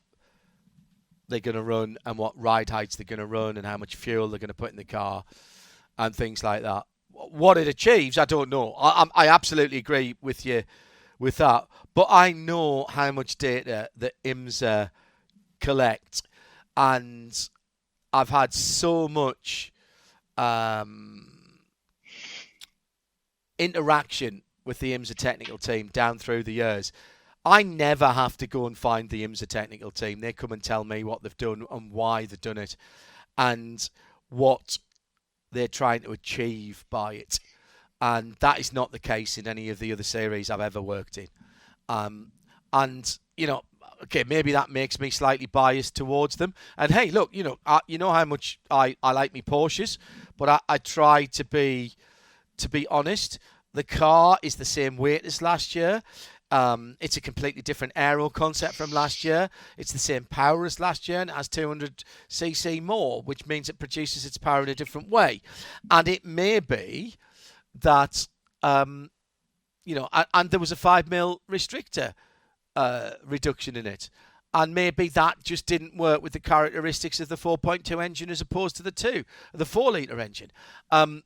going to run and what ride heights they're going to run and how much fuel they're going to put in the car and things like that. What it achieves, I don't know. I absolutely agree with you with that. But I know how much data that IMSA collect, and I've had so much interaction with the IMSA technical team down through the years. I never have to go and find the IMSA technical team. They come and tell me what they've done and why they've done it and what they're trying to achieve by it. And that is not the case in any of the other series I've ever worked in. And, you know, okay, maybe that makes me slightly biased towards them. And hey, look, you know how much I like me Porsches, but I try to be honest. The car is the same weight as last year. It's a completely different aero concept from last year. It's the same power as last year and it has 200cc more, which means it produces its power in a different way. And it may be that, and there was a 5 mil restrictor reduction in it. And maybe that just didn't work with the characteristics of the 4.2 engine as opposed to the 4-litre engine. And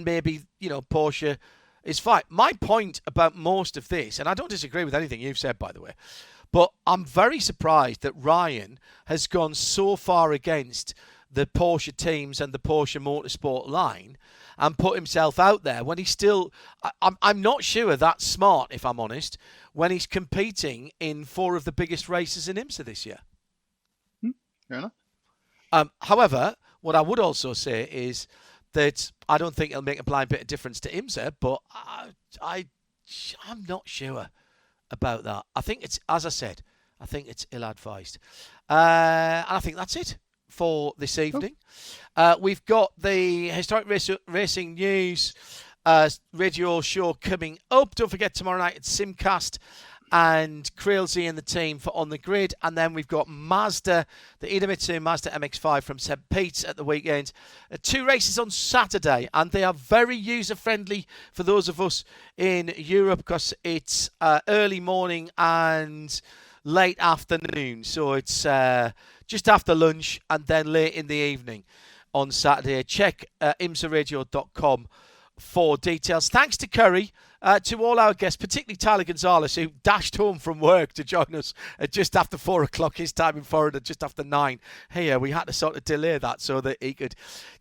maybe, Porsche is fine. My point about most of this, and I don't disagree with anything you've said, by the way, but I'm very surprised that Ryan has gone so far against the Porsche teams and the Porsche Motorsport line and put himself out there when he's still... I'm not sure that's smart, if I'm honest, when he's competing in 4 of the biggest races in IMSA this year. Fair enough. However, what I would also say is that I don't think it'll make a blind bit of difference to IMSA, but I'm not sure about that. I think it's, as I said, I think it's ill-advised. And I think that's it for this evening. We've got the historic racing news radio show coming up. Don't forget, tomorrow night it's Simcast and Crailsy and the team for On the Grid. And then we've got Mazda, the Idemitsu Mazda MX-5 from St. Pete's at the weekend. 2 races on Saturday, and they are very user-friendly for those of us in Europe because it's early morning and late afternoon. So it's just after lunch and then late in the evening on Saturday. Check imsaradio.com for details. Thanks to Curry, to all our guests, particularly Tyler Gonzalez, who dashed home from work to join us at just after 4 o'clock, his time in Florida, just after 9. Hey, we had to sort of delay that so that he could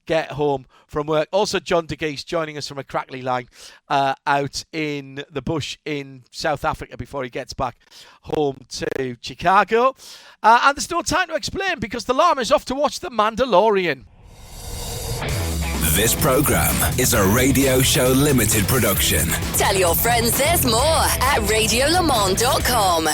get home from work. Also, John DeGeese joining us from a crackly line out in the bush in South Africa before he gets back home to Chicago. And there's no time to explain because the llama is off to watch The Mandalorian. This program is a Radio Show Limited production. Tell your friends there's more at RadioLeMans.com.